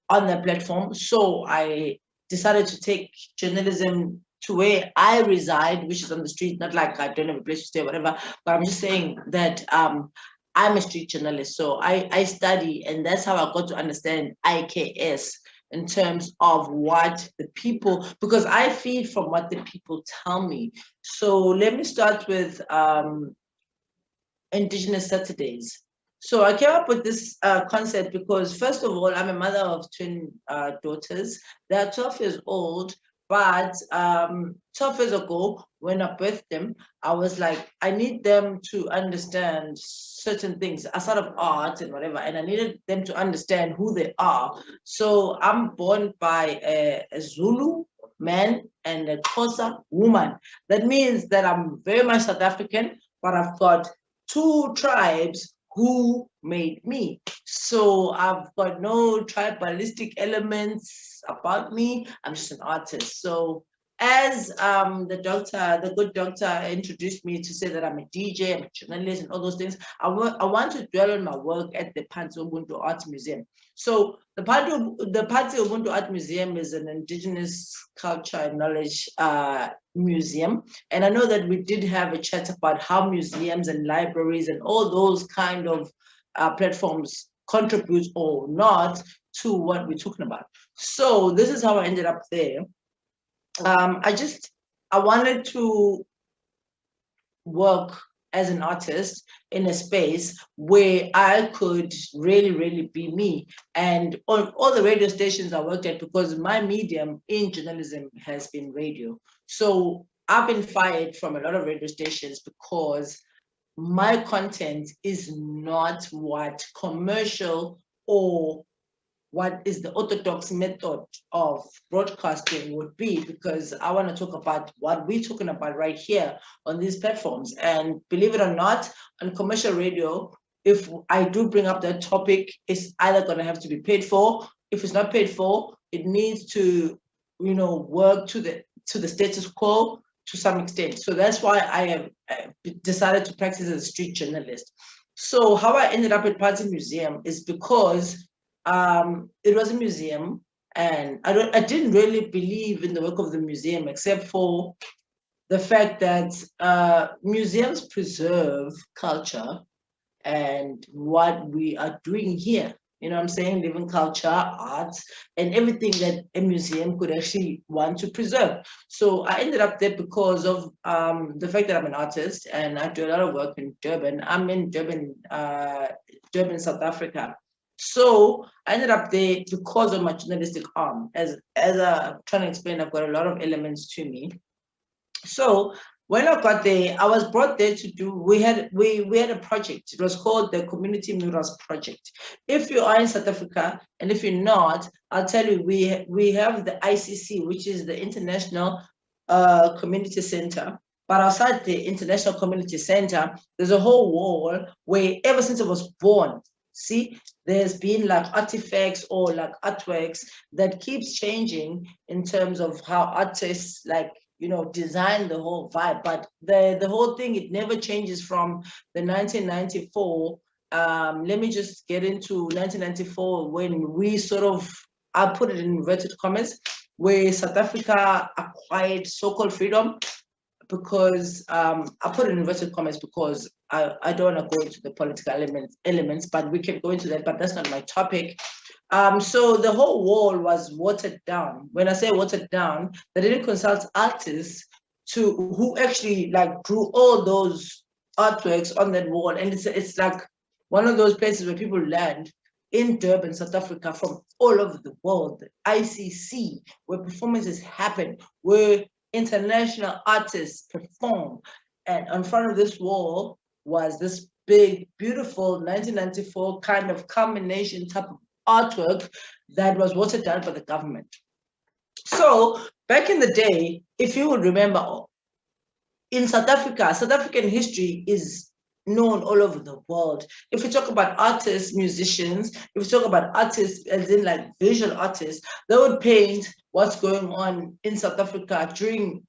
on the platform. So I decided to take journalism to where I reside, which is on the street, not like I don't have a place to stay, whatever, but I'm just saying that I'm a street journalist. So I study, and that's how I got to understand IKS in terms of what the people, because I feed from what the people tell me. So let me start with Indigenous Saturdays. So I came up with this concept because, first of all, I'm a mother of twin daughters. They're 12 years old, but 12 years ago, when I birthed them, I was like, I need them to understand certain things outside of art and whatever, and I needed them to understand who they are. So I'm born by a Zulu man and a Xhosa woman. That means that I'm very much South African, but I've got two tribes who made me. So I've got no tribalistic elements about me. I'm just an artist. So as the good doctor introduced me to say that I'm a DJ, I'm a journalist and all those things, I want to dwell on my work at the Pansi Ubuntu Art Museum. So the Pansi Ubuntu Art Museum is an Indigenous culture and knowledge museum. And I know that we did have a chat about how museums and libraries and all those kind of platforms contribute or not to what we're talking about. So this is how I ended up there. I wanted to work as an artist in a space where I could really, really be me. And on all the radio stations I worked at, because my medium in journalism has been radio. So I've been fired from a lot of radio stations because my content is not what commercial or what is the orthodox method of broadcasting would be, because I want to talk about what we're talking about right here on these platforms. And believe it or not, on commercial radio, if I do bring up that topic, it's either going to have to be paid for. If it's not paid for, it needs to, work to the status quo to some extent. So that's why I have decided to practice as a street journalist. So how I ended up at Party Museum is because it was a museum, and I didn't really believe in the work of the museum, except for the fact that museums preserve culture and what we are doing here. You know what I'm saying? Living culture, arts, and everything that a museum could actually want to preserve. So I ended up there because of the fact that I'm an artist and I do a lot of work in Durban. I'm in Durban, South Africa. So I ended up there because of my journalistic arm. As I'm trying to explain, I've got a lot of elements to me. So when I got there, I was brought there to do, we had a project. It was called the Community Murals Project. If you are in South Africa, and if you're not, I'll tell you, we have the ICC, which is the International Community Center. But outside the International Community Center, there's a whole wall where ever since I was born, see, there's been like artifacts or like artworks that keeps changing in terms of how artists design the whole vibe. But the whole thing, it never changes from the 1994. Let me just get into 1994 when we I put it in inverted commas, where South Africa acquired so-called freedom, because I put it in inverted commas because I don't want to go into the political elements, but we can go into that, but that's not my topic. So the whole wall was watered down. When I say watered down, they didn't consult artists who actually drew all those artworks on that wall. And it's like one of those places where people land in Durban, South Africa, from all over the world, the ICC, where performances happen, where international artists perform. And in front of this wall was this big, beautiful 1994 kind of combination type of artwork that was watered down by the government. So back in the day, if you would remember, in South Africa, South African history is known all over the world. If we talk about artists, musicians, if we talk about artists as in visual artists, they would paint what's going on in South Africa during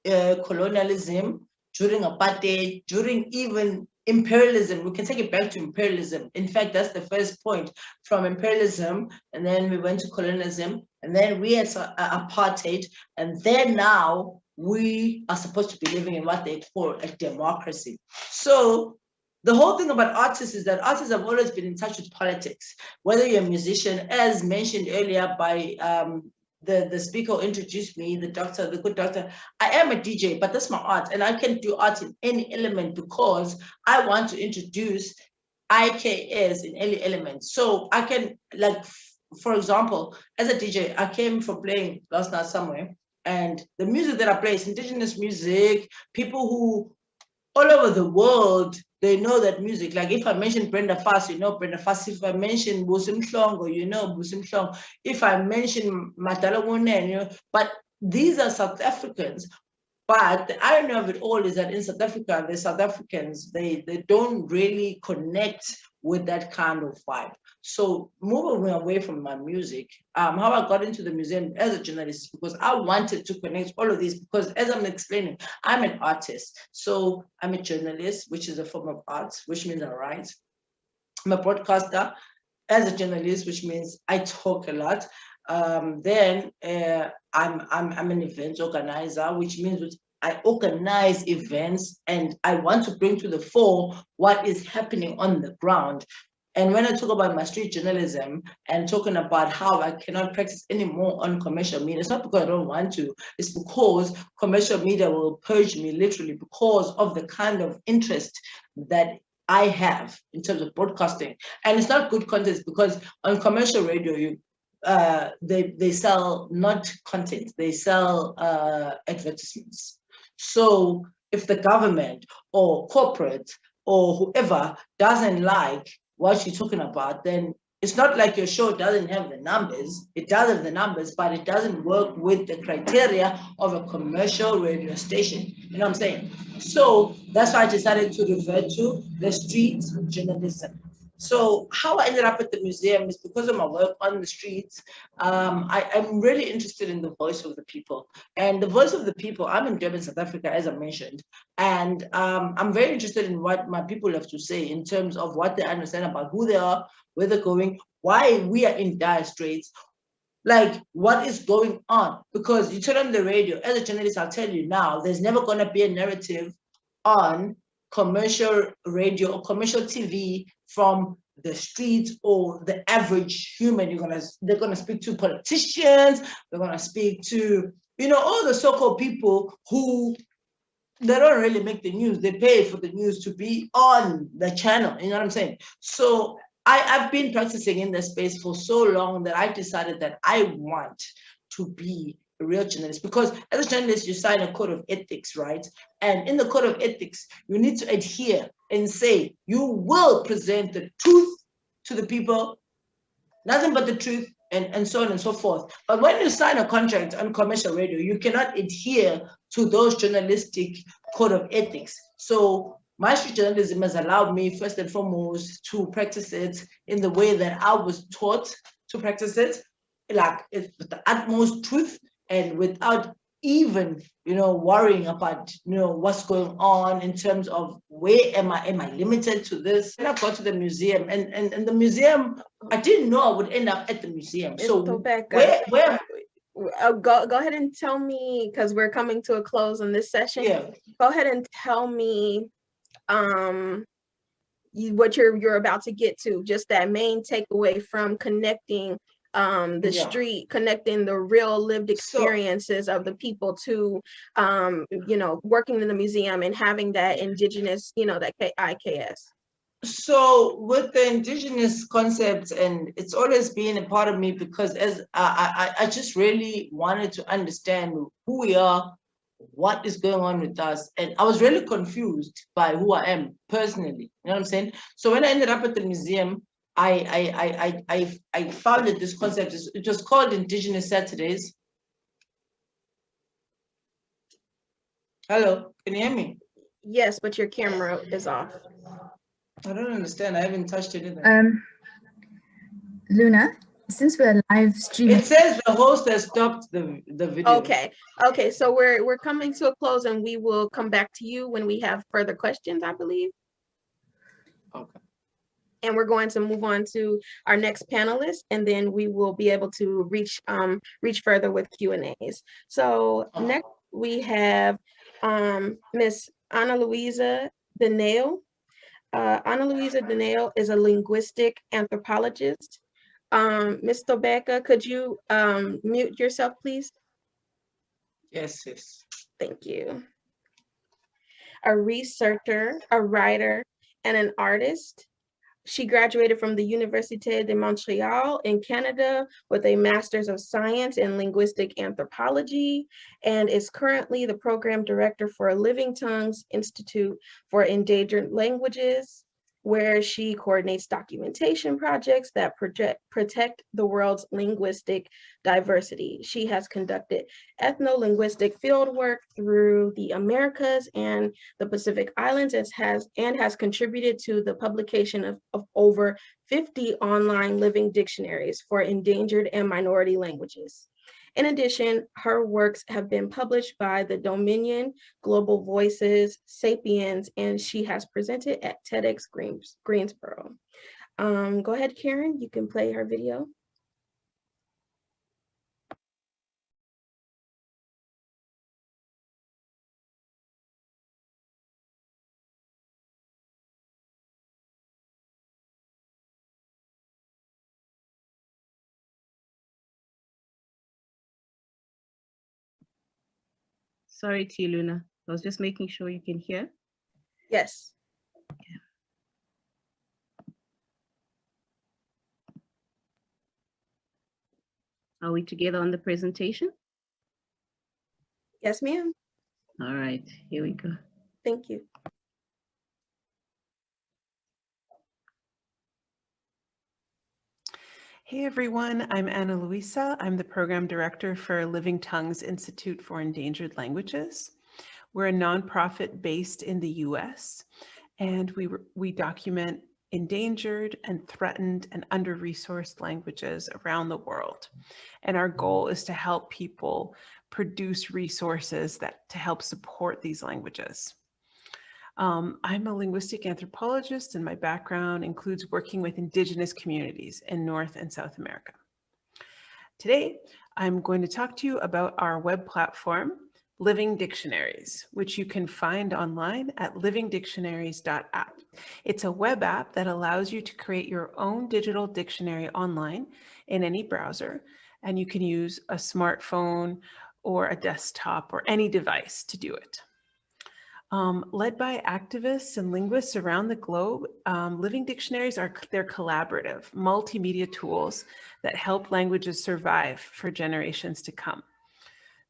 colonialism, during apartheid, during even imperialism. We can take it back to imperialism. In fact, that's the first point, from imperialism, and then we went to colonialism, and then we had apartheid, and then now we are supposed to be living in what they call a democracy. So the whole thing about artists is that artists have always been in touch with politics, whether you're a musician, as mentioned earlier by the speaker who introduced me, the good doctor. I am a DJ, but that's my art, and I can do art in any element because I want to introduce IKS in any element. So I can, for example, as a DJ, I came from playing last night somewhere, and the music that I play is indigenous music. People who all over the world, they know that music. Like if I mention Brenda Fassie, you know Brenda Fassie. If I mention Busim Hlongo, you know Busim Hlongo. If I mention Madala Wunen, you know, but these are South Africans. But the irony of it all is that in South Africa, the South Africans, they don't really connect with that kind of vibe. So moving away from my music, how I got into the museum as a journalist is because I wanted to connect all of these, because as I'm explaining, I'm an artist. So I'm a journalist, which is a form of art, which means I write. I'm a broadcaster as a journalist, which means I talk a lot. Then I'm an event organizer, which means I organize events and I want to bring to the fore what is happening on the ground. And when I talk about my street journalism and talking about how I cannot practice anymore on commercial media, it's not because I don't want to, it's because commercial media will purge me literally because of the kind of interest that I have in terms of broadcasting. And it's not good content, because on commercial radio, they sell not content, they sell advertisements. So if the government or corporate or whoever doesn't like what you're talking about, then it's not like your show doesn't have the numbers. It does have the numbers, but it doesn't work with the criteria of a commercial radio station. You know what I'm saying? So that's why I decided to refer to the street journalism. So how I ended up at the museum is because of my work on the streets. I'm really interested in the voice of the people. And the voice of the people, I'm in Durban, South Africa, as I mentioned. And I'm very interested in what my people have to say in terms of what they understand about who they are, where they're going, why we are in dire straits, like what is going on. Because you turn on the radio, as a journalist, I'll tell you now, there's never going to be a narrative on commercial radio or commercial TV from the streets or the average human. They're gonna speak to politicians, they're gonna speak to, you know, all the so-called people who they don't really make the news. They pay for the news to be on the channel. You know what I'm saying? So I've been practicing in this space for so long that I decided that I want to be a real journalist, because as a journalist, you sign a code of ethics, right? And in the code of ethics, you need to adhere and say, you will present the truth to the people, nothing but the truth, and so on and so forth. But when you sign a contract on commercial radio, you cannot adhere to those journalistic code of ethics. So my street journalism has allowed me, first and foremost, to practice it in the way that I was taught to practice it, like with the utmost truth and without even, you know, worrying about, you know, what's going on in terms of where am I limited to this? When I got to the museum, and the museum, I didn't know I would end up at the museum. So where go ahead and tell me, because we're coming to a close on this session. Yeah. Go ahead and tell me what you're about to get to, just that main takeaway from connecting the street, connecting the real lived experiences of the people to you know, working in the museum and having that indigenous, you know, that IKS. So with the indigenous concepts, and it's always been a part of me, because as I just really wanted to understand who we are, what is going on with us. And I was really confused by who I am personally. You know what I'm saying? So when I ended up at the museum, I founded this concept. It was called Indigenous Saturdays. Hello, can you hear me? Yes, but your camera is off. I don't understand. I haven't touched it either. Luna, since we're live streaming, it says the host has stopped the video. Okay, so we're coming to a close, and we will come back to you when we have further questions, I believe. Okay. And we're going to move on to our next panelist, and then we will be able to reach further with Q&As. So next we have Miss Ana Luisa Deneo. Ana Luisa Deneo is a linguistic anthropologist. Ms. Tobeka, could you mute yourself, please? Yes. Thank you. A researcher, a writer, and an artist. She graduated from the Université de Montréal in Canada with a Master's of Science in Linguistic Anthropology, and is currently the program director for Living Tongues Institute for Endangered Languages, where she coordinates documentation projects that protect the world's linguistic diversity. She has conducted ethno-linguistic fieldwork through the Americas and the Pacific Islands, and has contributed to the publication of over 50 online living dictionaries for endangered and minority languages. In addition, her works have been published by the Dominion, Global Voices, Sapiens, and she has presented at TEDx Greensboro. Go ahead, Karen, you can play her video. Sorry, T. Luna. I was just making sure you can hear. Yes. Okay. Are we together on the presentation? Yes, ma'am. All right, here we go. Thank you. Hey everyone, I'm Ana Luisa. I'm the Program Director for Living Tongues Institute for Endangered Languages. We're a nonprofit based in the US, and we document endangered and threatened and under-resourced languages around the world. And our goal is to help people produce resources to help support these languages. I'm a linguistic anthropologist, and my background includes working with Indigenous communities in North and South America. Today, I'm going to talk to you about our web platform, Living Dictionaries, which you can find online at livingdictionaries.app. It's a web app that allows you to create your own digital dictionary online in any browser, and you can use a smartphone or a desktop or any device to do it. Led by activists and linguists around the globe, Living Dictionaries they're collaborative, multimedia tools that help languages survive for generations to come.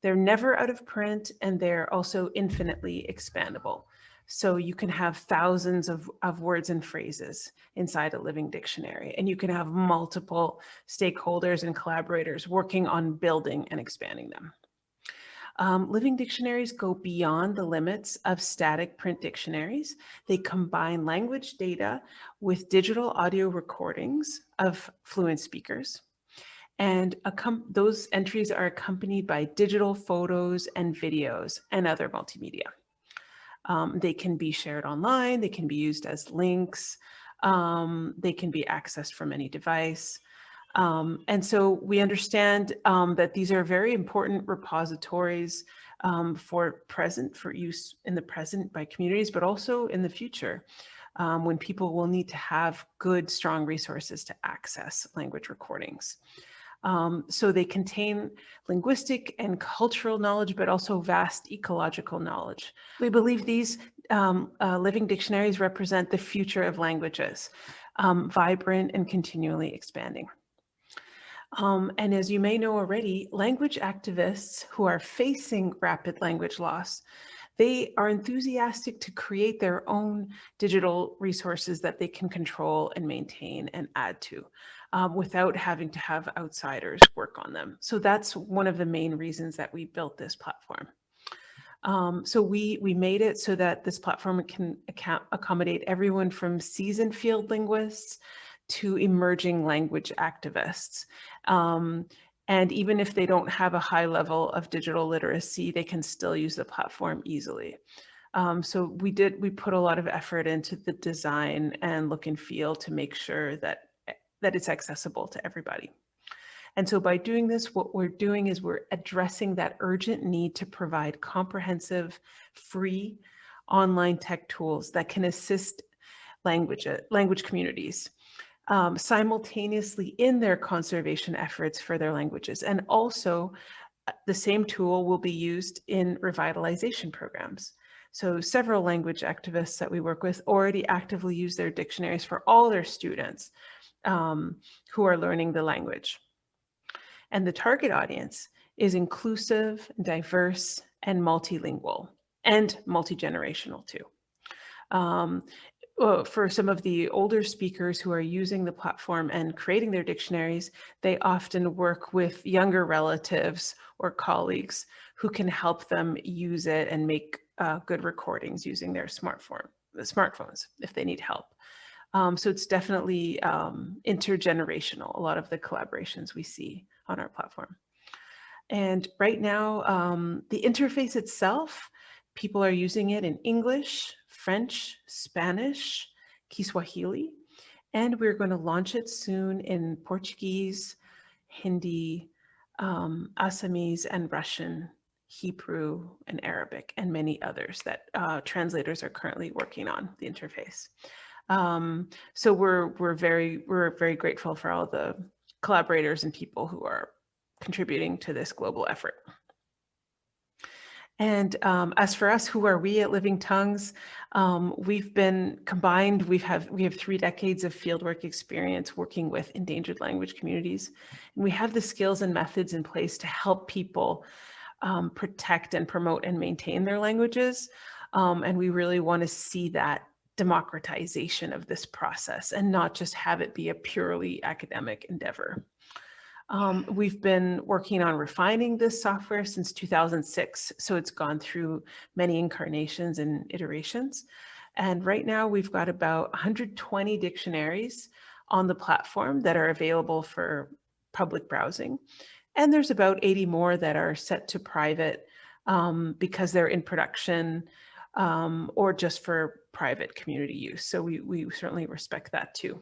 They're never out of print, and they're also infinitely expandable. So you can have thousands of words and phrases inside a living dictionary, and you can have multiple stakeholders and collaborators working on building and expanding them. Living dictionaries go beyond the limits of static print dictionaries. They combine language data with digital audio recordings of fluent speakers. And those entries are accompanied by digital photos and videos and other multimedia. They can be shared online, they can be used as links, they can be accessed from any device. And so we understand that these are very important repositories for use in the present by communities, but also in the future when people will need to have good, strong resources to access language recordings. So they contain linguistic and cultural knowledge, but also vast ecological knowledge. We believe these living dictionaries represent the future of languages, vibrant and continually expanding. And as you may know already, language activists who are facing rapid language loss, they are enthusiastic to create their own digital resources that they can control and maintain and add to without having to have outsiders work on them. So that's one of the main reasons that we built this platform. So we made it so that this platform can accommodate everyone from seasoned field linguists to emerging language activists. And even if they don't have a high level of digital literacy, they can still use the platform easily. So we put a lot of effort into the design and look and feel to make sure that it's accessible to everybody. And so by doing this, what we're doing is we're addressing that urgent need to provide comprehensive, free online tech tools that can assist language communities simultaneously in their conservation efforts for their languages. And also the same tool will be used in revitalization programs. So several language activists that we work with already actively use their dictionaries for all their students who are learning the language. And the target audience is inclusive, diverse, and multilingual, and multi-generational too. For some of the older speakers who are using the platform and creating their dictionaries, they often work with younger relatives or colleagues who can help them use it and make good recordings using their smartphones if they need help. So it's definitely intergenerational, a lot of the collaborations we see on our platform. And right now, the interface itself, people are using it in English, French, Spanish, Kiswahili, and we're going to launch it soon in Portuguese, Hindi, Assamese, and Russian, Hebrew, and Arabic, and many others that translators are currently working on the interface. So we're very grateful for all the collaborators and people who are contributing to this global effort. And as for us, who are we at Living Tongues? We've been combined. We have 3 decades of fieldwork experience working with endangered language communities, and we have the skills and methods in place to help people protect and promote and maintain their languages. And we really want to see that democratization of this process and not just have it be a purely academic endeavor. We've been working on refining this software since 2006, so it's gone through many incarnations and iterations. And right now we've got about 120 dictionaries on the platform that are available for public browsing. And there's about 80 more that are set to private because they're in production or just for private community use. So we certainly respect that too.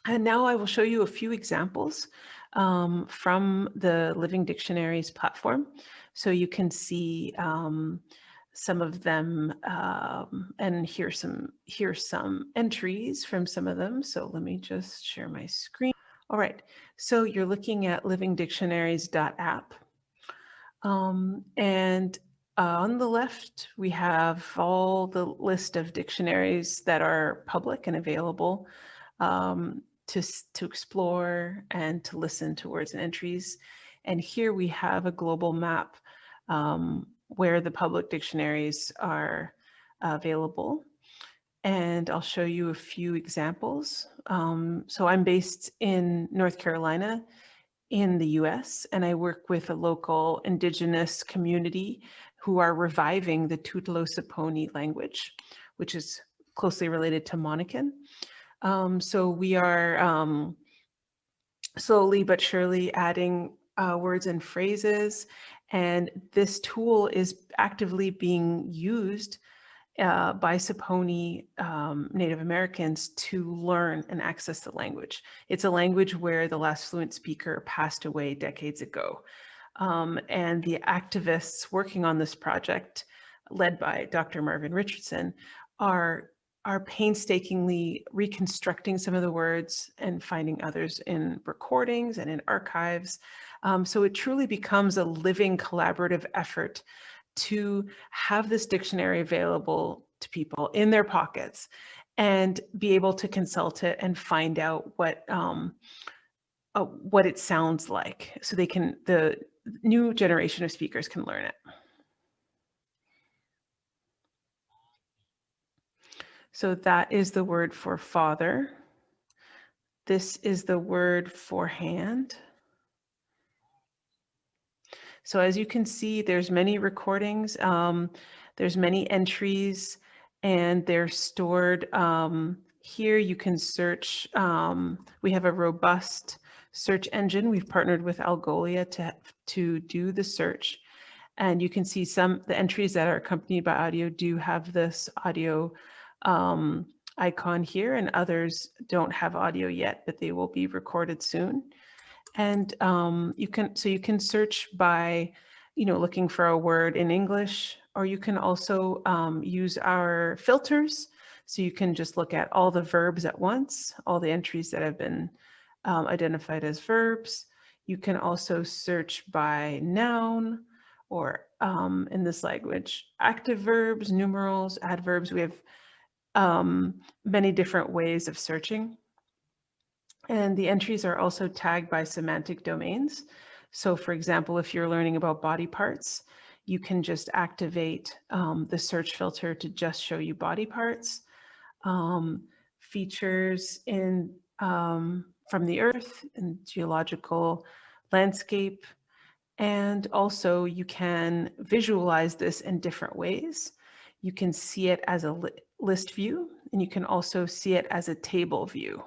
And now I will show you a few examples from the Living Dictionaries platform. So you can see some of them and here's some entries from some of them. So let me just share my screen. All right, so you're looking at livingdictionaries.app. And on the left, we have all the list of dictionaries that are public and available to explore and to listen to words and entries. And here we have a global map where the public dictionaries are available. And I'll show you a few examples. So I'm based in North Carolina in the US, and I work with a local Indigenous community who are reviving the Tutelosiponi language, which is closely related to Monacan. So we are slowly but surely adding words and phrases, and this tool is actively being used by Saponi Native Americans to learn and access the language. It's a language where the last fluent speaker passed away decades ago. And the activists working on this project, led by Dr. Marvin Richardson, are painstakingly reconstructing some of the words and finding others in recordings and in archives. So it truly becomes a living collaborative effort to have this dictionary available to people in their pockets and be able to consult it and find out what it sounds like, so the new generation of speakers can learn it. So that is the word for father. This is the word for hand. So as you can see, there's many recordings, there's many entries, and they're stored here. You can search. We have a robust search engine. We've partnered with Algolia to do the search. And you can see the entries that are accompanied by audio do have this audio icon here, and others don't have audio yet, but they will be recorded soon. And you can search by, looking for a word in English, or you can also use our filters. So you can just look at all the verbs at once, all the entries that have been identified as verbs. You can also search by noun, or in this language, active verbs, numerals, adverbs. We have many different ways of searching. And the entries are also tagged by semantic domains. So for example, if you're learning about body parts, you can just activate the search filter to just show you body parts, features from the earth and geological landscape. And also you can visualize this in different ways. You can see it as a list view, and you can also see it as a table view.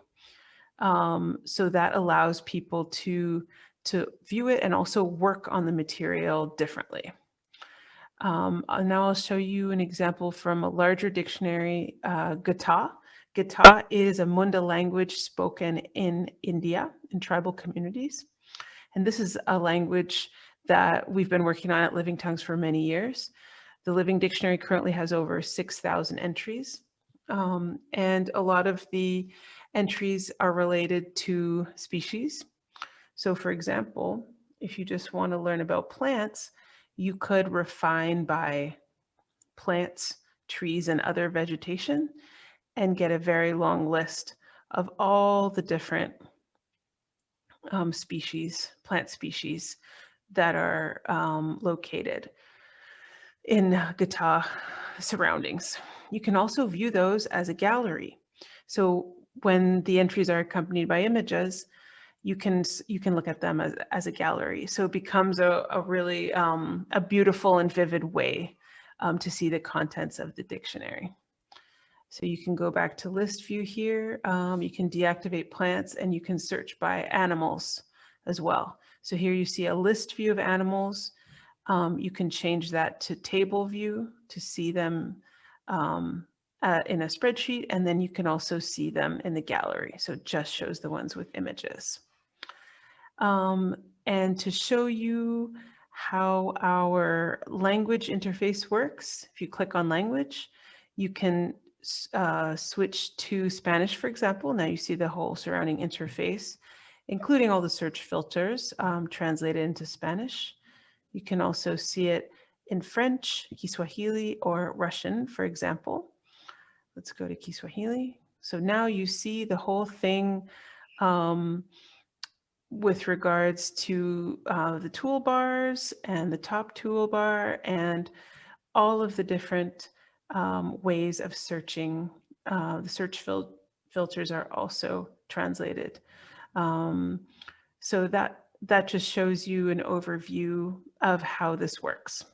So that allows people to view it and also work on the material differently. Now I'll show you an example from a larger dictionary, Gata. Gata is a Munda language spoken in India in tribal communities. And this is a language that we've been working on at Living Tongues for many years. The Living Dictionary currently has over 6,000 entries. And a lot of the entries are related to species. So for example, if you just want to learn about plants, you could refine by plants, trees, and other vegetation and get a very long list of all the different plant species that are located in Gata surroundings. You can also view those as a gallery. So when the entries are accompanied by images, you can look at them as a gallery. So it becomes a really a beautiful and vivid way to see the contents of the dictionary. So you can go back to list view here. You can deactivate plants, and you can search by animals as well. So here you see a list view of animals. You can change that to table view to see them in a spreadsheet, and then you can also see them in the gallery. So it just shows the ones with images. And to show you how our language interface works, if you click on language, you can switch to Spanish, for example. Now you see the whole surrounding interface, including all the search filters translated into Spanish. You can also see it in French, Kiswahili, or Russian, for example. Let's go to Kiswahili. So now you see the whole thing with regards to the toolbars and the top toolbar and all of the different ways of searching. The search filters are also translated. So that just shows you an overview of how this works.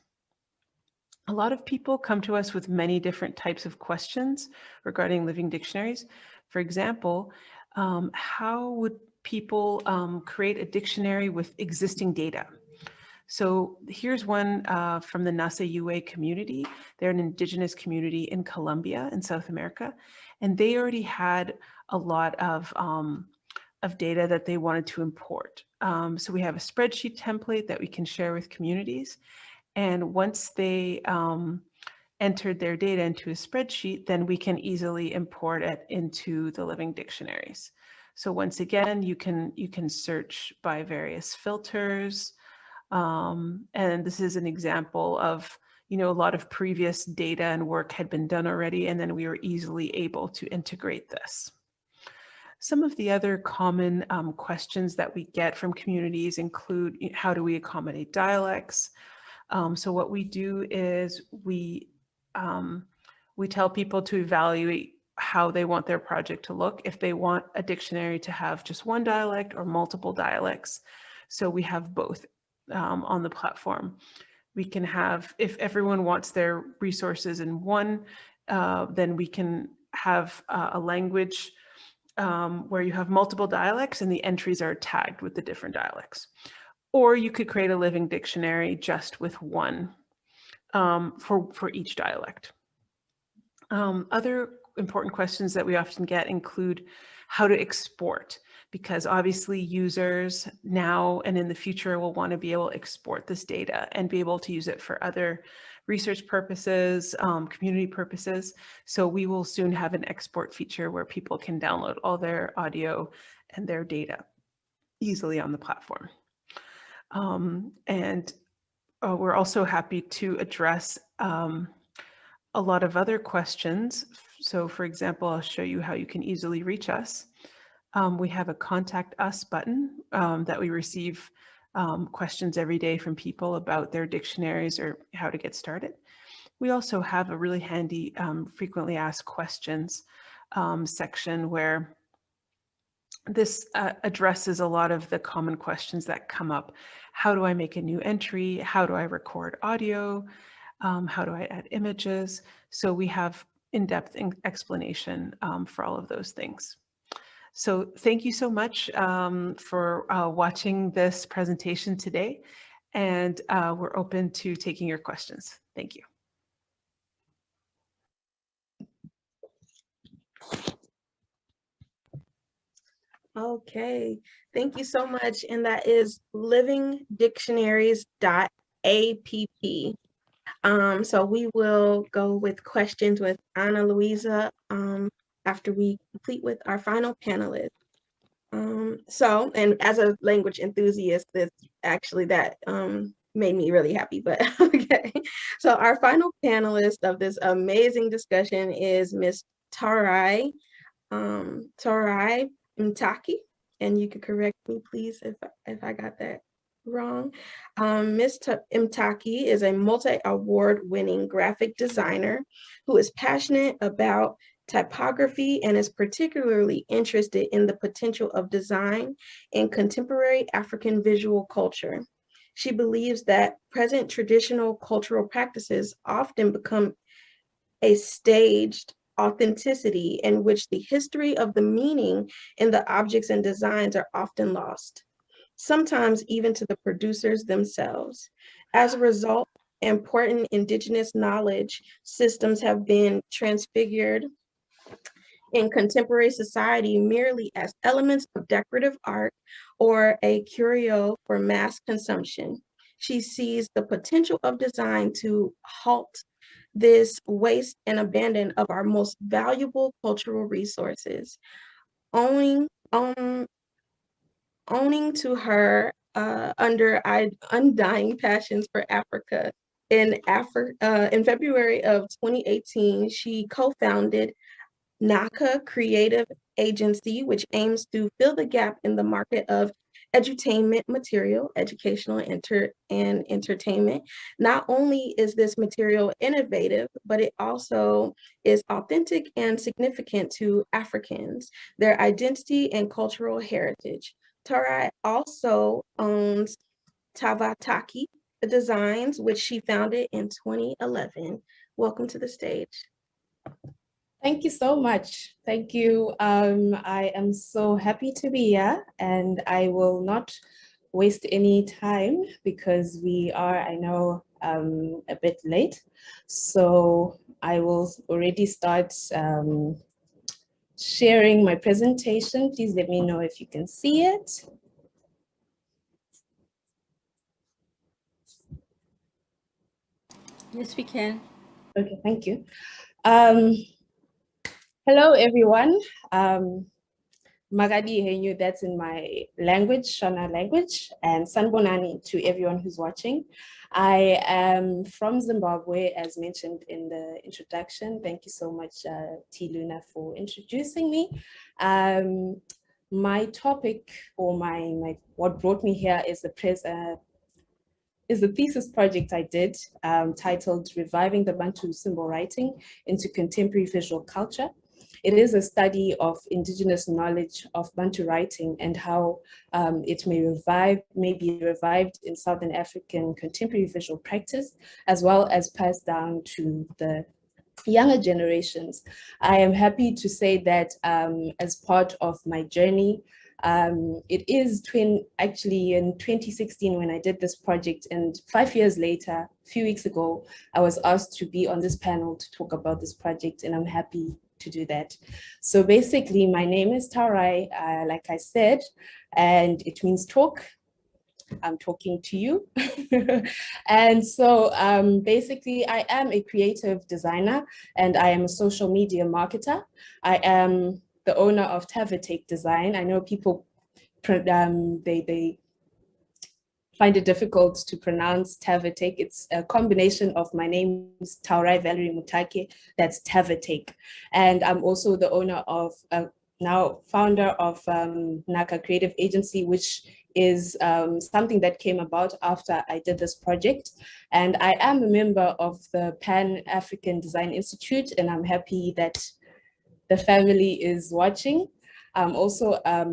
A lot of people come to us with many different types of questions regarding living dictionaries. For example, how would people create a dictionary with existing data? So here's one from the Nasa UA community. They're an indigenous community in Colombia in South America, and they already had a lot of data that they wanted to import. So we have a spreadsheet template that we can share with communities. And once they entered their data into a spreadsheet, then we can easily import it into the living dictionaries. So once again, you can search by various filters. And this is an example of, a lot of previous data and work had been done already, and then we were easily able to integrate this. Some of the other common questions that we get from communities include, how do we accommodate dialects? So what we do is we tell people to evaluate how they want their project to look, if they want a dictionary to have just one dialect or multiple dialects. So we have both on the platform. We can have, if everyone wants their resources in one, then we can have a language where you have multiple dialects and the entries are tagged with the different dialects. Or you could create a living dictionary just with one for each dialect. Other important questions that we often get include how to export, because obviously users now and in the future will want to be able to export this data and be able to use it for other research purposes, community purposes. So we will soon have an export feature where people can download all their audio and their data easily on the platform. We're also happy to address a lot of other questions. So for example, I'll show you how you can easily reach us. We have a contact us button that we receive questions every day from people about their dictionaries or how to get started. We also have a really handy frequently asked questions section where this addresses a lot of the common questions that come up. How do I make a new entry? How do I record audio? How do I add images? So we have in-depth explanation for all of those things. So thank you so much for watching this presentation today, and we're open to taking your questions. Thank you. Okay, thank you so much. And that is livingdictionaries.app. So we will go with questions with Ana Luisa after we complete with our final panelist. And as a language enthusiast, that made me really happy, but okay. So our final panelist of this amazing discussion is Ms. Tarai Mtaki, and you could correct me please if I got that wrong. Ms. Mtaki is a multi-award winning graphic designer who is passionate about typography and is particularly interested in the potential of design in contemporary African visual culture. She believes that present traditional cultural practices often become a staged authenticity in which the history of the meaning in the objects and designs are often lost, sometimes even to the producers themselves. As a result, important Indigenous knowledge systems have been transfigured in contemporary society merely as elements of decorative art or a curio for mass consumption. She sees the potential of design to halt this waste and abandon of our most valuable cultural resources. Owning to her undying passions for Africa. In February of 2018, she co-founded NACA Creative Agency, which aims to fill the gap in the market of edutainment material, educational and entertainment. Not only is this material innovative, but it also is authentic and significant to Africans, their identity and cultural heritage. Tarai also owns Tavataki Designs, which she founded in 2011. Welcome to the stage. Thank you so much. Thank you. I am so happy to be here, and I will not waste any time because we are, I know, a bit late. So I will already start sharing my presentation. Please let me know if you can see it. Yes, we can. Okay, thank you. Hello, everyone. Magadi Henyu, that's in my language, Shona language, and Sanbonani to everyone who's watching. I am from Zimbabwe, as mentioned in the introduction. Thank you so much, T. Luna, for introducing me. My topic, or what brought me here is the thesis project I did titled Reviving the Bantu Symbol Writing into Contemporary Visual Culture. It is a study of Indigenous knowledge of Bantu writing and how it may be revived in Southern African contemporary visual practice, as well as passed down to the younger generations. I am happy to say that as part of my journey, it is actually in 2016 when I did this project, and 5 years later, a few weeks ago, I was asked to be on this panel to talk about this project, and I'm happy to do that. So basically, my name is Tarai, like I said, and it means talk. I'm talking to you. And so basically, I am a creative designer and I am a social media marketer. I am the owner of Tavatake Design. I know people, they find it difficult to pronounce Tavatake. It's a combination of my name's Taurai Valerie Mutake, that's Tavatake. And I'm also the owner of, now founder of NACA Creative Agency, which is something that came about after I did this project. And I am a member of the Pan-African Design Institute, and I'm happy that the family is watching. I'm also a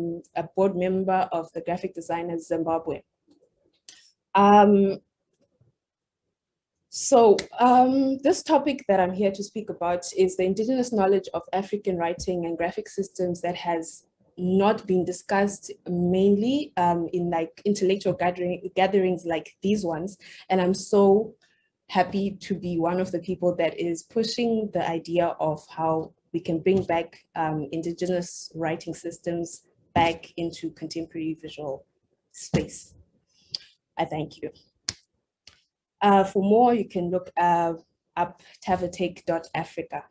board member of the Graphic Designers Zimbabwe. This topic that I'm here to speak about is the Indigenous knowledge of African writing and graphic systems that has not been discussed mainly in like intellectual gatherings like these ones. And I'm so happy to be one of the people that is pushing the idea of how we can bring back Indigenous writing systems back into contemporary visual space. I thank you. For more, you can look up tavatake.africa.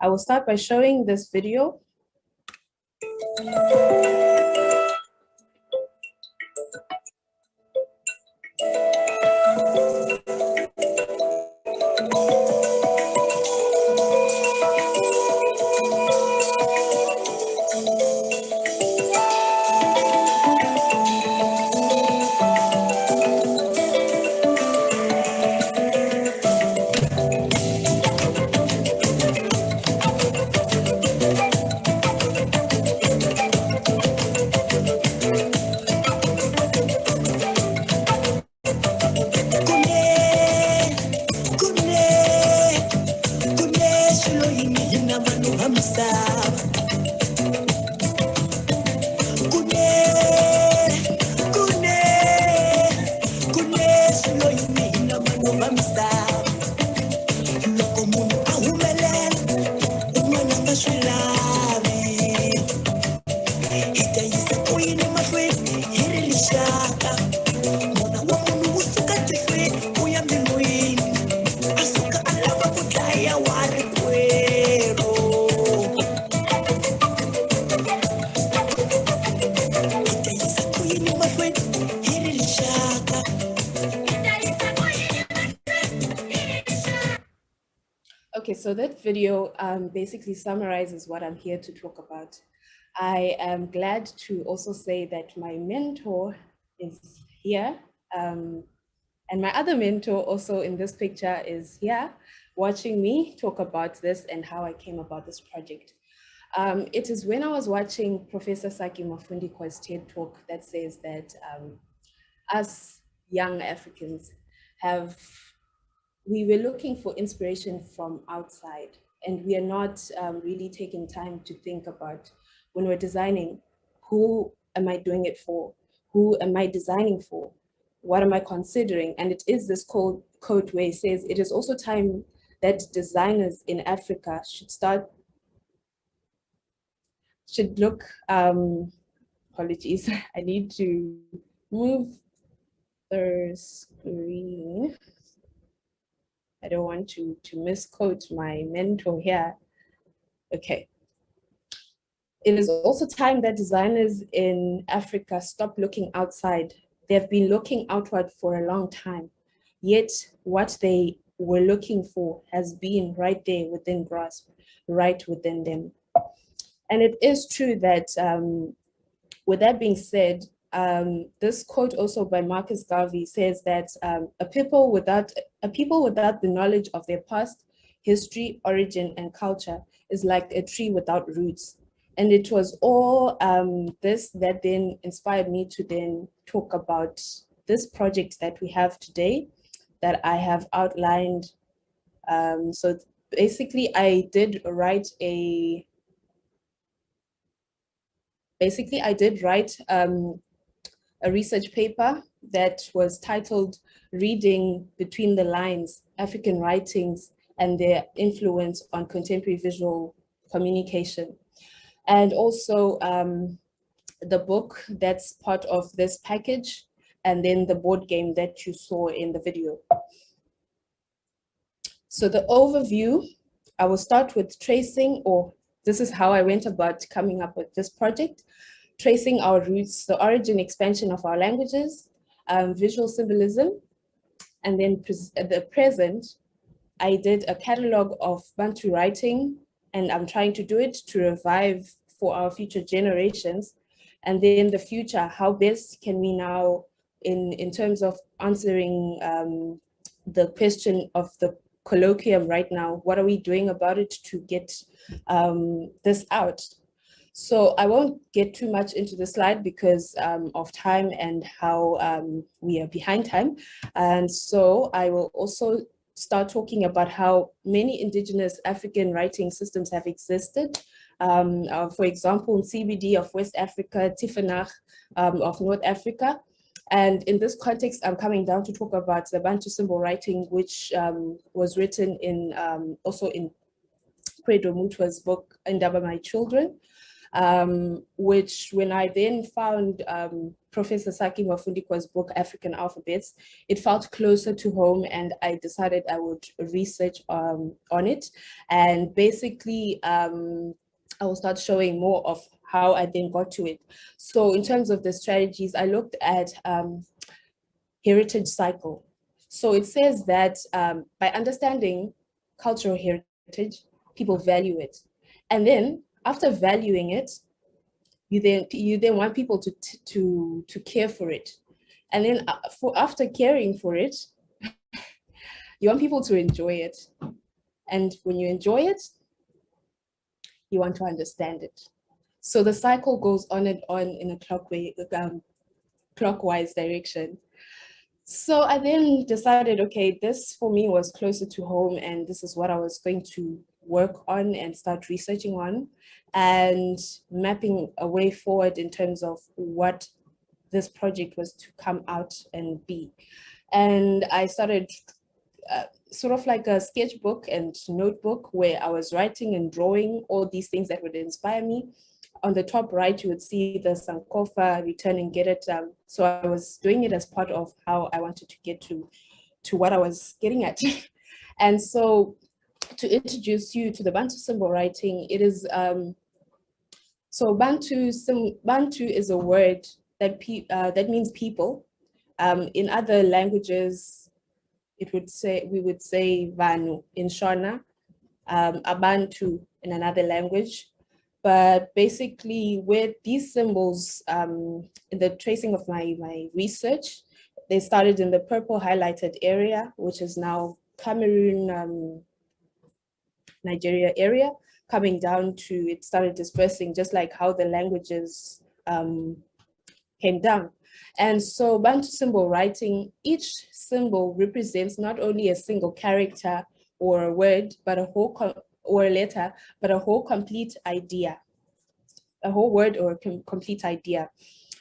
I will start by showing this video. Okay, so that video basically summarizes what I'm here to talk about. I am glad to also say that my mentor is here. And my other mentor also in this picture is here watching me talk about this and how I came about this project. It is when I was watching Professor Saki Mafundikwa's TED talk that says that us young Africans we were looking for inspiration from outside, and we are not really taking time to think about when we're designing, who am I doing it for? Who am I designing for? What am I considering? And it is this quote where it says, it is also time that designers in Africa should look, apologies, I need to move the screen. I don't want to misquote my mentor here. Okay. It is also time that designers in Africa stop looking outside. They have been looking outward for a long time, yet what they were looking for has been right there within grasp, right within them. And it is true that, with that being said, this quote also by Marcus Garvey says that a people without the knowledge of their past, history, origin, and culture is like a tree without roots. And it was all this that then inspired me to then talk about this project that we have today that I have outlined. So basically I did write a research paper that was titled Reading Between the Lines, African Writings and Their Influence on Contemporary Visual Communication. And also the book that's part of this package, and then the board game that you saw in the video. So the overview, I will start with tracing, or this is how I went about coming up with this project. Tracing our roots, the origin, expansion of our languages, visual symbolism, and then at the present, I did a catalog of Bantu writing, and I'm trying to do it to revive for our future generations. And then the future, how best can we now, in terms of answering the question of the colloquium right now, what are we doing about it to get this out? So I won't get too much into the slide because of time and how we are behind time. And so I will also start talking about how many indigenous African writing systems have existed. For example, in CBD of West Africa, Tifanagh of North Africa. And in this context, I'm coming down to talk about the Bantu symbol writing, which was written in also in Credo Mutwa's book, Indaba My Children. Which when I then found Professor Saki Mafundikwa's book, African Alphabets, it felt closer to home, and I decided I would research on it. And basically, I will start showing more of how I then got to it. So in terms of the strategies, I looked at heritage cycle. So it says that by understanding cultural heritage, people value it. And then after valuing it, you then want people to care for it. And then after caring for it, you want people to enjoy it. And when you enjoy it, you want to understand it. So the cycle goes on and on in a clockwise direction. So I then decided, okay, this for me was closer to home, and this is what I was going to work on and start researching on and mapping a way forward in terms of what this project was to come out and be. And I started sort of like a sketchbook and notebook where I was writing and drawing all these things that would inspire me. On the top right, you would see the Sankofa, return and get it. So I was doing it as part of how I wanted to get to what I was getting at. And so to introduce you to the Bantu symbol writing, it is, so Bantu is a word that means people. In other languages, we would say Vanu in Shona, Abantu in another language. But basically, with these symbols, in the tracing of my research, they started in the purple highlighted area, which is now Cameroon, Nigeria area, coming down to, it started dispersing just like how the languages came down. And so Bantu symbol writing, each symbol represents not only a single character or a word, but a whole, or a letter, but a whole complete idea, a whole word or a complete idea.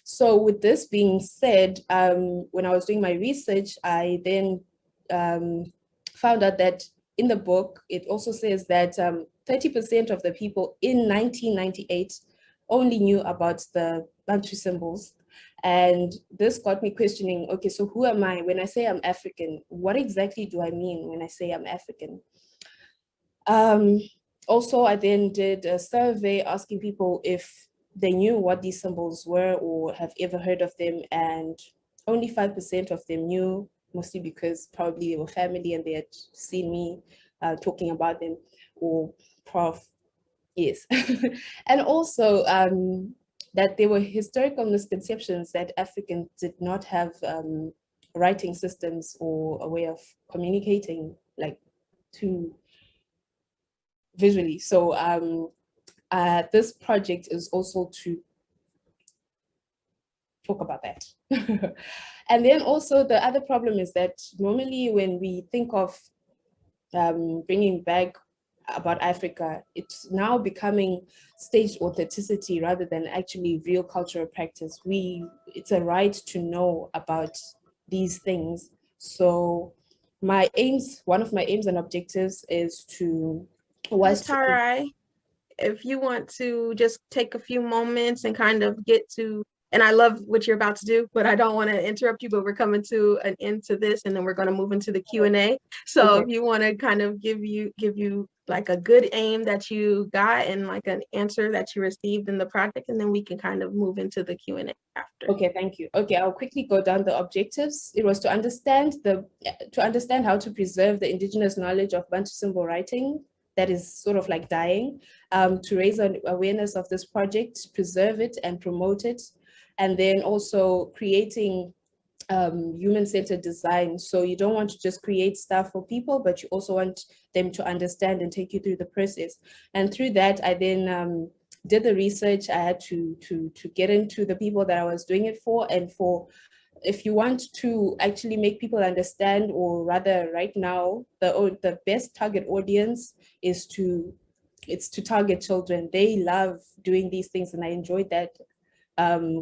So with this being said, when I was doing my research, I then found out that in the book, it also says that 30% of the people in 1998 only knew about the Bantu symbols. And this got me questioning, okay, so who am I? When I say I'm African, what exactly do I mean when I say I'm African? Also, I then did a survey asking people if they knew what these symbols were or have ever heard of them, and only 5% of them knew, mostly because probably they were family and they had seen me talking about them, or Prof, yes. And also that there were historical misconceptions that Africans did not have writing systems or a way of communicating like too visually. So this project is also to talk about that. And then also the other problem is that normally when we think of bringing back about Africa, it's now becoming staged authenticity rather than actually real cultural practice. It's a right to know about these things. So my aims, one of my aims and objectives is to, Tarai, if you want to just take a few moments and kind of get to, and I love what you're about to do, but I don't want to interrupt you, but we're coming to an end to this, and then we're going to move into the Q&A. So okay. If you want to kind of give you like a good aim that you got and like an answer that you received in the project, and then we can kind of move into the Q&A after. Okay, thank you. Okay, I'll quickly go down the objectives. It was to understand how to preserve the indigenous knowledge of Bantu symbol writing that is sort of like dying, to raise an awareness of this project, preserve it and promote it, and then also creating human-centered design. So you don't want to just create stuff for people, but you also want them to understand and take you through the process. And through that, I then did the research. I had to get into the people that I was doing it for, and if you want to actually make people understand, or rather right now, the best target audience is to target children. They love doing these things, and I enjoyed that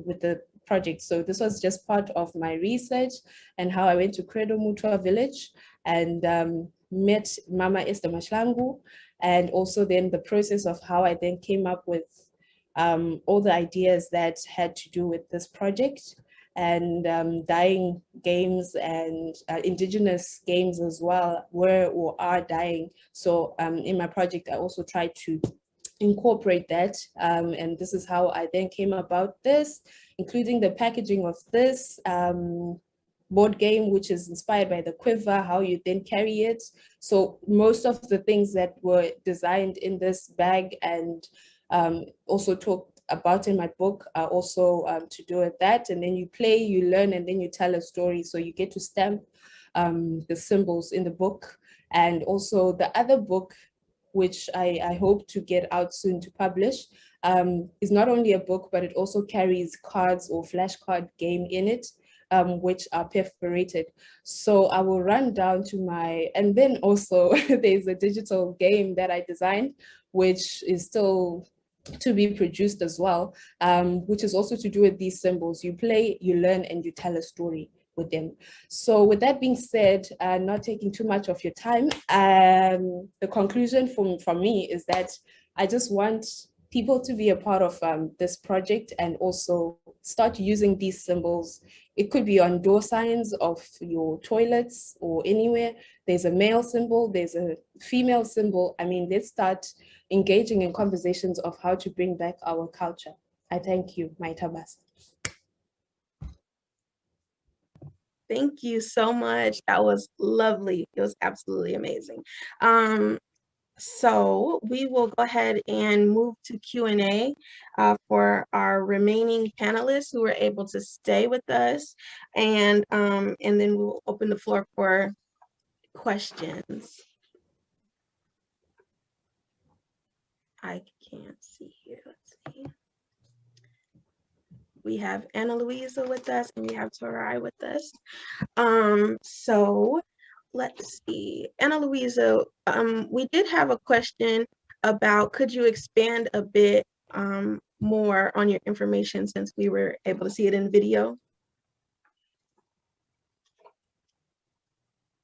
with the project. So this was just part of my research and how I went to Credo Mutua village and met Mama Esther Mashlangu, and also then the process of how I then came up with all the ideas that had to do with this project, and dying games and indigenous games as well were or are dying. So in my project, I also tried to incorporate that, and this is how I then came about this, including the packaging of this board game, which is inspired by the quiver, how you then carry it. So most of the things that were designed in this bag and also talked about in my book are also to do with that. And then you play, you learn, and then you tell a story. So you get to stamp the symbols in the book. And also the other book, which I hope to get out soon to publish, is not only a book, but it also carries cards or flashcard game in it, which are perforated. So I will run down to and then also there's a digital game that I designed, which is still to be produced as well, which is also to do with these symbols. You play, you learn, and you tell a story with them. So with that being said, not taking too much of your time, the conclusion from me is that I just want people to be a part of this project and also start using these symbols. It could be on door signs of your toilets or anywhere. There's a male symbol, there's a female symbol. I mean, let's start engaging in conversations of how to bring back our culture. I thank you, Maitabas. Thank you so much. That was lovely. It was absolutely amazing. So we will go ahead and move to Q&A for our remaining panelists who were able to stay with us, and then we'll open the floor for questions. I can't see here. Let's see. We have Ana Luisa with us, and we have Tarai with us. So let's see, Ana Luisa, we did have a question about, could you expand a bit more on your information since we were able to see it in video?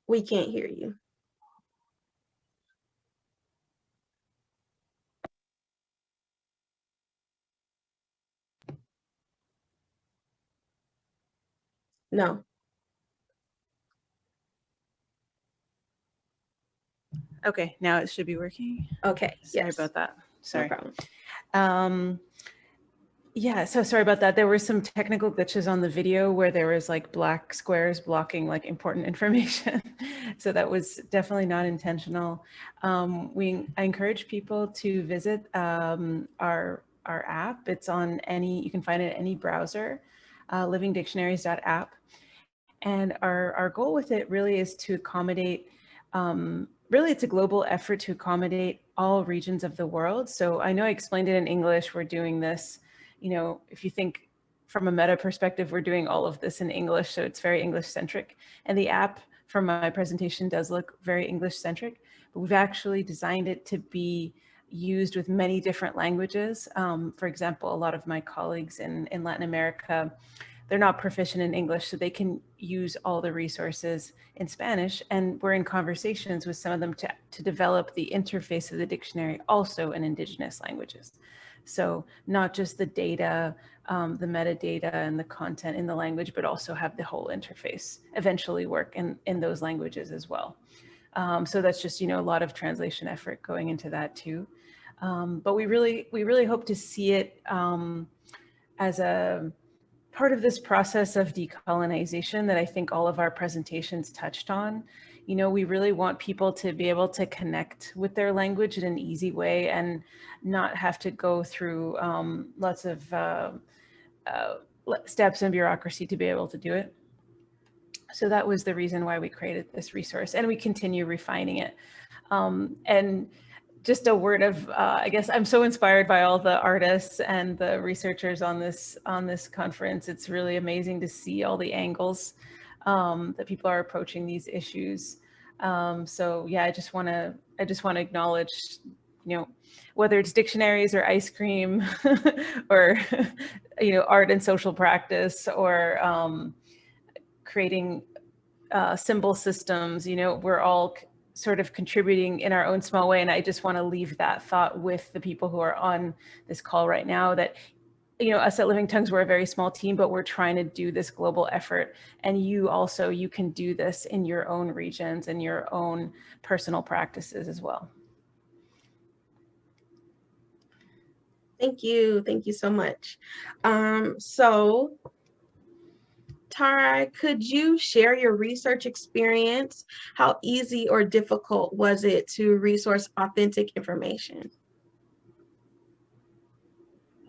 We can't hear you. No. Okay, now it should be working. Okay. Sorry yes. about that. Sorry. No problem. Yeah, so sorry about that. There were some technical glitches on the video where there was like black squares blocking like important information. So that was definitely not intentional. I encourage people to visit our app. It's on you can find it at any browser, livingdictionaries.app. And our goal with it really is to accommodate, really it's a global effort to accommodate all regions of the world. So I know I explained it in English, we're doing this, you know, if you think from a meta perspective, we're doing all of this in English, so it's very English centric. And the app from my presentation does look very English centric, but we've actually designed it to be used with many different languages. For example, a lot of my colleagues in Latin America, they're not proficient in English, so they can use all the resources in Spanish. And we're in conversations with some of them to develop the interface of the dictionary also in Indigenous languages. So not just the data, the metadata and the content in the language, but also have the whole interface eventually work in those languages as well. So that's just, you know, a lot of translation effort going into that too. But we really hope to see it as a part of this process of decolonization that I think all of our presentations touched on. You know, we really want people to be able to connect with their language in an easy way and not have to go through lots of steps and bureaucracy to be able to do it. So that was the reason why we created this resource, and we continue refining it. And just a word of, I guess I'm so inspired by all the artists and the researchers on this conference. It's really amazing to see all the angles that people are approaching these issues. So yeah, I just want to acknowledge, you know, whether it's dictionaries or ice cream or, you know, art and social practice or creating symbol systems, you know, we're all sort of contributing in our own small way. And I just want to leave that thought with the people who are on this call right now that, you know, us at Living Tongues, we're a very small team, but we're trying to do this global effort. And you can do this in your own regions and your own personal practices as well. Thank you. Thank you so much. So Tara, could you share your research experience? How easy or difficult was it to resource authentic information?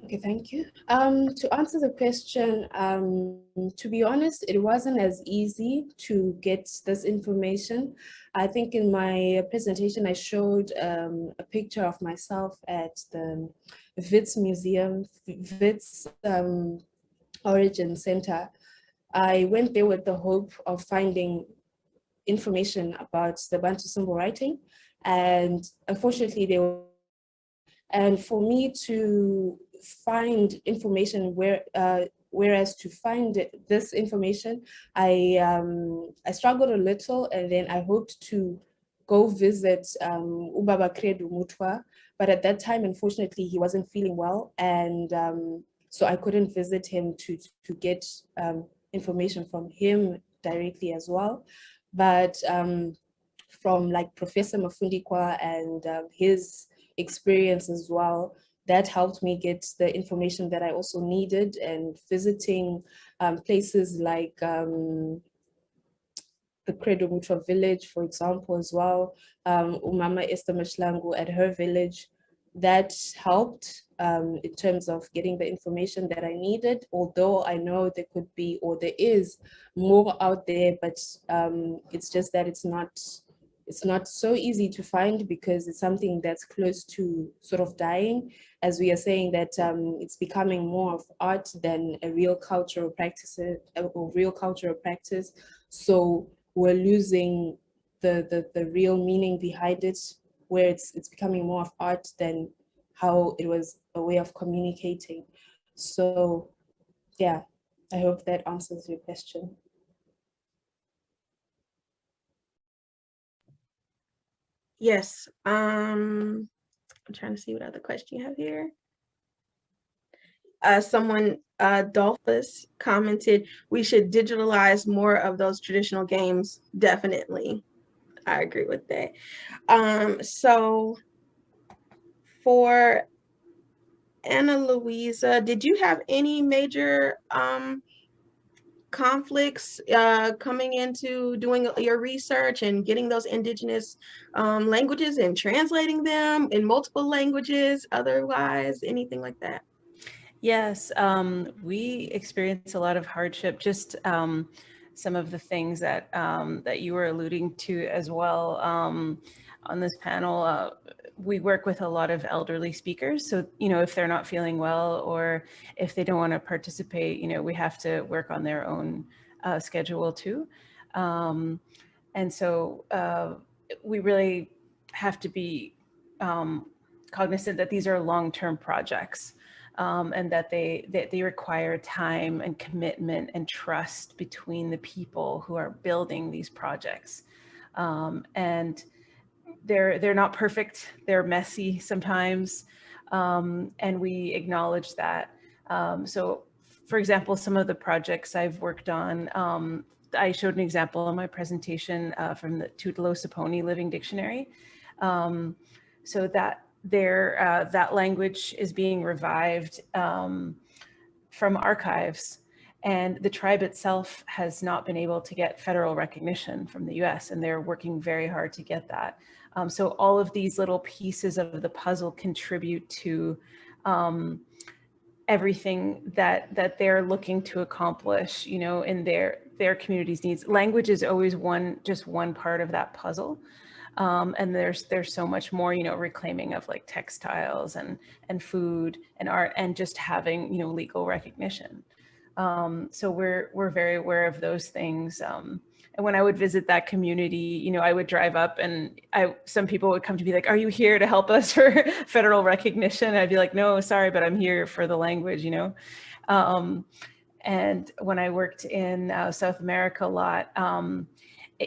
Okay, thank you. To answer the question, to be honest, it wasn't as easy to get this information. I think in my presentation, I showed a picture of myself at the WITS Museum, WITS Origin Center. I went there with the hope of finding information about the Bantu symbol writing, and unfortunately and for me to find information whereas to find this information, I struggled a little, and then I hoped to go visit Ubaba Credu Mutwa, but at that time, unfortunately, he wasn't feeling well, and so I couldn't visit him to get information from him directly as well. But from like Professor Mafundikwa and his experience as well, that helped me get the information that I also needed, and visiting places like the Credo Mutual village, for example, as well. Umama Esther Mashlangu at her village, that helped in terms of getting the information that I needed, although I know there could be, or there is more out there, but it's just that it's not so easy to find because it's something that's close to sort of dying, as we are saying that it's becoming more of art than a real cultural practice or real cultural practice. So we're losing the real meaning behind it, where it's becoming more of art than how it was a way of communicating. So yeah, I hope that answers your question. Yes, I'm trying to see what other question you have here. Someone, Dolphus, commented, we should digitalize more of those traditional games. Definitely, I agree with that. So for Ana Luisa, did you have any major conflicts coming into doing your research and getting those Indigenous languages and translating them in multiple languages, otherwise, anything like that? Yes, we experience a lot of hardship, just some of the things that that you were alluding to as well on this panel. We work with a lot of elderly speakers. So, you know, if they're not feeling well or if they don't want to participate, you know, we have to work on their own schedule too. And so we really have to be cognizant that these are long-term projects. And that they require time and commitment and trust between the people who are building these projects. And they're not perfect, they're messy sometimes, and we acknowledge that. So for example, some of the projects I've worked on, I showed an example in my presentation from the Tutelo Saponi Living Dictionary. So that that language is being revived from archives, and the tribe itself has not been able to get federal recognition from the US, and they're working very hard to get that. So all of these little pieces of the puzzle contribute to everything that they're looking to accomplish, you know, in their community's needs. Language is always just one part of that puzzle. And there's so much more, you know, reclaiming of like textiles and food and art and just having, you know, legal recognition. So we're very aware of those things. And when I would visit that community, you know, I would drive up and some people would come to be like, are you here to help us for federal recognition? And I'd be like, no, sorry, but I'm here for the language, you know? And when I worked in South America a lot,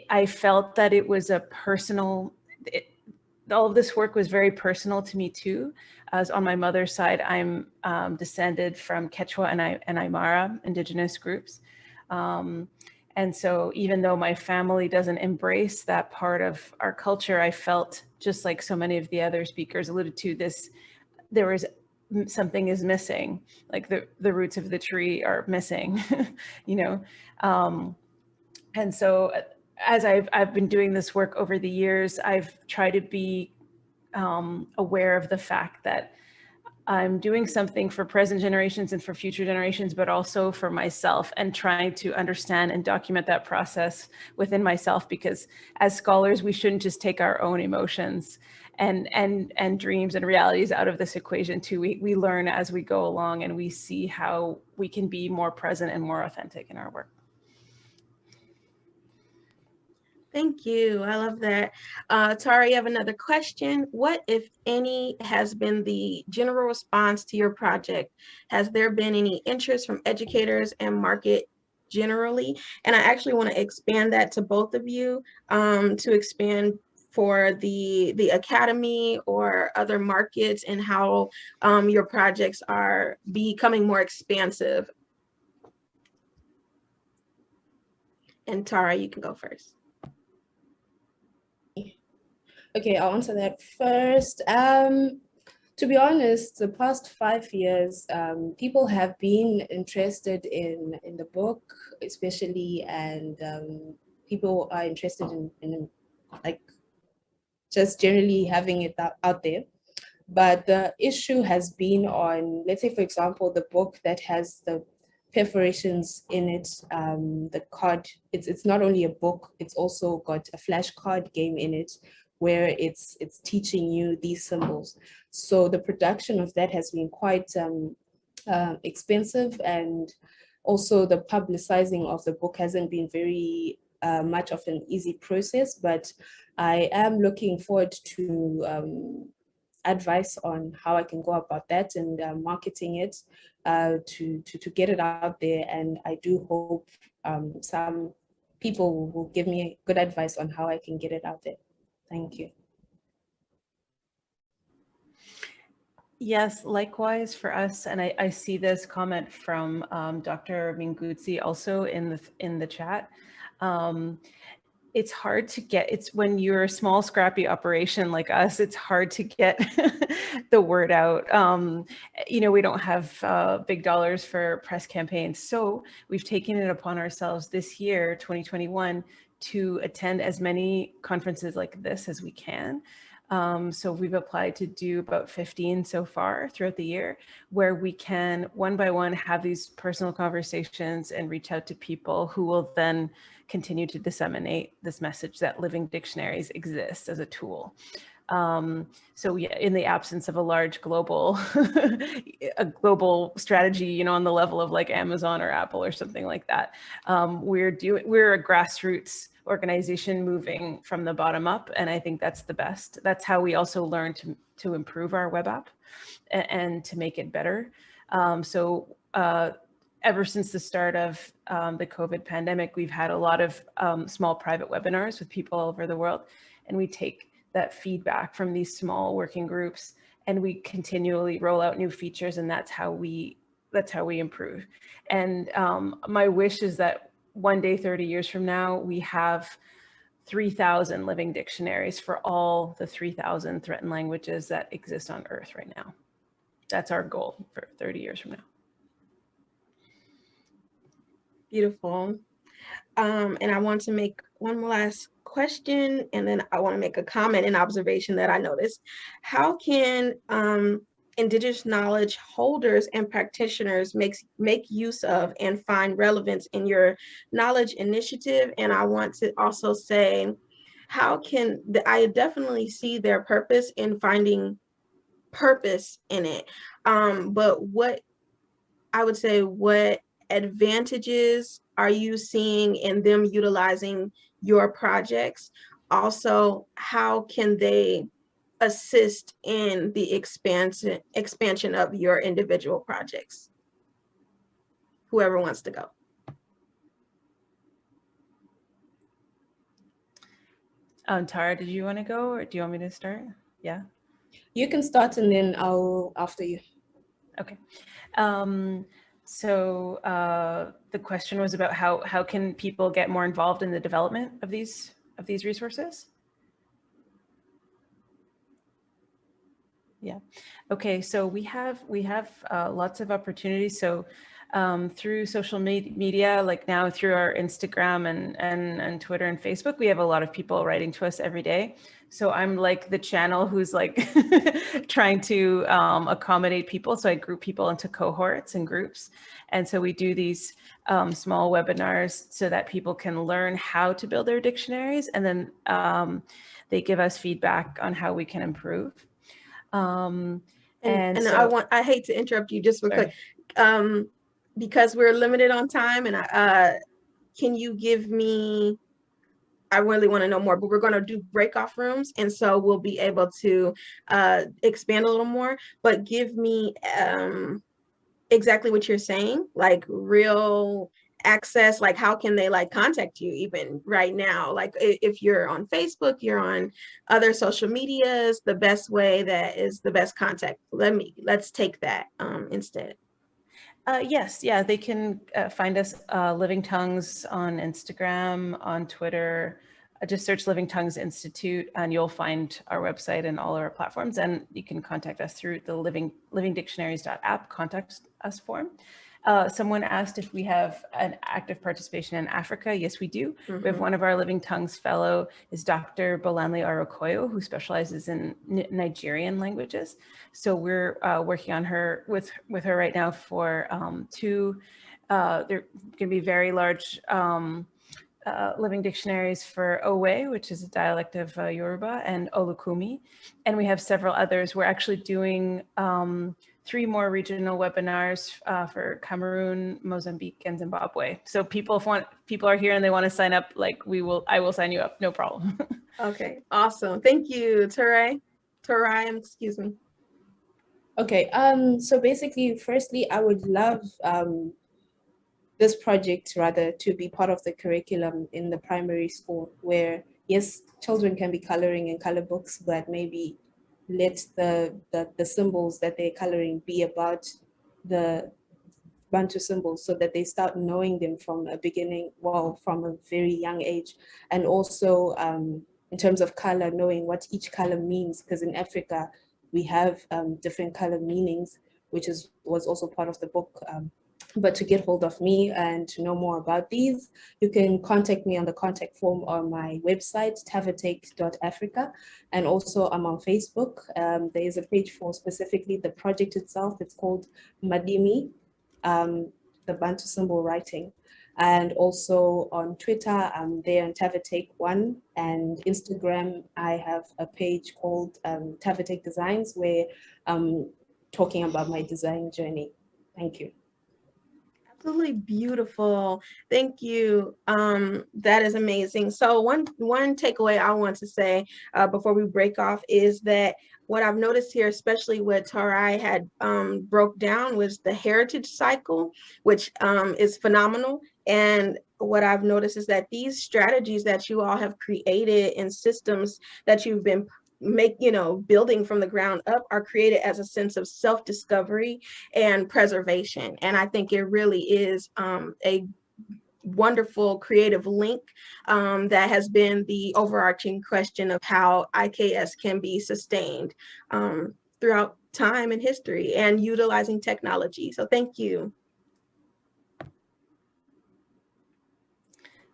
I felt that it was a personal, all of this work was very personal to me too. As on my mother's side, I'm descended from Quechua and Aymara indigenous groups. And so even though my family doesn't embrace that part of our culture, I felt just like so many of the other speakers alluded to this, there was something is missing, like the roots of the tree are missing, you know? And so as I've been doing this work over the years, I've tried to be aware of the fact that I'm doing something for present generations and for future generations, but also for myself, and trying to understand and document that process within myself, because as scholars, we shouldn't just take our own emotions and dreams and realities out of this equation too. We learn as we go along, and we see how we can be more present and more authentic in our work. Thank you. I love that. Tara, you have another question. What, if any, has been the general response to your project? Has there been any interest from educators and market generally? And I actually want to expand that to both of you, to expand for the academy or other markets, and how your projects are becoming more expansive. And Tara, you can go first. Okay, I'll answer that first. To be honest, the past 5 years, people have been interested in the book, especially, and people are interested in like just generally having it out there. But the issue has been on, let's say, for example, the book that has the perforations in it, the card, it's not only a book, it's also got a flashcard game in it where it's teaching you these symbols. So the production of that has been quite expensive, and also the publicizing of the book hasn't been very much of an easy process, but I am looking forward to advice on how I can go about that and marketing it to get it out there. And I do hope some people will give me good advice on how I can get it out there. Thank you. Yes, likewise for us. And I see this comment from Dr. Minguzzi also in the chat. It's hard to get, it's when you're a small scrappy operation like us, it's hard to get the word out. You know, we don't have big dollars for press campaigns. So we've taken it upon ourselves this year, 2021, to attend as many conferences like this as we can. So we've applied to do about 15 so far throughout the year, where we can one by one have these personal conversations and reach out to people who will then continue to disseminate this message that living dictionaries exist as a tool. So yeah, in the absence of a large global, a global strategy, you know, on the level of like Amazon or Apple or something like that, we're a grassroots organization moving from the bottom up, and I think that's the best. That's how we also learn to improve our web app and to make it better. Ever since the start of the COVID pandemic, we've had a lot of small private webinars with people all over the world, and we take that feedback from these small working groups and we continually roll out new features, and that's how we improve. And my wish is that one day, 30 years from now, we have 3,000 living dictionaries for all the 3,000 threatened languages that exist on Earth right now. That's our goal for 30 years from now. Beautiful. And I want to make one last question, and then I want to make a comment and observation that I noticed. How can Indigenous knowledge holders and practitioners make use of and find relevance in your knowledge initiative? And I want to also say, how can I definitely see their purpose in finding purpose in it, but what I would say, what advantages are you seeing in them utilizing your projects? Also, how can they assist in the expansion of your individual projects? Whoever wants to go. Tara, did you want to go, or do you want me to start? Yeah. You can start and then I'll after you. Okay. So the question was about how can people get more involved in the development of these resources? Yeah. Okay. So we have lots of opportunities. So through social media, like now through our Instagram and Twitter and Facebook, we have a lot of people writing to us every day. So I'm like the channel who's like trying to accommodate people. So I group people into cohorts and groups. And so we do these small webinars so that people can learn how to build their dictionaries. And then they give us feedback on how we can improve. And so, I hate to interrupt you just real quick, because we're limited on time, and can you give me, I really want to know more, but we're going to do break-off rooms, and so we'll be able to expand a little more, but give me exactly what you're saying, like real access, like how can they like contact you even right now? Like if you're on Facebook, you're on other social medias, the best way that is the best contact. Let's take that instead. Yes, yeah, they can find us Living Tongues on Instagram, on Twitter. Just search Living Tongues Institute and you'll find our website and all our platforms, and you can contact us through the livingdictionaries.app contact us form. Someone asked if we have an active participation in Africa. Yes, we do. We have one of our Living Tongues fellow is Dr. Bolanle Arakoyo, who specializes in Nigerian languages. So we're working on her with her right now for they're going to be very large living dictionaries for Owe, which is a dialect of Yoruba, and Olukumi. And we have several others. We're actually doing 3 more regional webinars for Cameroon, Mozambique, and Zimbabwe. So people, if people are here and they want to sign up, like I will sign you up, no problem. Okay, awesome. Thank you, Turai, excuse me. Okay, so basically, firstly, I would love this project rather to be part of the curriculum in the primary school, where yes, children can be coloring in color books, but maybe let the symbols that they're coloring be about the Bantu symbols, so that they start knowing them from a beginning, well, from a very young age. And also in terms of color, knowing what each color means, because in Africa we have different color meanings, which was also part of the book. But to get hold of me and to know more about these, you can contact me on the contact form on my website, tavatake.africa. And also I'm on Facebook. There is a page for specifically the project itself. It's called Madimi, the Bantu symbol writing. And also on Twitter, I'm there on Tavatake1, and Instagram, I have a page called Tavatake Designs, where I'm talking about my design journey. Thank you. Absolutely beautiful. Thank you. That is amazing. So one takeaway I want to say before we break off is that what I've noticed here, especially what Tarai had broke down, was the heritage cycle, which is phenomenal. And what I've noticed is that these strategies that you all have created and systems that you've been building from the ground up are created as a sense of self-discovery and preservation. And I think it really is a wonderful creative link that has been the overarching question of how IKS can be sustained throughout time and history and utilizing technology. So thank you.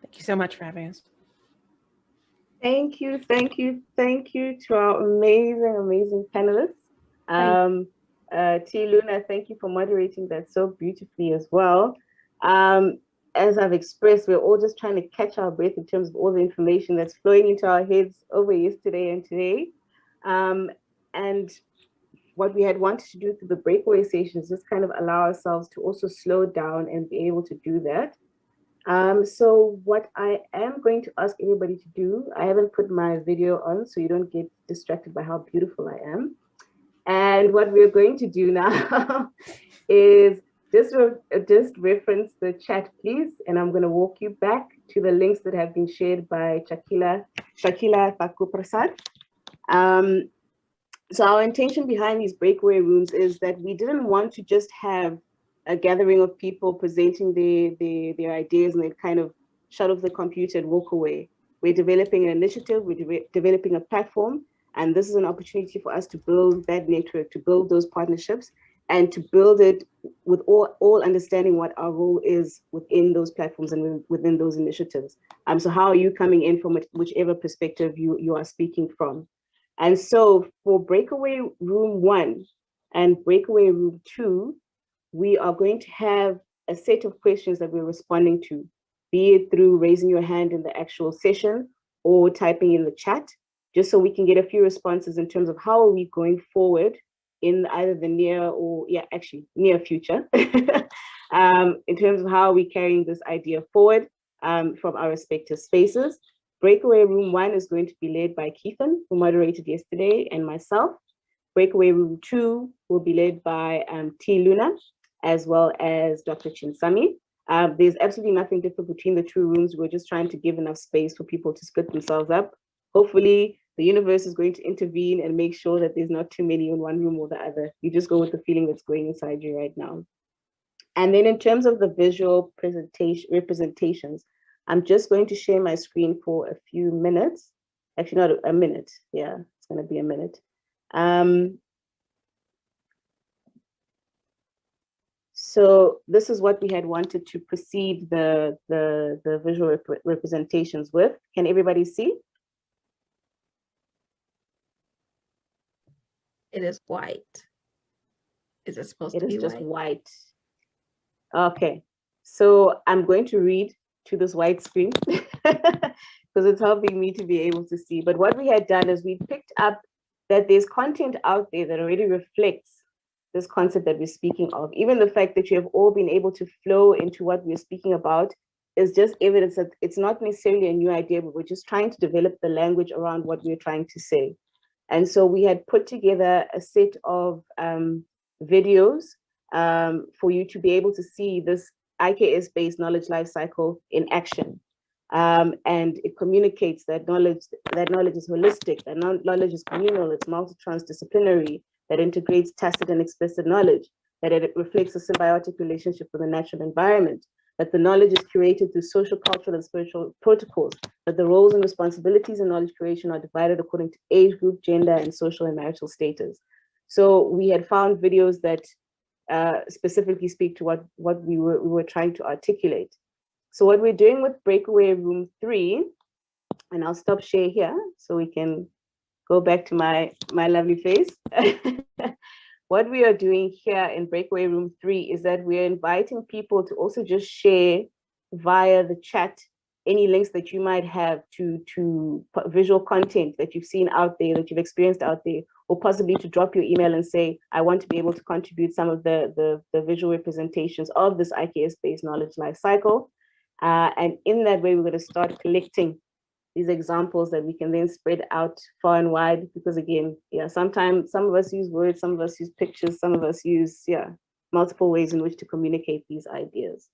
Thank you so much for having us. Thank you to our amazing panelists. T. Luna, thank you for moderating that so beautifully as well. As I've expressed, we're all just trying to catch our breath in terms of all the information that's flowing into our heads over yesterday and today. And what we had wanted to do through the breakaway sessions is just kind of allow ourselves to also slow down and be able to do that. So what I am going to ask everybody to do, I haven't put my video on so you don't get distracted by how beautiful I am. And what we're going to do now is just reference the chat, please. And I'm going to walk you back to the links that have been shared by Shakila Thakuprasad. So our intention behind these breakaway rooms is that we didn't want to just have a gathering of people presenting their ideas and they kind of shut off the computer and walk away. We're developing an initiative, we're developing a platform, and this is an opportunity for us to build that network, to build those partnerships, and to build it with all understanding what our role is within those platforms and within those initiatives. So how are you coming in from whichever perspective you are speaking from? And so for Breakaway Room 1 and Breakaway Room 2, we are going to have a set of questions that we're responding to, be it through raising your hand in the actual session or typing in the chat, just so we can get a few responses in terms of how are we going forward in either the near or, near future, in terms of how are we carrying this idea forward from our respective spaces. Breakaway Room 1 is going to be led by Keithan, who moderated yesterday, and myself. Breakaway Room 2 will be led by T. Luna, as well as Dr. Chinsami. There's absolutely nothing different between the two rooms. We're just trying to give enough space for people to split themselves up. Hopefully, the universe is going to intervene and make sure that there's not too many in one room or the other. You just go with the feeling that's going inside you right now. And then in terms of the visual representations, I'm just going to share my screen for a few minutes. Actually, not a minute. Yeah, it's going to be a minute. So this is what we had wanted to precede the visual representations with. Can everybody see? It is white. Is it supposed It to is be just white? white. Okay, so I'm going to read to this white screen because it's helping me to be able to see. But what we had done is we picked up that there's content out there that already reflects this concept that we're speaking of. Even the fact that you have all been able to flow into what we're speaking about is just evidence that it's not necessarily a new idea, but we're just trying to develop the language around what we're trying to say. And so we had put together a set of videos for you to be able to see this IKS-based knowledge life cycle in action. And it communicates that knowledge is holistic, that knowledge is communal, it's multi-transdisciplinary, that integrates tacit and explicit knowledge, that it reflects a symbiotic relationship with the natural environment, that the knowledge is curated through social, cultural, and spiritual protocols, that the roles and responsibilities in knowledge creation are divided according to age group, gender, and social and marital status. So we had found videos that specifically speak to what we were trying to articulate. So what we're doing with Breakaway Room 3, and I'll stop share here so we can go back to my lovely face. What we are doing here in Breakaway Room 3 is that we're inviting people to also just share via the chat any links that you might have to visual content that you've seen out there, that you've experienced out there, or possibly to drop your email and say, I want to be able to contribute some of the visual representations of this IKS-based knowledge life cycle. And in that way, we're going to start collecting these examples that we can then spread out far and wide, because again, yeah, sometimes some of us use words, some of us use pictures, some of us use, multiple ways in which to communicate these ideas.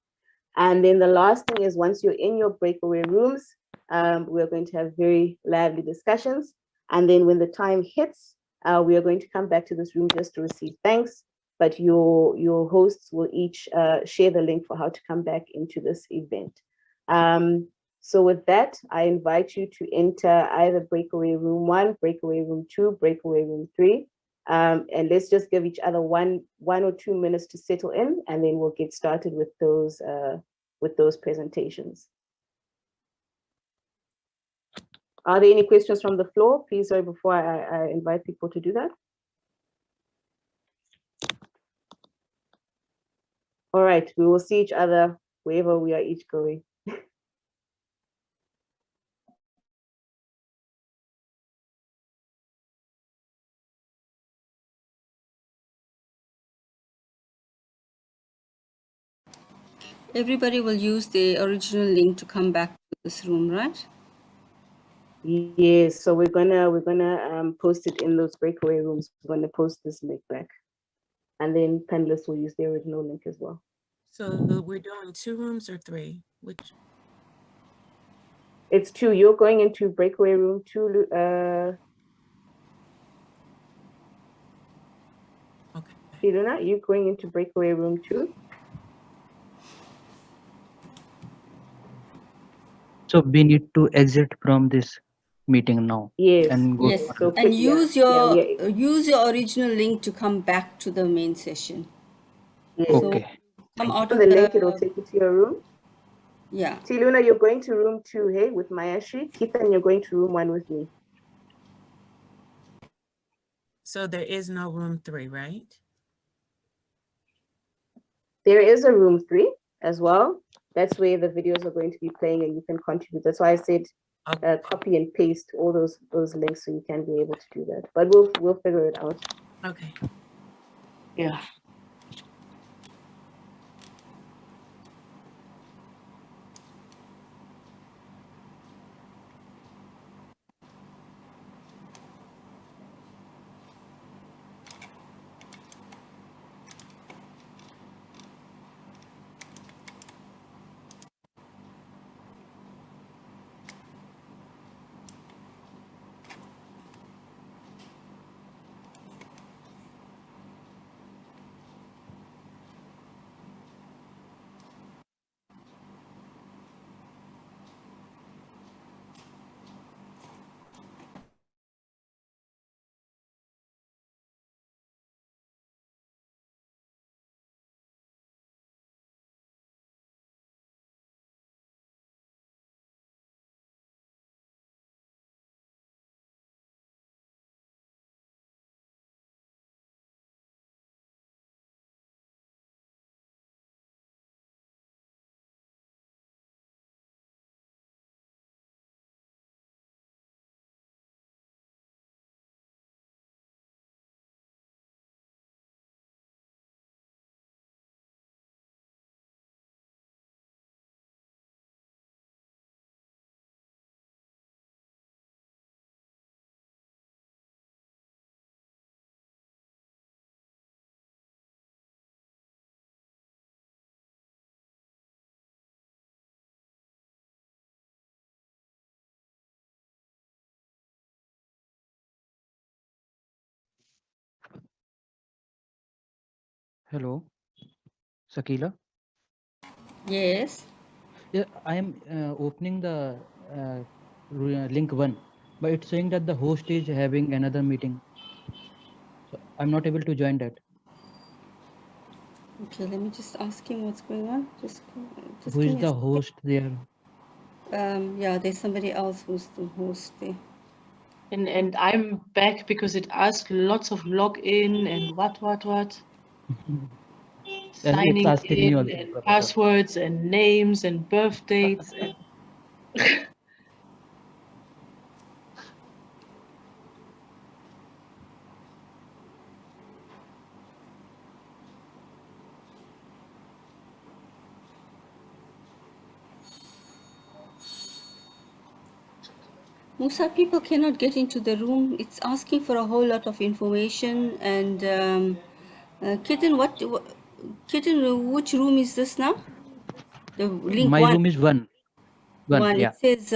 And then the last thing is, once you're in your breakaway rooms, we're going to have very lively discussions. And then when the time hits, we are going to come back to this room just to receive thanks, but your hosts will each share the link for how to come back into this event. So with that, I invite you to enter either breakaway room 1, breakaway room 2, breakaway room 3. And let's just give each other one or 2 minutes to settle in, and then we'll get started with those presentations. Are there any questions from the floor? Please, sorry, before I invite people to do that. All right, we will see each other wherever we are each going. Everybody will use the original link to come back to this room, right? Yes, so we're gonna post it in those breakaway rooms. We're gonna post this link back, and then panelists will use the original link as well. So we're doing 2 rooms or 3? Which? It's 2. You're going into breakaway room 2. Okay. Iluna, you're going into breakaway room 2. So we need to exit from this meeting now. Yes. And go Yes, So and use your original link to come back to the main session. Yes. Okay. So come out the of link, it'll take you to your room. Yeah. Tiluna, you're going to room 2, hey, with Mayashri. Keithan, you're going to room 1 with me. So there is no room 3, right? There is a room 3 as well. That's where the videos are going to be playing and you can contribute. That's why I said copy and paste all those links so you can be able to do that. But we'll figure it out. Okay. Yeah. Hello, Sakila. Yes. Yeah, I am opening the link one, but it's saying that the host is having another meeting. So I'm not able to join that. Okay, let me just ask him what's going on. Just Who give is me a the second. host there? Yeah, there's somebody else who's the host there. And I'm back because it asked lots of login and what. And it's Signing asking me in also, and Professor. passwords and names and birth dates and Musa, people cannot get into the room. It's asking for a whole lot of information. And Kitten, Kitten, which room is this now? The link My one. room is one. One. Yeah. It says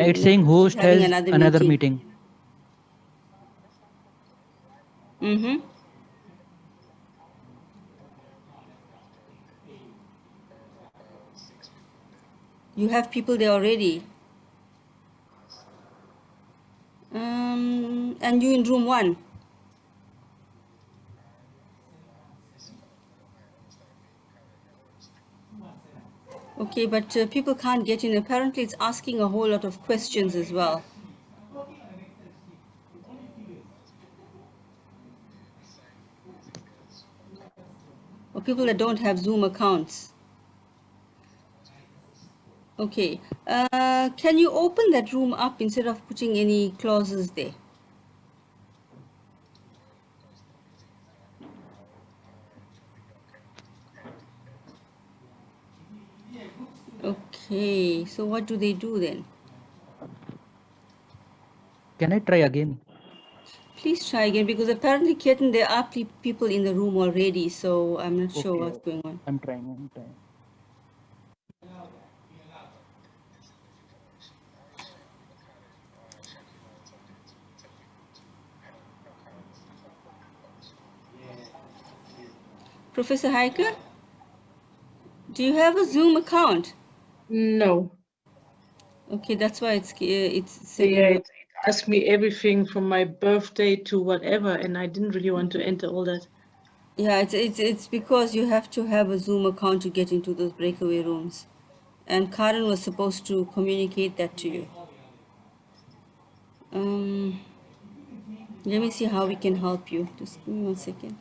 It's saying host is host having has another another meeting. meeting. Mm-hmm. You have people there already. And you in room one. Okay, but people can't get in. Apparently, it's asking a whole lot of questions as well. Or people that don't have Zoom accounts. Okay, can you open that room up instead of putting any clauses there? Okay, so what do they do then? Can I try again? Please try again, because apparently, Ketan, there are people in the room already, so I'm not sure Okay, what's going on. I'm trying. Professor Heike, do you have a Zoom account? no. Okay, that's why it's Yeah, sending you. it asked me everything from my birthday to whatever, and I didn't really want to enter all that. Yeah, it's because you have to have a Zoom account to get into those breakaway rooms, and Karen was supposed to communicate that to you. Let me see how we can help you. Just give me 1 second.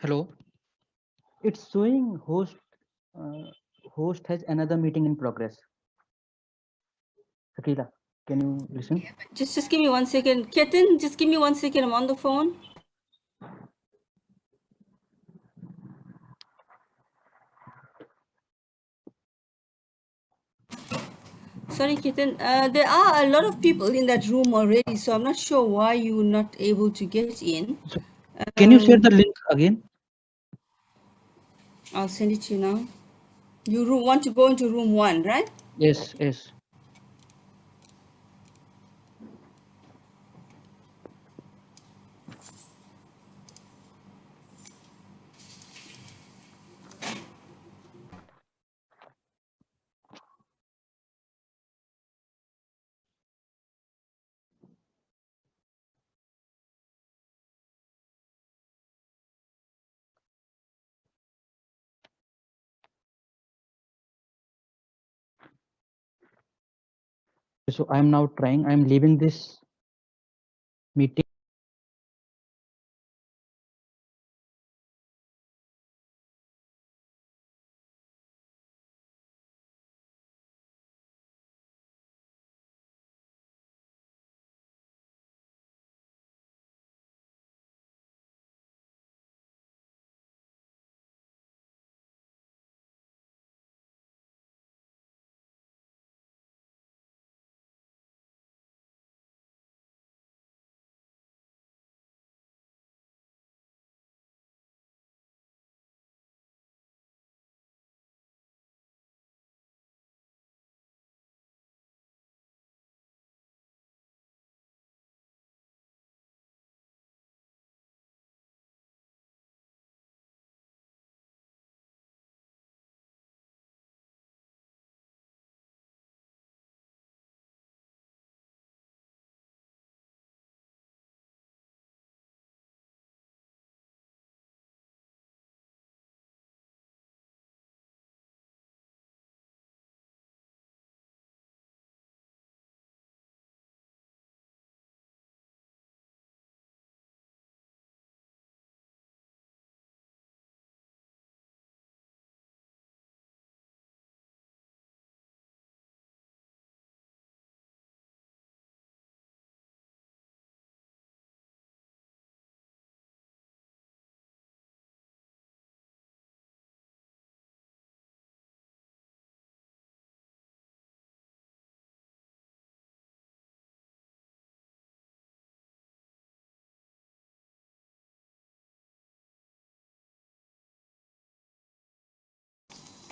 Hello. It's showing host has another meeting in progress. Sakila, can you listen? Just give me 1 second. Ketan, just give me 1 second. I'm on the phone. Sorry, Ketan. There are a lot of people in that room already, so I'm not sure why you're not able to get in. Can you share the link again? I'll send it to you now. You want to go into room 1, right? Yes. So I'm now trying. I'm leaving this meeting.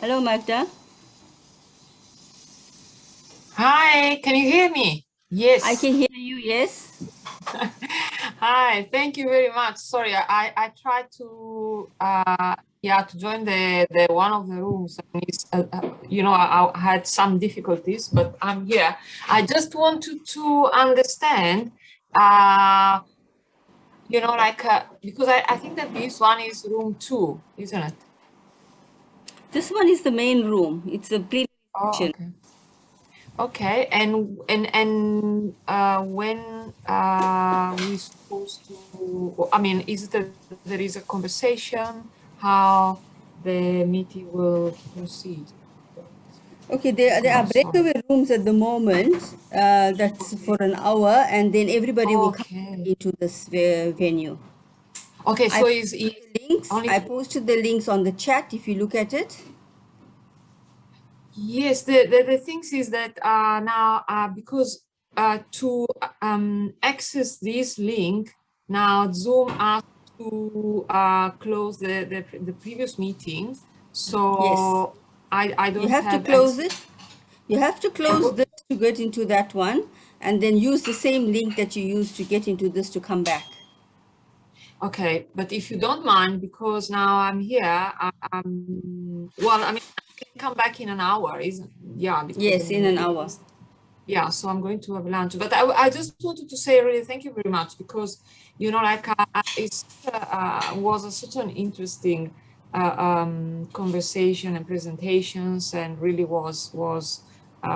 Hello, Magda. Hi, can you hear me? Yes. I can hear you, yes. Hi, thank you very much. Sorry, I tried to to join the one of the rooms, and it's, you know, I had some difficulties, but I'm here. I just wanted to understand, you know, like because I think that this one is room 2, isn't it? This one is the main room. It's a pre. Oh, okay. Okay, and when we supposed to? I mean, is it there is a conversation how the meeting will proceed? Okay, there are breakaway rooms at the moment. That's for an hour, and then everybody will come into this venue. Okay, so I posted the links on the chat. If you look at it. Yes, the things is that now because to access this link now Zoom asked to close the previous meeting, so Yes. I don't You have to close it. You have to close this to get into that one, and then use the same link that you used to get into this to come back. Okay, but if you don't mind, because now I'm here, well, I mean, I can come back in an hour, isn't? Yeah. Yes, in an hour. Yeah, so I'm going to have lunch, but I just wanted to say really thank you very much, because, you know, like it was such an interesting conversation and presentations, and really was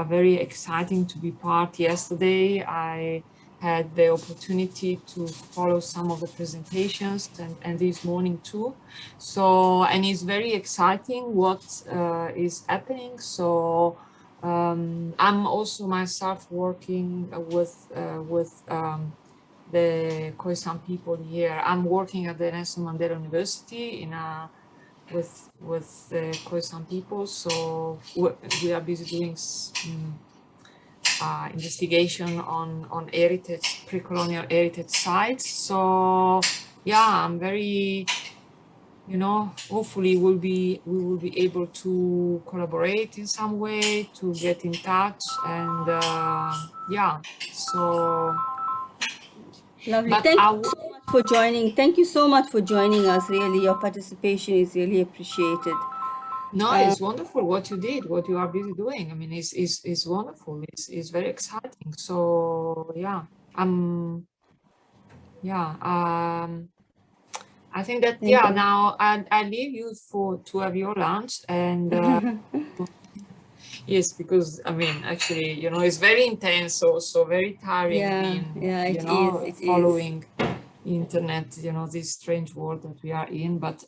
very exciting to be part. Yesterday, I had the opportunity to follow some of the presentations, and this morning too. So, and it's very exciting what is happening. So I'm also myself working with the Khoisan people here. I'm working at the Nelson Mandela University in with the Khoisan people. So we are busy doing investigation on heritage, pre-colonial heritage sites. So yeah, I'm very, you know, hopefully we will be able to collaborate in some way, to get in touch, and yeah, so lovely. Thank you so much for joining. Thank you so much for joining us. Really, your participation is really appreciated. No, it's wonderful what you did, what you are busy doing. I mean, it's wonderful. It's very exciting. So yeah, I think that now I leave you to have your lunch, and Yes, because I mean, actually, you know, it's very intense, so very tiring. Yeah, being, yeah, you it know, is. It is. following internet, you know, this strange world that we are in. But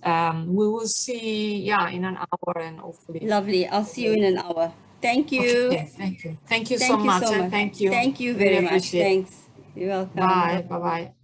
we will see, yeah, in an hour, and hopefully. Lovely. I'll see you in an hour. Thank you. Okay, thank you. Thank you so Thank you much. so much. Thank you. Thank you Really very much. appreciate it. Thanks. You're welcome. Bye. Bye-bye.